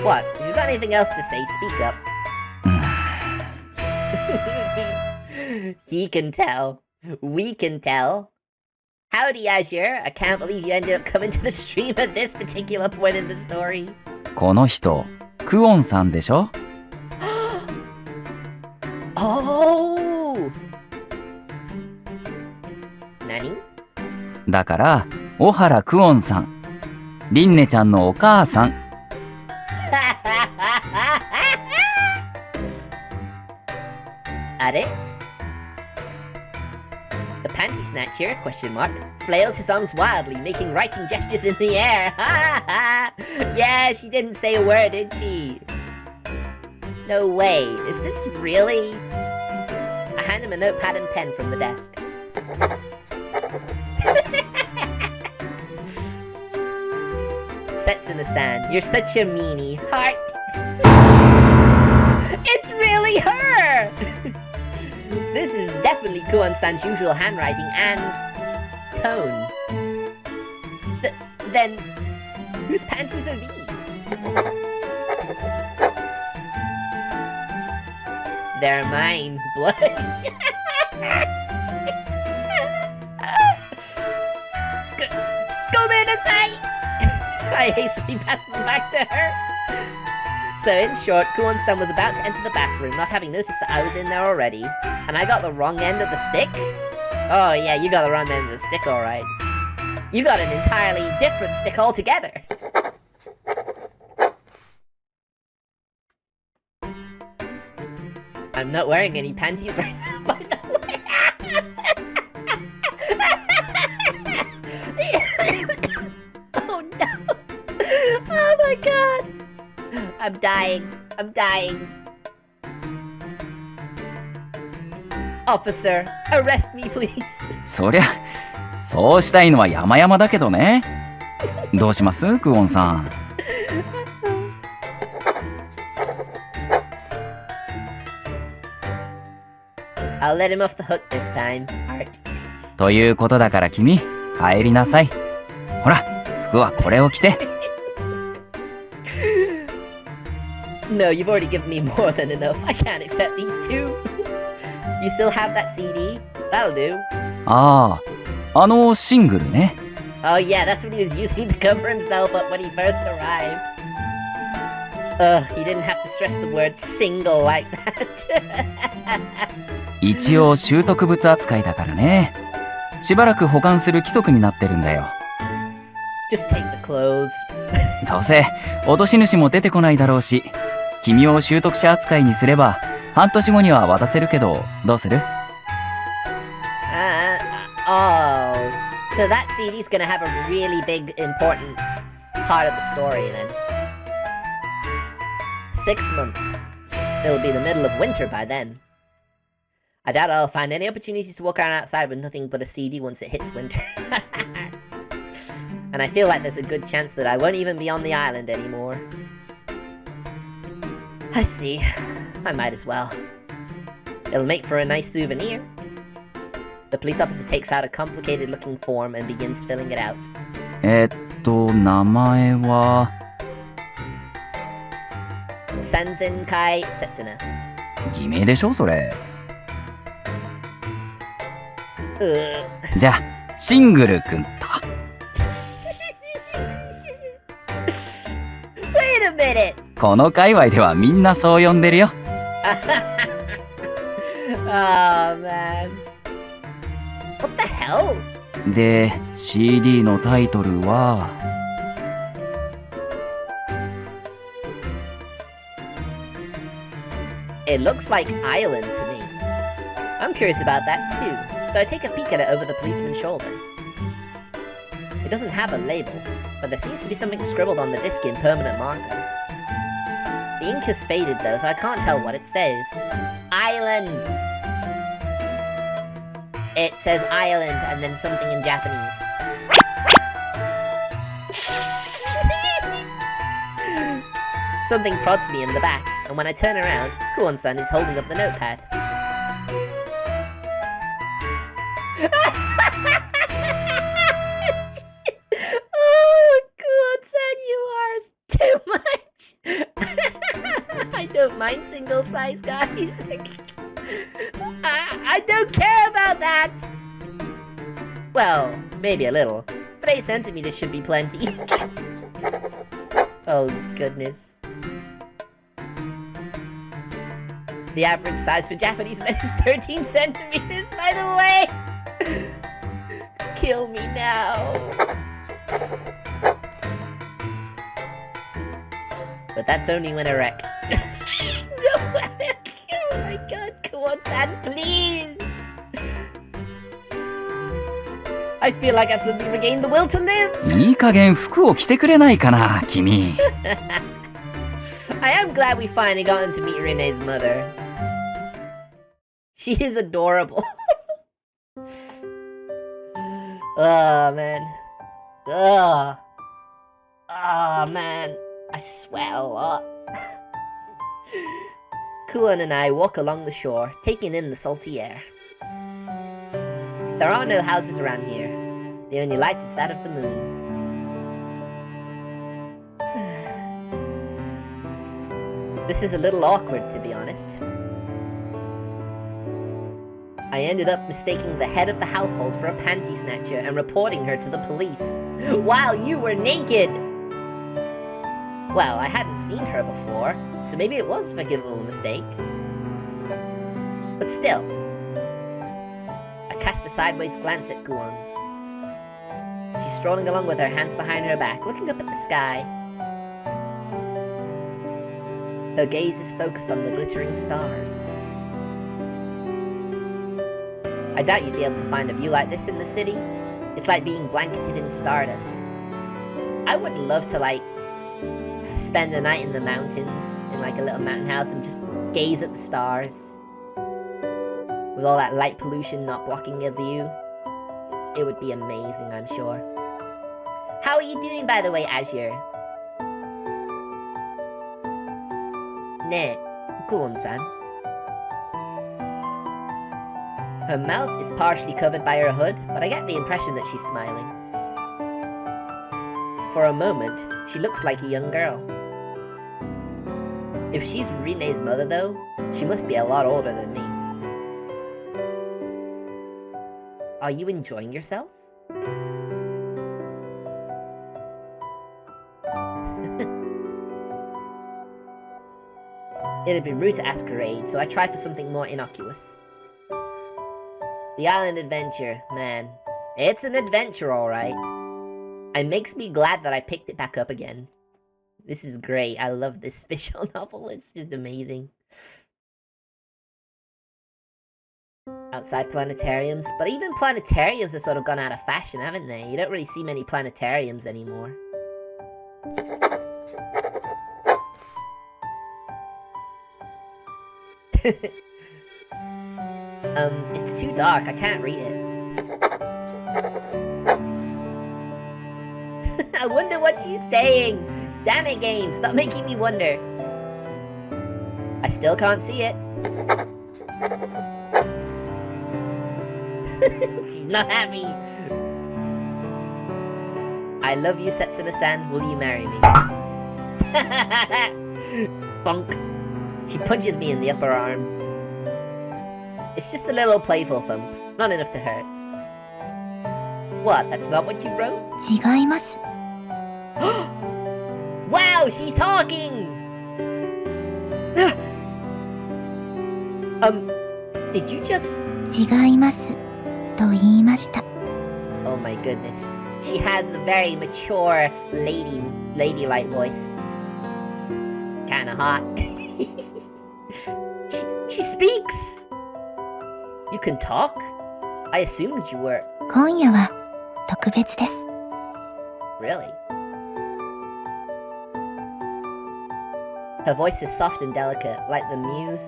Speaker 1: What? If you've got anything else to say, speak up. He can tell. We can tell. Howdy, Azure. I can't believe you ended up coming to the stream at this particular point in the story.
Speaker 3: この人、クオンさんでしょ？
Speaker 1: Oh! Nani?
Speaker 3: だから、小原クオンさん。リンネちゃんのお母さん。
Speaker 1: At it? The panty snatcher, question mark, flails his arms wildly, making writing gestures in the air. Yeah, she didn't say a word, did she? No way. Is this really? I hand him a notepad and pen from the desk. Sets in the sand. You're such a meanie. Heart. It's really her! This is definitely Kuon-san's usual handwriting and tone. Then, whose panties are these? They're mine. Blush. Go Minasai! I hastily passed them back to her. So in short, Kuon-san was about to enter the bathroom, not having noticed that I was in there already, and I got the wrong end of the stick? Oh yeah, you got the wrong end of the stick, alright. You got an entirely different stick altogether. I'm not wearing any panties right now, by the way. Oh no. Oh my god. I'm dying. Officer, arrest me, please.
Speaker 3: そりゃ、そうしたいのは山々だけどね。どうしますクオンさん。
Speaker 1: I'll let him off the hook this time, Art.
Speaker 3: ということだから君、帰りなさい。ほら、服はこれを着て。
Speaker 1: No, you've already given me more than enough. I can't accept these two. You still have that CD? That'll do.
Speaker 3: ああ、シングルね。
Speaker 1: Oh yeah, that's what he was using to cover himself up when he first arrived. He didn't have to stress the word single like that.
Speaker 3: 一応拾得物扱いだからね。しばらく保管する規則になってるんだよ。
Speaker 1: Just take the clothes.
Speaker 3: どうせ落とし主も出てこないだろうし、君を拾得者扱いにすれば半年後には渡せるけど、どうする？
Speaker 1: Oh, so that CD's gonna have a really big, important part of the story then. 6 months. It'll be the middle of winter by then. I doubt I'll find any opportunities to walk around outside with nothing but a CD once it hits winter. And I feel like there's a good chance that I won't even be on the island anymore. I see. I might as well. It'll make for a nice souvenir. The police officer takes out a complicated-looking form and begins filling it out.
Speaker 3: 名前は...
Speaker 1: Sanzenkai Setsuna.
Speaker 3: 偽名でしょそれ。じゃあ、シングルくんと。
Speaker 1: Wait a minute!
Speaker 3: この界隈ではみんなそう呼んでるよ。
Speaker 1: Oh man. What the hell?
Speaker 3: で、CD のタイトルは
Speaker 1: It looks like Island to me. I'm curious about that too, so I take a peek at it over the policeman's shoulder. It doesn't have a label, but there seems to be something scribbled on the disc in permanent marker. The ink is faded though, so I can't tell what it says. Island! It says island and then something in Japanese. Something prods me in the back, and when I turn around, Kuon-san is holding up the notepad. Oh, Kuon-san, you are too much! I don't mind single size, guys. I don't care about that! Well, maybe a little, but 8 centimeters should be plenty. Oh, goodness. The average size for Japanese men is 13 centimeters, by the way! Kill me now. But that's only when erect. Oh my god, Kuon-san, please! I feel like I've suddenly regained the will to live!
Speaker 3: いい加減服を着てくれないかな、君。
Speaker 1: I am glad we finally gotten to meet Renee's mother. She is adorable. Oh, man. Ugh. Oh, man. I sweat a lot. Kuon and I walk along the shore, taking in the salty air. There are no houses around here. The only light is that of the moon. This is a little awkward, to be honest. I ended up mistaking the head of the household for a panty snatcher and reporting her to the police. While you were naked! Well, I hadn't seen her before, so maybe it was a forgivable mistake. But still, I cast a sideways glance at Kuon. She's strolling along with her hands behind her back, looking up at the sky. Her gaze is focused on the glittering stars. I doubt you'd be able to find a view like this in the city. It's like being blanketed in stardust. I would love to, like, spend a night in the mountains, in like a little mountain house, and just gaze at the stars. With all that light pollution not blocking your view. It would be amazing, I'm sure. How are you doing, by the way, Azure? Ne, Kuon-san. Her mouth is partially covered by her hood, but I get the impression that she's smiling. For a moment, she looks like a young girl. If she's Renee's mother, though, she must be a lot older than me. Are you enjoying yourself? It'd be rude to ask her age, so I try for something more innocuous. The island adventure, man. It's an adventure, alright. It makes me glad that I picked it back up again. This is great. I love this visual novel. It's just amazing. Outside planetariums. But even planetariums have sort of gone out of fashion, haven't they? You don't really see many planetariums anymore. It's too dark. I can't read it. I wonder what she's saying. Damn it, game. Stop making me wonder. I still can't see it. She's not happy. I love you, Setsuna-san. Will you marry me? Bonk. She punches me in the upper arm. It's just a little playful thump. Not enough to hurt. What? That's not what you wrote?
Speaker 2: 違います。
Speaker 1: Wow, she's talking! Did you just...
Speaker 2: 違いますと言いました。
Speaker 1: Oh my goodness. She has a very mature ladylike voice. Kinda hot. she speaks! You can talk? I assumed you were...
Speaker 2: 今夜は特別です。
Speaker 1: Really? Her voice is soft and delicate, like the mews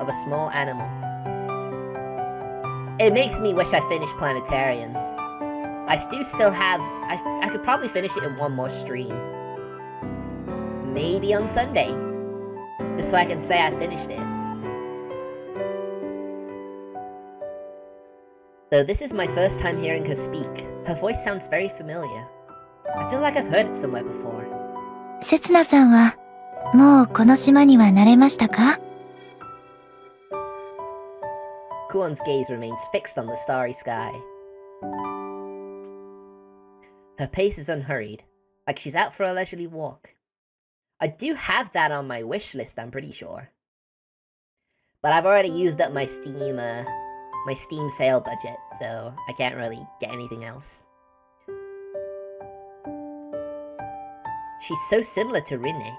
Speaker 1: of a small animal. It makes me wish I finished Planetarian. I do still have... I could probably finish it in one more stream. Maybe on Sunday. Just so I can say I finished it. Though this is my first time hearing her speak, her voice sounds very familiar. I feel like I've heard it somewhere before.
Speaker 2: せつなさんは、もうこの島には慣れましたか？
Speaker 1: Kuon's gaze remains fixed on the starry sky. Her pace is unhurried, like she's out for a leisurely walk. I do have that on my wish list, I'm pretty sure. But I've already used up my Steam sale budget, so I can't really get anything else. She's so similar to Rinne.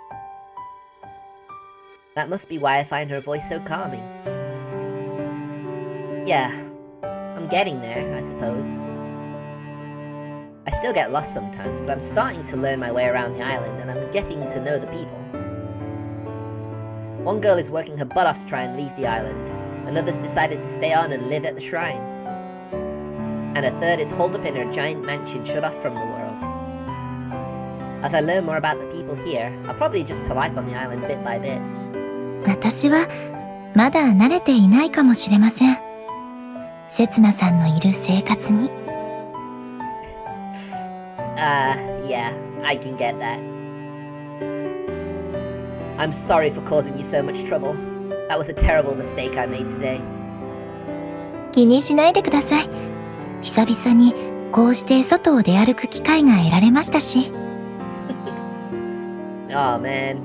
Speaker 1: That must be why I find her voice so calming. Yeah, I'm getting there, I suppose. I still get lost sometimes, but I'm starting to learn my way around the island, and I'm getting to know the people. One girl is working her butt off to try and leave the island, another's decided to stay on and live at the shrine, and a third is holed up in her giant mansion shut off from the world. As I learn more about the people here, I'll probably adjust to life on the island bit by bit.
Speaker 2: 私はまだ慣れていないかもしれません。せつなさんのいる生活に。
Speaker 1: Yeah, I can get that. I'm sorry for causing you so much trouble. That was a terrible mistake I made today.
Speaker 2: 気にしないでください。久々にこうして外を出歩く機会が得られましたし。
Speaker 1: Oh man.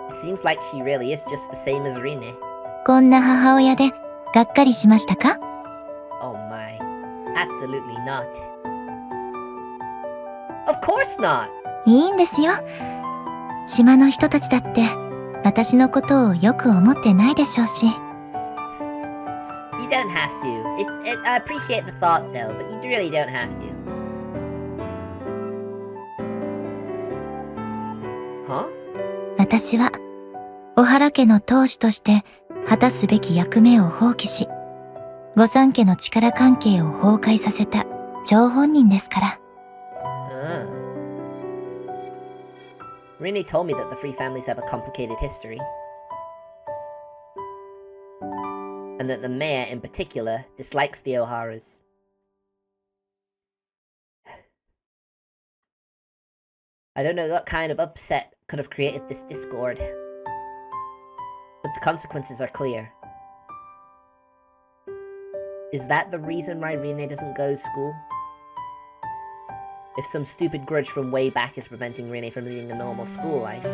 Speaker 1: It seems like she really is just the same as Rinne.
Speaker 2: こんな母親でがっかりしましたか？
Speaker 1: Oh my. Absolutely not. Of course not!
Speaker 2: いいんですよ。島の人たちだって私のことをよく思ってないでしょうし。
Speaker 1: You don't have to. I appreciate the thought though, but you really don't have to. Huh?
Speaker 2: 私は小原家の当主として果たすべき役目を放棄し、御三家の力関係を崩壊させた張本人ですから。
Speaker 1: Rinne told me that the three families have a complicated history. And that the mayor in particular dislikes the O'Haras. I don't know what kind of upset could have created this discord. But the consequences are clear. Is that the reason why Rinne doesn't go to school? If some stupid grudge from way back is preventing Rinne from leading a normal school life.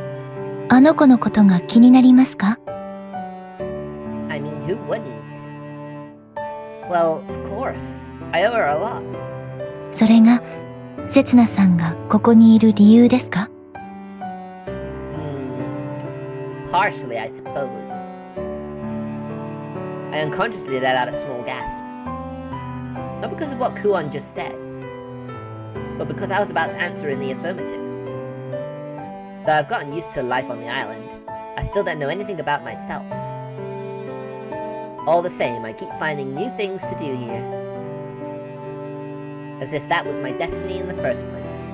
Speaker 2: あの子のことが気になりますか？
Speaker 1: I mean, who wouldn't? Well, of course. I owe her a lot.
Speaker 2: それが、せつなさんがここにいる理由ですか？
Speaker 1: Partially, I suppose. I unconsciously let out a small gasp. Not because of what Kuon just said, but because I was about to answer in the affirmative. Though I've gotten used to life on the island, I still don't know anything about myself. All the same, I keep finding new things to do here. As if that was my destiny in the first place.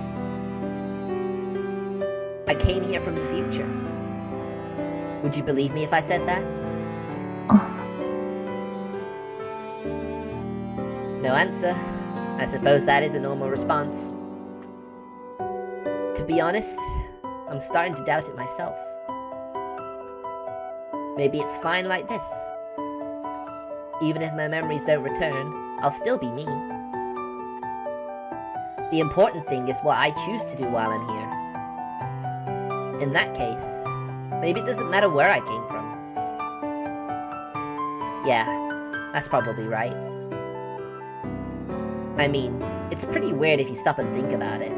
Speaker 1: I came here from the future. Would you believe me if I said that? No answer. I suppose that is a normal response. To be honest, I'm starting to doubt it myself. Maybe it's fine like this. Even if my memories don't return, I'll still be me. The important thing is what I choose to do while I'm here. In that case, maybe it doesn't matter where I came from. Yeah, that's probably right. I mean, it's pretty weird if you stop and think about it.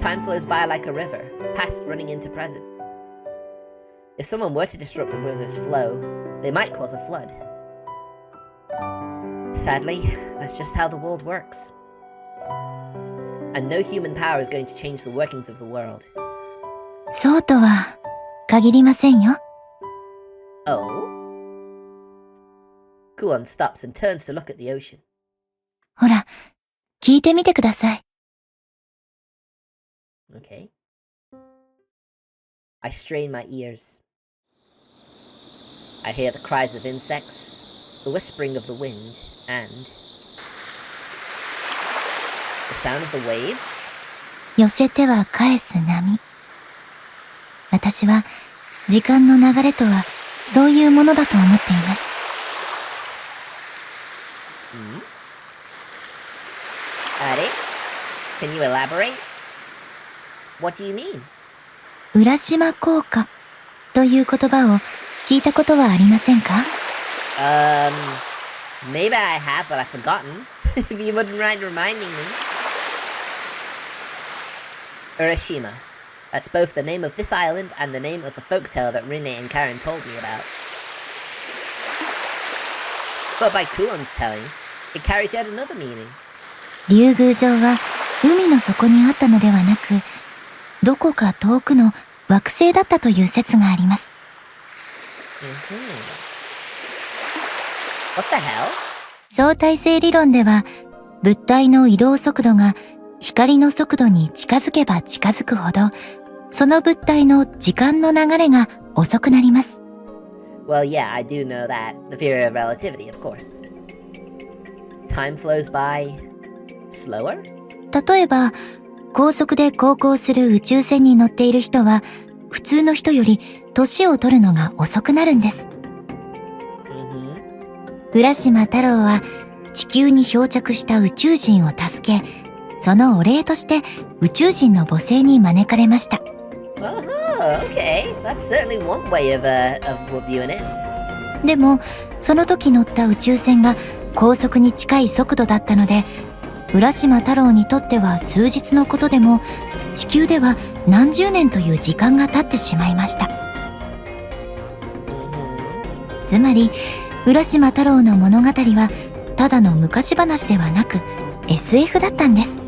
Speaker 1: Time flows by like a river, past running into present. If someone were to disrupt the river's flow, they might cause a flood. Sadly, that's just how the world works. And no human power is going to change the workings of the world.
Speaker 2: そうとは限りませんよ。
Speaker 1: Oh? Kuon stops and turns to look at the ocean.
Speaker 2: ほら、聞いてみてください。
Speaker 1: Okay. I strain my ears. I hear the cries of insects, the whispering of the wind, and the sound of the waves.
Speaker 2: 寄せては返す波。私は時間の流れとはそういうものだと思っています。
Speaker 1: Are? Can you elaborate? What do you mean?
Speaker 2: 浦島効果という言葉を聞いたことはありませんか？
Speaker 1: Maybe I have, but I've forgotten. If you wouldn't mind reminding me. Urashima. That's both the name of this island and the name of the folktale that Rine and Karen told me about. But by Kuon's telling, it carries yet another meaning.
Speaker 2: 竜宮城は海の底にあったのではなく、どこか遠くの惑星だったという説があります。
Speaker 1: What the hell?
Speaker 2: 相対性理論では、物体の移動速度が光の速度に近づけば近づくほど、その物体の時間の流れが遅くなります。
Speaker 1: Well, yeah, I do know that. The theory of relativity, of course. Time flows by slower?
Speaker 2: 例えば、高速で航行する宇宙船に乗っている人は、普通の人より年を取るのが遅くなるんです。浦島太郎は地球に漂着した宇宙人を助け、そのお礼として宇宙人の母星に招かれました。
Speaker 1: Okay. That's certainly one way of viewing it.
Speaker 2: でも、その時乗った宇宙船が高速に近い速度だったので、浦島太郎にとっては数日のことでも、地球では何十年という時間が経ってしまいました。つまり、浦島太郎の物語はただの昔話ではなく SF だったんです。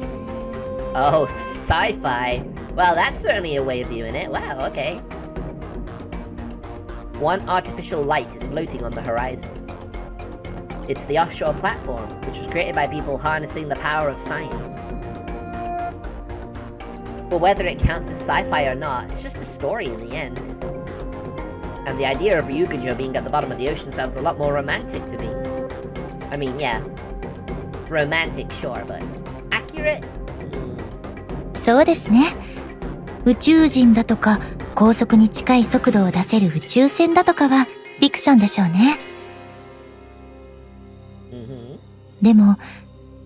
Speaker 1: Oh, sci-fi. Well, that's certainly a way of viewing it. Wow, okay. One artificial light is floating on the horizon. It's the offshore platform, which was created by people harnessing the power of science. But whether it counts as sci-fi or not, it's just a story in the end. And the idea of Ryugujo being at the bottom of the ocean sounds a lot more romantic to me. I mean, yeah. Romantic, sure, but accurate?
Speaker 2: そうですね。宇宙人だとか、高速に近い速度を出せる宇宙船だとかはフィクションでしょうね。でも、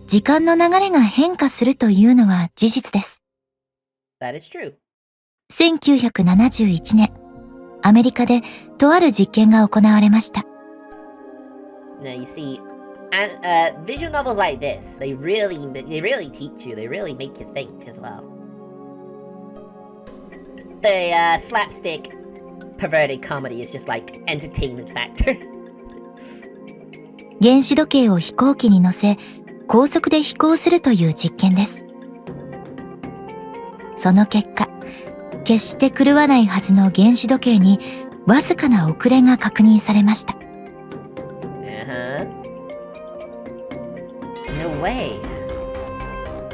Speaker 2: 時間の流れが変化するというのは事実です。
Speaker 1: That is true.
Speaker 2: 1971年。アメリカでとある実験が行われました。
Speaker 1: Now you see, and visual novels like this, they really teach you, they really make you think as well. The slapstick, perverted comedy is just like entertainment factor.
Speaker 2: 原子時計を飛行機に乗せ、高速で飛行するという実験です。その結果、決して狂わないはずの原子時計にわずかな遅れが確認されました。
Speaker 1: No way.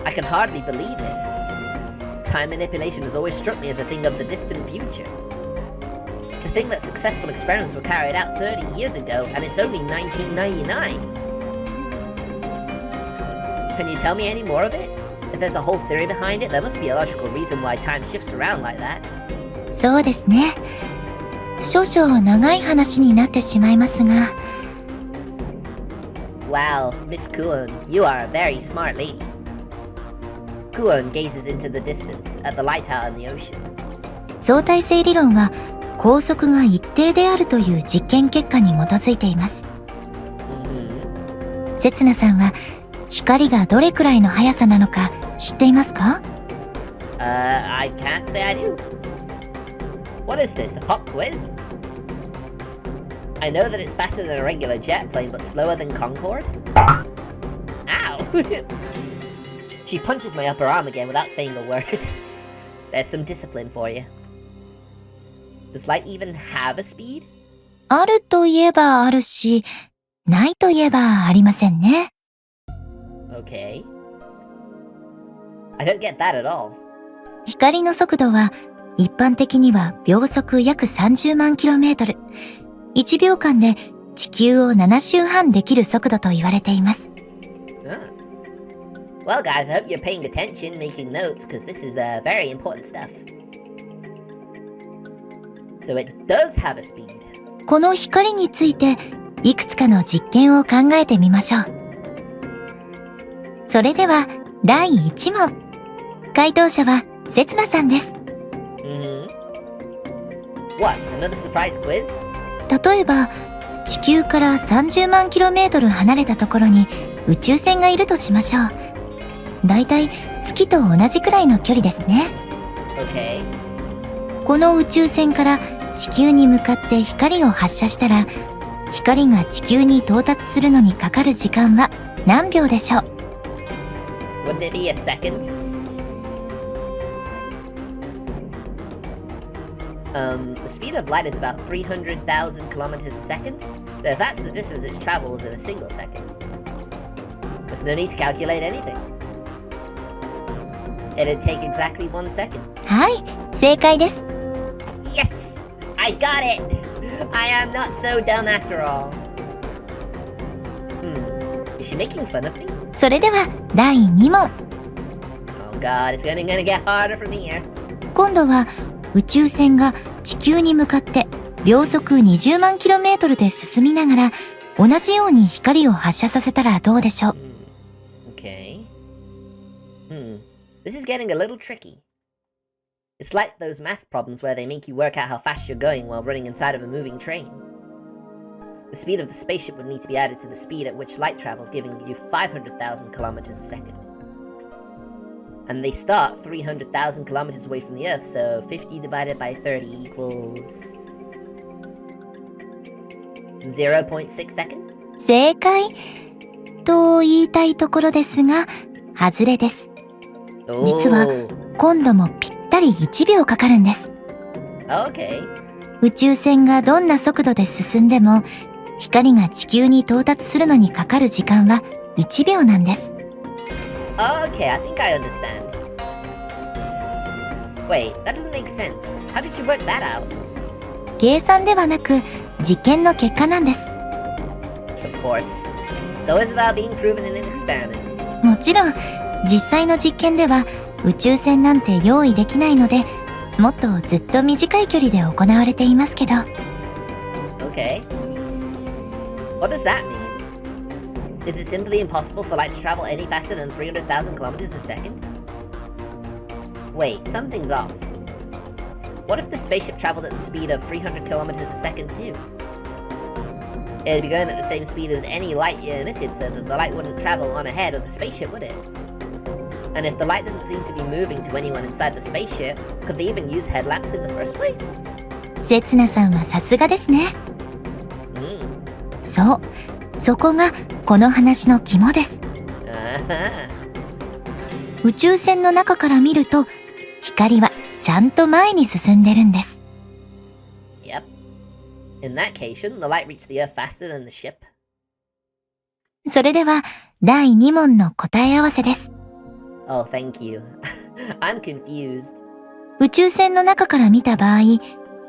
Speaker 1: I can hardly believe it. Time manipulation has always struck me as a thing of the distant future. To think that successful experiments were carried out 30 years ago and it's only 1999. Can you tell me any more of it? If there's a whole theory behind it, there must be a logical reason why time shifts around like that.
Speaker 2: そうですね。少々長い話になってしまいますが。
Speaker 1: Wow, Miss Kuon, you are a very smart lady. Kuon gazes into the distance at the light out in the ocean.
Speaker 2: 相対性理論は高速が一定であるという実験結果に基づいています。せつなさんは光がどれくらいの速さなのか知っていますか？
Speaker 1: I can't say I do. What is this, a pop quiz? I know that it's faster than a regular jet plane, but slower than Concorde? Ow! She punches my upper arm again without saying a word. There's some discipline for you. Does light even have a speed?
Speaker 2: あるといえばあるし、ないといえばありませんね。
Speaker 1: Okay. I don't get that at all.
Speaker 2: 光の速度は一般的には秒速約30万 km。1秒間で地球を7周半できる速度と言われています。
Speaker 1: Well, guys, I hope you're paying attention, making notes, because this is very important stuff. So it does have a speed.
Speaker 2: この光についていくつかの実験を考えてみましょう。それでは第1問。回答者はせつなさんです。
Speaker 1: What? Another surprise quiz?
Speaker 2: 例えば地球から30万 km 離れたところに宇宙船がいるとしましょう。だいたい月と同じくらいの距離ですね。
Speaker 1: Okay.
Speaker 2: この宇宙船から地球に向かって光を発射したら、光が地球に到達するのにかかる時間は何秒でしょう？
Speaker 1: Wouldn't it be a second? The speed of light is about 300,000 kilometers a second. So if that's the distance it travels in a single second, there's no need to calculate anything. It'd take exactly 1 second.
Speaker 2: はい、正解です。
Speaker 1: Yes! I got it! I am not so dumb after all. Is she making fun of me?
Speaker 2: それでは第2問。
Speaker 1: Oh god, it's gonna get harder from here.
Speaker 2: 今度は宇宙船が地球に向かって秒速20万 km で進みながら同じように光を発射させたらどうでしょう？
Speaker 1: Okay. This is getting a little tricky. It's like those math problems where they make you work out how fast you're going while running inside of a moving train. The speed of the spaceship would need to be added to the speed at which light travels, giving you 500,000 kilometers a second. And they start 300,000 kilometers away from the Earth, so 50 divided by 30 equals 0.6 seconds?
Speaker 2: 正解と言いたいところですが、外れです。実は今度もぴったり1秒かかるんです。
Speaker 1: Okay.
Speaker 2: 宇宙船がどんな速度で進んでも、光が地球に到達するのにかかる時間は1秒なんです。
Speaker 1: Okay, I think I understand. Wait, that doesn't make sense. How did you work that out?
Speaker 2: 計算ではなく、実験の結果なんです。
Speaker 1: Of course. It's always about being proven in an experiment.
Speaker 2: もちろん、実際の実験では宇宙船なんて用意できないので、もっとずっと短い距離で行われていますけど。
Speaker 1: Okay. What does that mean? Is it simply impossible for light to travel any faster than 300,000 kilometers a second? Wait, something's off. What if the spaceship traveled at the speed of 300 kilometers a second too? It'd be going at the same speed as any light you emitted, so that the light wouldn't travel on ahead of the spaceship, would it? And if the light doesn't seem to be moving to anyone inside the spaceship, could they even use headlamps in the first place?
Speaker 2: せつなさんはさすがですね。そう、そこがこの話の肝です。宇宙船の中から見ると、光はちゃんと前に進んでるんです。
Speaker 1: Yep. In that case, shouldn't the light reach the Earth faster than the ship?
Speaker 2: それでは第2問の答え合わせです。
Speaker 1: Oh, thank you. I'm confused.
Speaker 2: 宇宙船の中から見た場合、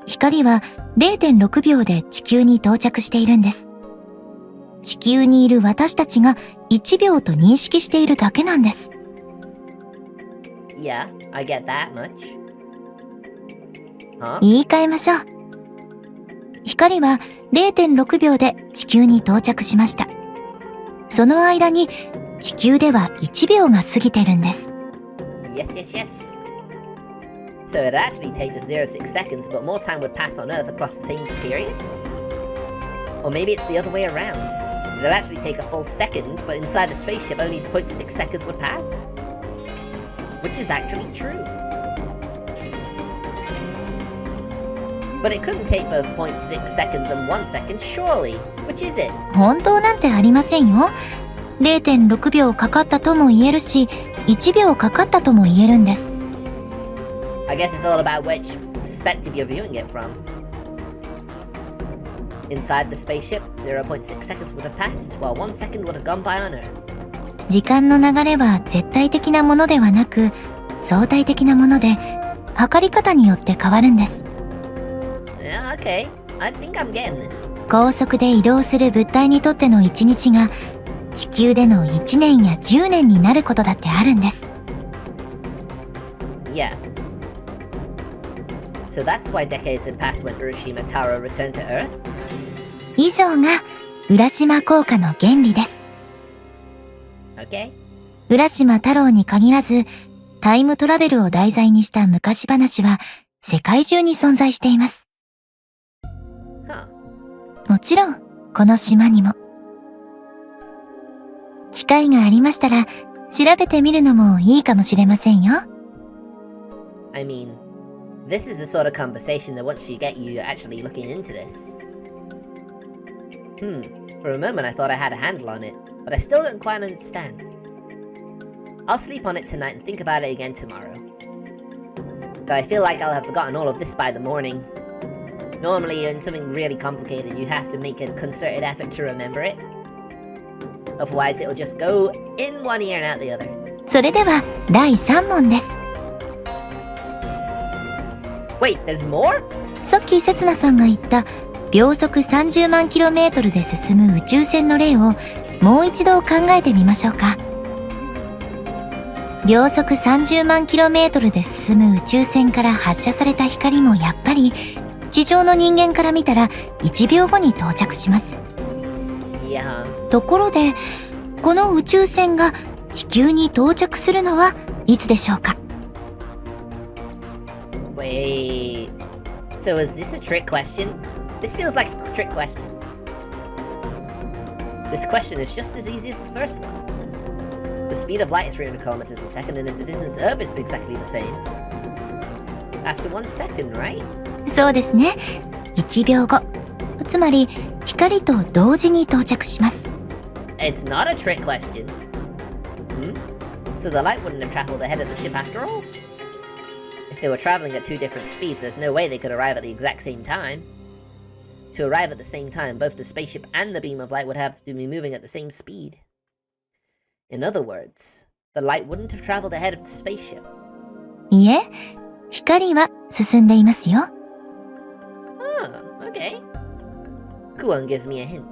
Speaker 2: 光は 0.6 秒で地球に到着しているんです。地球にいる私たちが1秒と認識しているだけなんです。
Speaker 1: Yeah, I get that much. Huh?
Speaker 2: 言い換えましょう。光は 0.6 秒で地球に到着しました。その間に地球では1秒が過ぎてるんです。
Speaker 1: Yes, yes, yes. So it actually takes us 0.6 seconds, but more time would pass on Earth across the same period? Or maybe it's the other way around. It'll actually take a full second, but inside the spaceship only 0.6 seconds would pass? Which is actually true. But it couldn't take both 0.6 seconds and 1 second, surely. Which is it?
Speaker 2: 本当なんてありませんよ。0.6 秒かかったとも言えるし、1秒かかったとも言えるんです。
Speaker 1: I guess it's all about which perspective you're viewing it from. Inside the spaceship, 0.6 seconds would have passed, while 1 second would have gone by on Earth.
Speaker 2: 時間の流れは絶対的なものではなく、相対的なもので、測り方によって変わるんです。
Speaker 1: Yeah, okay. I think I'm getting this.
Speaker 2: 高速で移動する物体にとっての1日が、地球での1年や10年になることだってあるんです。
Speaker 1: Yeah. So that's why decades had passed when Urashima Taro returned to Earth?
Speaker 2: 以上が浦島効果の原理です。
Speaker 1: Okay.
Speaker 2: 浦島太郎に限らず、タイムトラベルを題材にした昔話は世界中に存在しています。
Speaker 1: Huh.
Speaker 2: もちろん、この島にも。機会がありましたら、調べてみるのもいいかもしれませんよ。
Speaker 1: I mean, this is the sort of conversation that once you get you're actually looking into this. For a moment I thought I had a handle on it, but I still don't quite understand. I'll sleep on it tonight and think about it again tomorrow. Though I feel like I'll have forgotten all of this by the morning. Normally, in something really complicated, you have to make a concerted effort to remember it. Otherwise, it'll just go in one ear and out the other.
Speaker 2: それでは、第3問です。
Speaker 1: Wait, there's more?
Speaker 2: さっきせつなさんが言った、秒速30万 km で進む宇宙船の例をもう一度考えてみましょうか。秒速30万 km で進む宇宙船から発射された光もやっぱり地上の人間から見たら1秒後に到着します。
Speaker 1: Yeah.
Speaker 2: ところで、この宇宙船が地球に到着するのはいつでしょうか？
Speaker 1: Wait. So is this a trick question? This feels like a trick question. This question is just as easy as the first one. The speed of light is 300 kilometers a second, and if the distance to Earth is exactly the same, after 1 second, right?
Speaker 2: そうですね。1秒後。つまり、光と同時に到着します。
Speaker 1: It's not a trick question. So the light wouldn't have traveled ahead of the ship after all? If they were traveling at two different speeds, there's no way they could arrive at the exact same time. To arrive at the same time, both the spaceship and the beam of light would have to be moving at the same speed. In other words, the light wouldn't have traveled ahead of the spaceship.
Speaker 2: いえ、光は進んでいますよ。
Speaker 1: Oh, okay. Kuon gives me a hint.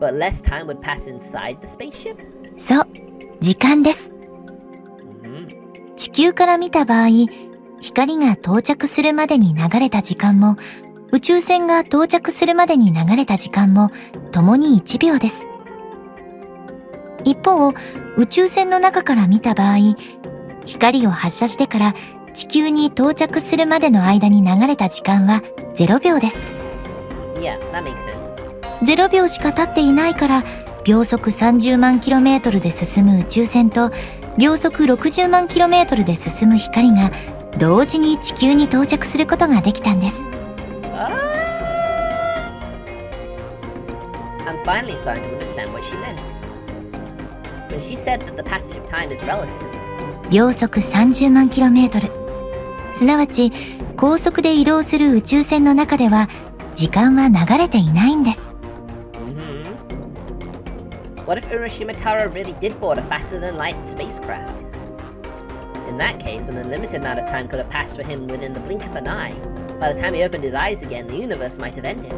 Speaker 1: But less time would pass inside the spaceship?
Speaker 2: そう、時間です。地球から見た場合、光が到着するまでに流れた時間も、宇宙船が到着するまでに流れた時間も、共に1秒です。一方、宇宙船の中から見た場合、光を発射してから地球に到着するまでの間に流れた時間は0秒です。
Speaker 1: Yeah, that makes sense.
Speaker 2: 0秒しか経っていないから、秒速30万 km で進む宇宙船と、秒速60万 km で進む光が同時に地球に到着することができたんです。
Speaker 1: I'm finally starting to understand what she meant. When she said that the passage of time is relative.
Speaker 2: 秒速30万 km。すなわち、高速で移動する宇宙船の中では、時間は流れていないんです。
Speaker 1: What if Urashima Taro really did board a faster-than-light spacecraft? In that case, an unlimited amount of time could have passed for him within the blink of an eye. By the time he opened his eyes again, the universe might have ended.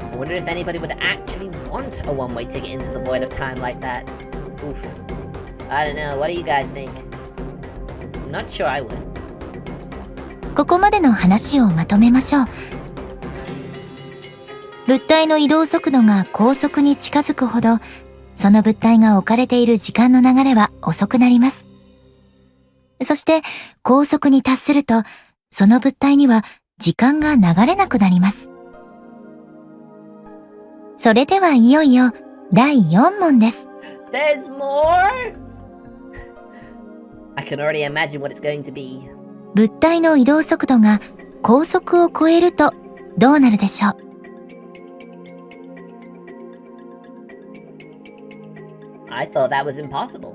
Speaker 1: I wonder if anybody would actually want a one-way ticket into the void of time like that. Oof. I don't know, what do you guys think? I'm not sure I would.
Speaker 2: ここまでの話をまとめましょう。物体の移動速度が高速に近づくほど、その物体が置かれている時間の流れは遅くなります。そして、高速に達すると、その物体には時間が流れなくなります。それではいよいよ第4問です。
Speaker 1: There's more? I can already imagine what it's going to be.
Speaker 2: 物体の移動速度が光速を超えるとどうなるでしょう？
Speaker 1: I thought that was impossible.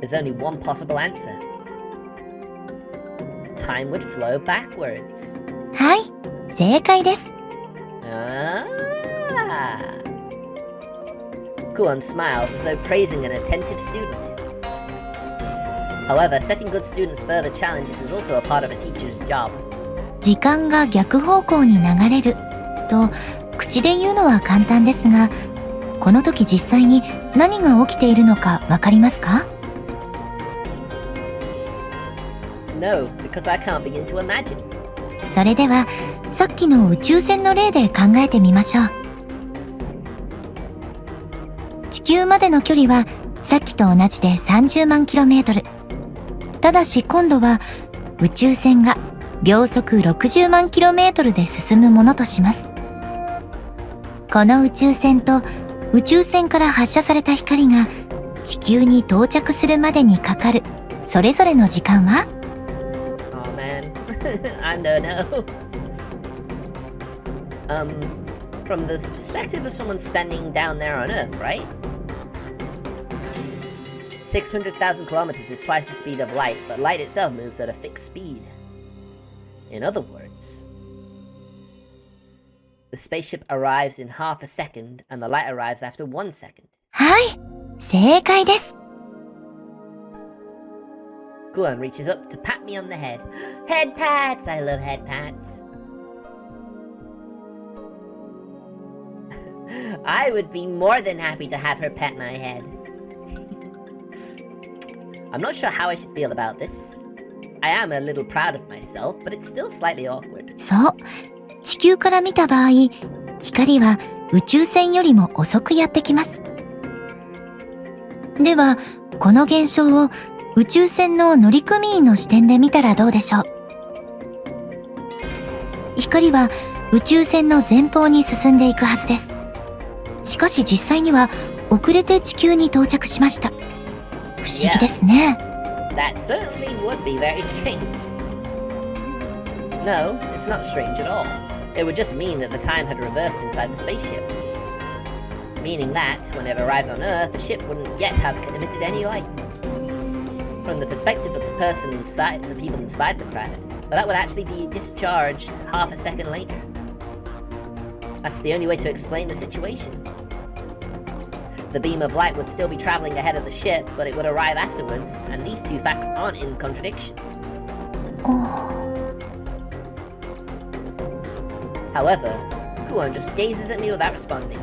Speaker 1: There's only one possible answer. Time would flow backwards.
Speaker 2: はい、正解です。
Speaker 1: Ah. Kuon smiles as though praising an attentive student. However, setting good students further challenges is also a part of a teacher's job.
Speaker 2: 時間が逆方向に流れると口で言うのは簡単ですが、この時実際に何が起きているのかわかりますか？
Speaker 1: No, because I can't begin to imagine.
Speaker 2: それではさっきの宇宙船の例で考えてみましょう。地球までの距離はさっきと同じで30万 km。ただし今度は宇宙船が秒速60万 km で進むものとします。この宇宙船と宇宙船から発射された光が地球に到着するまでにかかるそれぞれの時間は？
Speaker 1: Oh man, I don't know. From the perspective of someone standing down there on Earth, right? 600,000 kilometers is twice the speed of light, but light itself moves at a fixed speed. In other words, the spaceship arrives in half a second, and the light arrives after 1 second.
Speaker 2: はい、正解です。
Speaker 1: Kuan reaches up to pat me on the head. Head pats! I love head pats. I would be more than happy to have her pet my head. I'm not sure how I should feel about this. I am a little proud of myself, but it's still slightly awkward.
Speaker 2: そう、地球から見た場合、光は宇宙船よりも遅くやってきます。では、この現象を宇宙船の乗組員の視点で見たらどうでしょう？光は宇宙船の前方に進んでいくはずです。しかし実際には遅れて地球に到着しました。不思議ですね。
Speaker 1: That certainly would be very strange. No, it's not strange at all. It would just mean that the time had reversed inside the spaceship. Meaning that, when it arrived on Earth, the ship wouldn't yet have emitted any light. From the perspective of the person inside, the people inside the craft, the light would actually be discharged half a second later. That's the only way to explain the situation. The beam of light would still be traveling ahead of the ship, but it would arrive afterwards, and these two facts aren't in contradiction. However, Kuon just gazes at me without responding.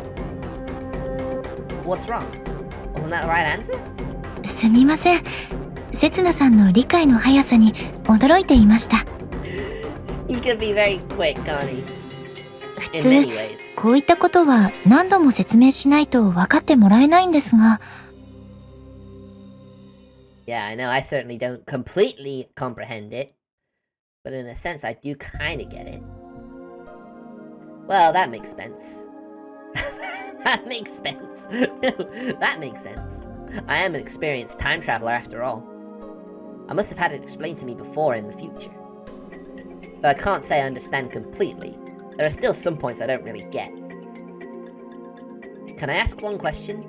Speaker 1: What's wrong? Wasn't that the right answer?
Speaker 2: すみません。せつなさんの理解の速さに驚いていました。
Speaker 1: He can be very quick, can't he?
Speaker 2: 普
Speaker 1: In
Speaker 2: 通、
Speaker 1: many ways.
Speaker 2: こういったことは何度も説明しないと分かってもらえないんですが。
Speaker 1: Yeah, I know I certainly don't completely comprehend it, but in a sense I do kind of get it. Well, that makes sense. That makes sense. That makes sense. I am an experienced time traveler after all. I must have had it explained to me before in the future. But I can't say I understand completely. There are still some points I don't really get. Can I ask one question?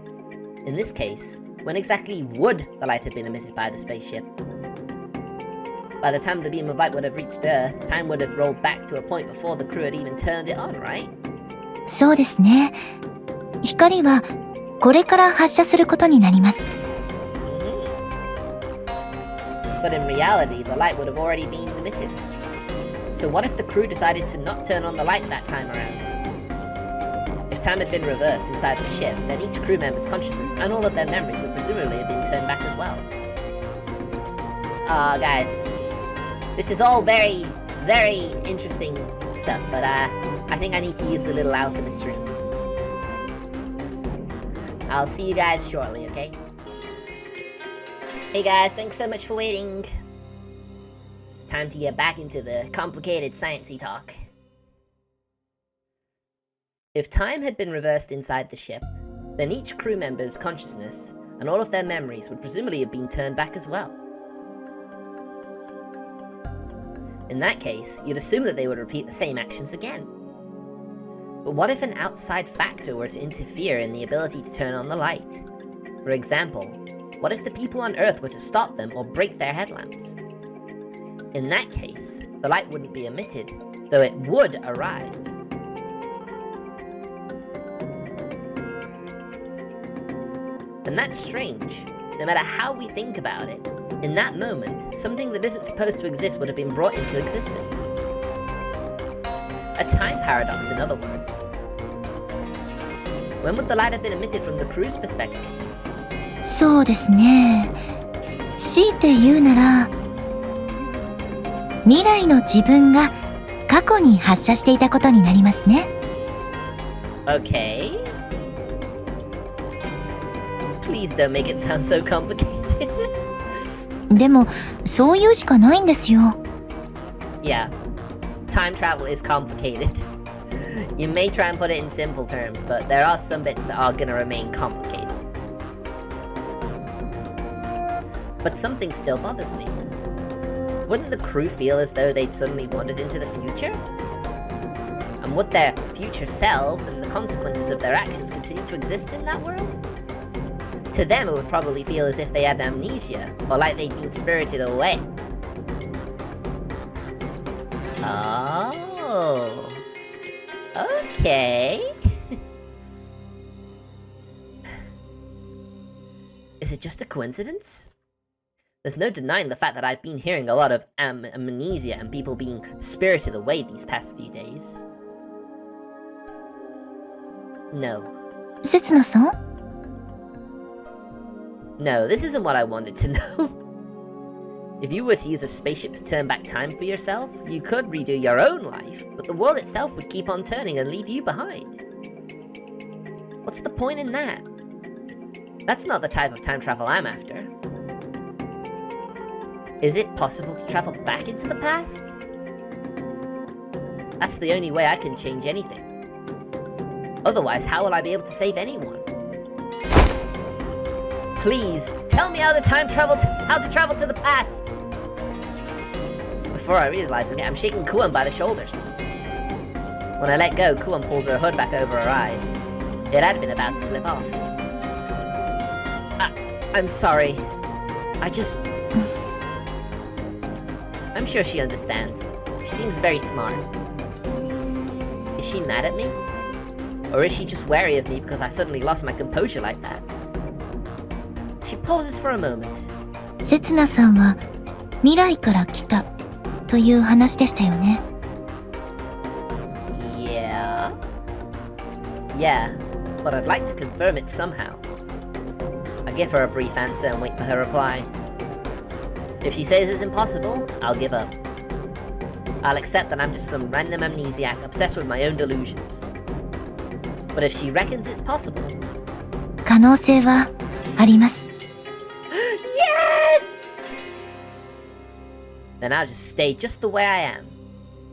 Speaker 1: In this case, when exactly would the light have been emitted by the spaceship? By the time the beam of light would have reached Earth, time would have rolled back to a point before the crew had even turned it on, right?
Speaker 2: そうですね。光はこれから発射することになります。
Speaker 1: But in reality, the light would have already been emitted. So what if the crew decided to not turn on the light that time around? If time had been reversed inside the ship, then each crew member's consciousness and all of their memories would presumably have been turned back as well. Guys, this is all very, very interesting stuff, but I think I need to use the little alchemist room. I'll see you guys shortly, okay? Hey guys, thanks so much for waiting. Time to get back into the complicated sciencey talk. If time had been reversed inside the ship, then each crew member's consciousness and all of their memories would presumably have been turned back as well. In that case, you'd assume that they would repeat the same actions again. But what if an outside factor were to interfere in the ability to turn on the light? For example, what if the people on Earth were to stop them or break their headlamps? In that case, the light wouldn't be emitted, though it would arrive. And that's strange. No matter how we think about it, in that moment, something that isn't supposed to exist would have been brought into existence. A time paradox, in other words. When would the light have been emitted from the crew's perspective?
Speaker 2: そうですね。強いて言うなら、未来の自分が過去に発射していたことになりますね。
Speaker 1: Okay. Please don't make it sound so complicated.
Speaker 2: でも、そう言うしかないんですよ。
Speaker 1: Yeah. Time travel is complicated. You may try and put it in simple terms, but there are some bits that are gonna remain complicated. But something still bothers me. Wouldn't the crew feel as though they'd suddenly wandered into the future? And would their future selves and the consequences of their actions continue to exist in that world? To them, it would probably feel as if they had amnesia, or like they'd been spirited away. Oh. Okay. Is it just a coincidence? There's no denying the fact that I've been hearing a lot of amnesia and people being spirited away these past few days. No.
Speaker 2: せつなさん?
Speaker 1: No, this isn't what I wanted to know. If you were to use a spaceship to turn back time for yourself, you could redo your own life, but the world itself would keep on turning and leave you behind. What's the point in that? That's not the type of time travel I'm after. Is it possible to travel back into the past? That's the only way I can change anything. Otherwise, how will I be able to save anyone? Please, tell me how to travel to the past! Before I realize it, I'm shaking Kuan by the shoulders. When I let go, Kuan pulls her hood back over her eyes. It had been about to slip off. I'm sorry. I'm sure she understands. She seems very smart. Is she mad at me? Or is she just wary of me because I suddenly lost my composure like that? She pauses for a moment.
Speaker 2: せつなさんは未来から来たという話でしたよね。
Speaker 1: Yeah, but I'd like to confirm it somehow. I give her a brief answer and wait for her reply. If she says it's impossible, I'll give up. I'll accept that I'm just some random amnesiac obsessed with my own delusions. But if she reckons it's possible...
Speaker 2: 可能性はあります。
Speaker 1: Yes! Then I'll just stay just the way I am.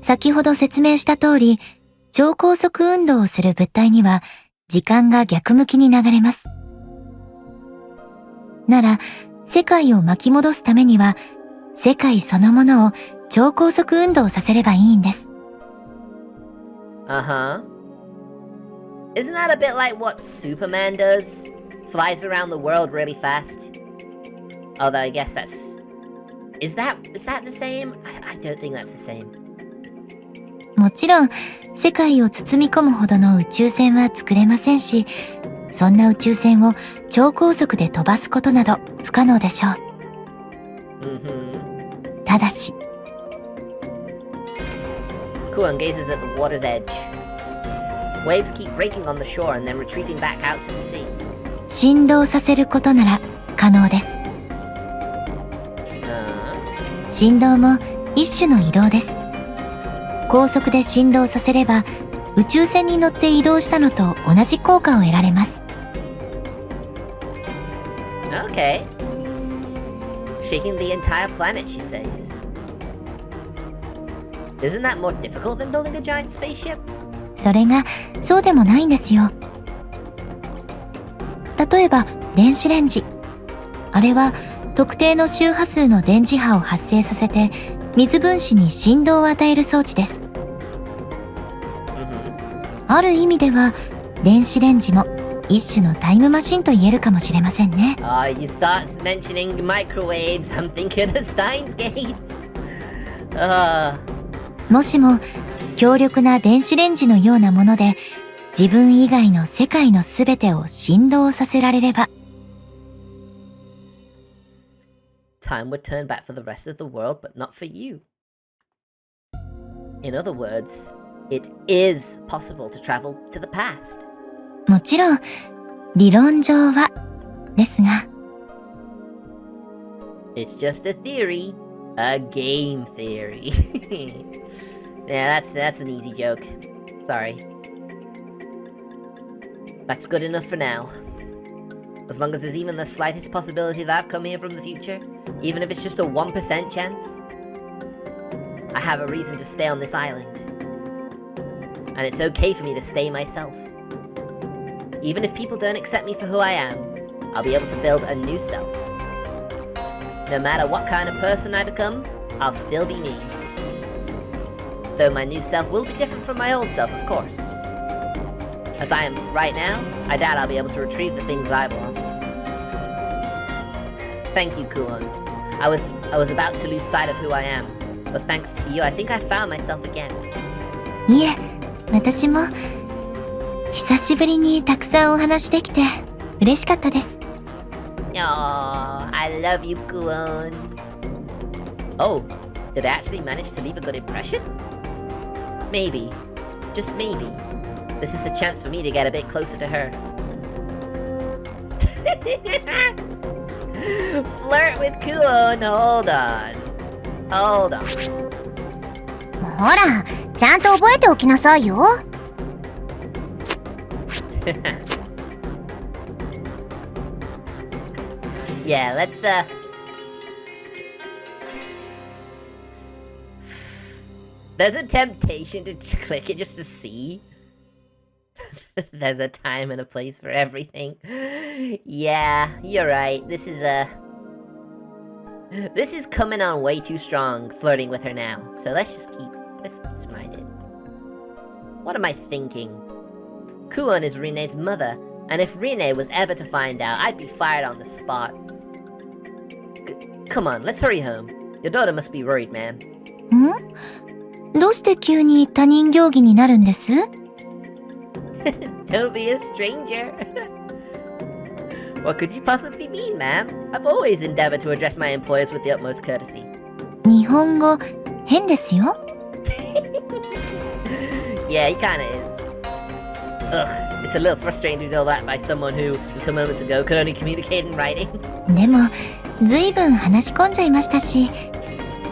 Speaker 2: 先ほど説明した通り、超高速運動をする物体には時間が逆向きに流れます。なら、世界を巻き戻すためには、世界そのものを超高速運動させればいいんです。
Speaker 1: Uh-huh. Isn't that a bit like what Superman does? Flies around the world really fast? Although I guess that's... Is that the same? I don't think that's the same.
Speaker 2: もちろん、世界を包み込むほどの宇宙船は作れませんし、そんな宇宙船を超高速で飛ばすことなど不可能でしょう。ただし、
Speaker 1: Kuan gazes at the water's edge. Waves keep breaking on the shore and then retreating back out to the sea.
Speaker 2: 振動させることなら可能です。振動も一種の移動です。高速で振動させれば、宇宙船に乗って移動したのと同じ効果を得られます。
Speaker 1: Okay. Shaking the entire planet, she says. Isn't that more difficult than building a giant spaceship?
Speaker 2: それがそうでもないんですよ。例えば電子レンジ。あれは特定の周波数の電磁波を発生させて水分子に振動を与える装置です。ある意味では電子レンジも一種のタイムマシンと言えるかもしれませんね。
Speaker 1: You start mentioning microwaves, I'm thinking of Steins Gate.
Speaker 2: もしも強力な電子レンジのようなもので自分以外の世界のすべてを振動させられれば、
Speaker 1: Time would turn back for the rest of the world, but not for you. In other words, it is possible to travel to the past.
Speaker 2: もちろん理論上はですが、
Speaker 1: It's just a theory, a game theory. Yeah, that's an easy joke. Sorry. That's good enough for now. As long as there's even the slightest possibility that I've come here from the future, even if it's just a 1% chance, I have a reason to stay on this island. And it's okay for me to stay myself. Even if people don't accept me for who I am, I'll be able to build a new self. No matter what kind of person I become, I'll still be me. Though my new self will be different from my old self, of course. As I am right now, I doubt I'll be able to retrieve the things I've lost. Thank you, Kulon. I was about to lose sight of who I am, but thanks to you, I think I found myself again.
Speaker 2: いえ、私も久しぶりにたくさんお話できて嬉しかったです。
Speaker 1: Aww, I love you, Kulon. Oh, did I actually manage to leave a good impression? Maybe, just maybe, this is a chance for me to get a bit closer to her. Flirt with Kulon, hold on.
Speaker 2: ほら、ちゃんと覚えておきなさいよ。
Speaker 1: Yeah, let's There's a temptation to click it just to see. There's a time and a place for everything. Yeah, you're right. This is coming on way too strong, flirting with her now. So let's mind it. What am I thinking? Kuon is Rine's mother, and if Rine was ever to find out, I'd be fired on the spot. Come on, let's hurry home. Your daughter must be worried, man.
Speaker 2: どうして急に他人行儀になるんです？
Speaker 1: Don't be a stranger. What could you possibly mean, ma'am? I've always endeavored to address my employers with the utmost courtesy.
Speaker 2: 日本語変ですよ。
Speaker 1: Yeah, he kinda is. Ugh, it's a little frustrating to be told that by someone who, until moments ago, could only communicate in writing.
Speaker 2: でも、ずいぶん話し込んじゃいましたし、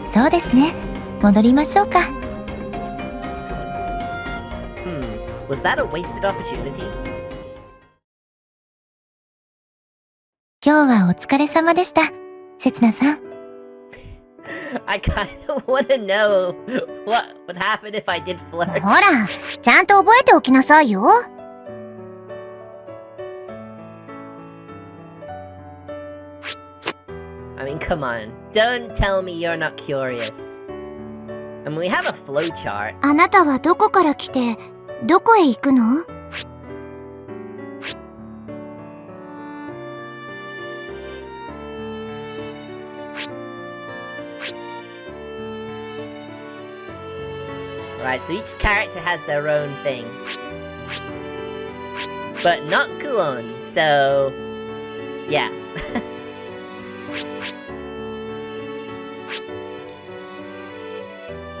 Speaker 2: そうですね。戻りましょうか。
Speaker 1: Was that a wasted opportunity?
Speaker 2: 今日はお疲れ様でした、せつなさん。
Speaker 1: I kind of want to know what would happen if I did flirt.
Speaker 2: ほら、ちゃんと覚えておきなさいよ。
Speaker 1: I mean, come on. Don't tell me you're not curious. I mean, we have a flowchart.
Speaker 2: あなたはどこから来て、どこへ行くの
Speaker 1: Right, so each character has their own thing. But not Kuon, so... yeah.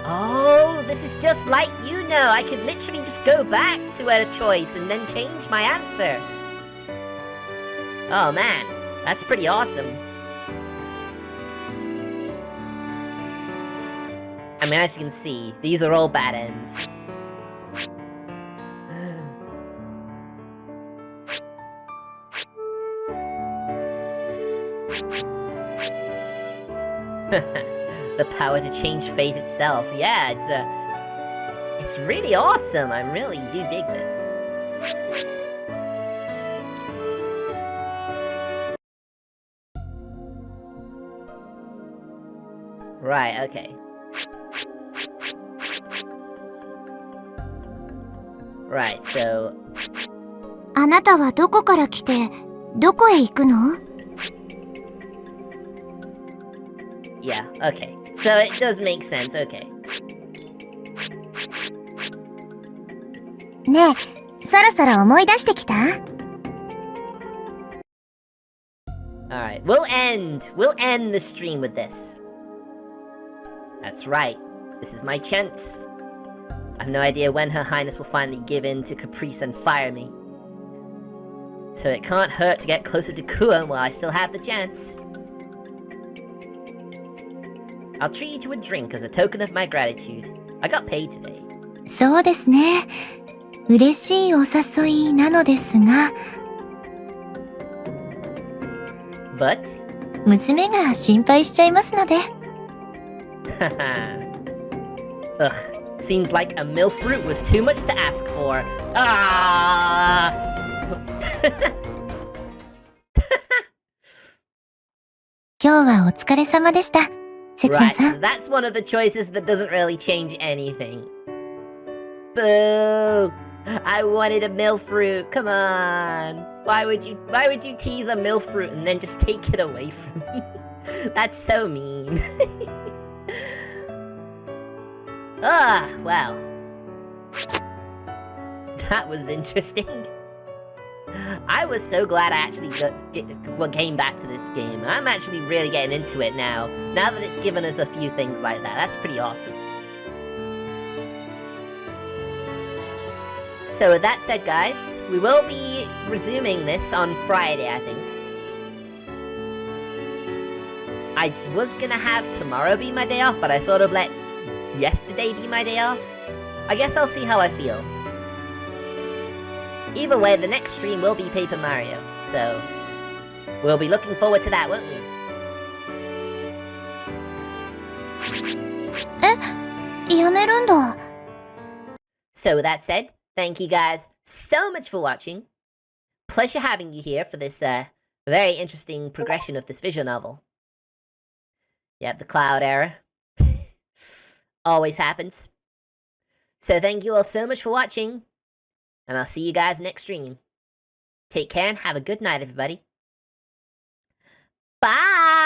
Speaker 1: Oh, this is just like you know. I could literally just go back to a choice and then change my answer. Oh man, that's pretty awesome. I mean, as you can see, these are all bad ends. The power to change fate itself. Yeah, it's really awesome. I really do dig this. Right, okay. Right, so...
Speaker 2: あなたはどこから来て、どこへ行くの？
Speaker 1: Yeah, okay. So it does make sense, okay.
Speaker 2: ねえ、そろそろ思い出してきた？
Speaker 1: Alright, we'll end the stream with this. That's right. This is my chance. I have no idea when Her Highness will finally give in to caprice and fire me. So it can't hurt to get closer to Kuon while I still have the chance. I'll treat you to a drink as a token of my gratitude. I got paid today.
Speaker 2: そうですね。嬉しいお誘いなのですが。
Speaker 1: But?
Speaker 2: 娘が心配しちゃいますので。
Speaker 1: Ugh, seems like a MILF fruit was too much to ask for. Ah!
Speaker 2: 今日はお疲れ様でした。せつな
Speaker 1: Right,
Speaker 2: さん。
Speaker 1: that's one of the choices that doesn't really change anything. Boo! I wanted a MILF fruit, come on! Why would you tease a MILF fruit and then just take it away from me? That's so mean. Ah, well. That was interesting. I was so glad I actually came back to this game. I'm actually really getting into it now that it's given us a few things like that. That's pretty awesome. So with that said, guys, we will be resuming this on Friday, I think. I was gonna have tomorrow be my day off, but I sort of let yesterday be my day off. I guess I'll see how I feel. Either way, the next stream will be Paper Mario, so we'll be looking forward to that, won't we?
Speaker 2: え、やめるんだ。
Speaker 1: So with that said, thank you guys so much for watching. Pleasure having you here for this very interesting progression of this visual novel. Yep, the cloud error. Always happens. So thank you all so much for watching, and I'll see you guys next stream. Take care and have a good night, everybody. Bye!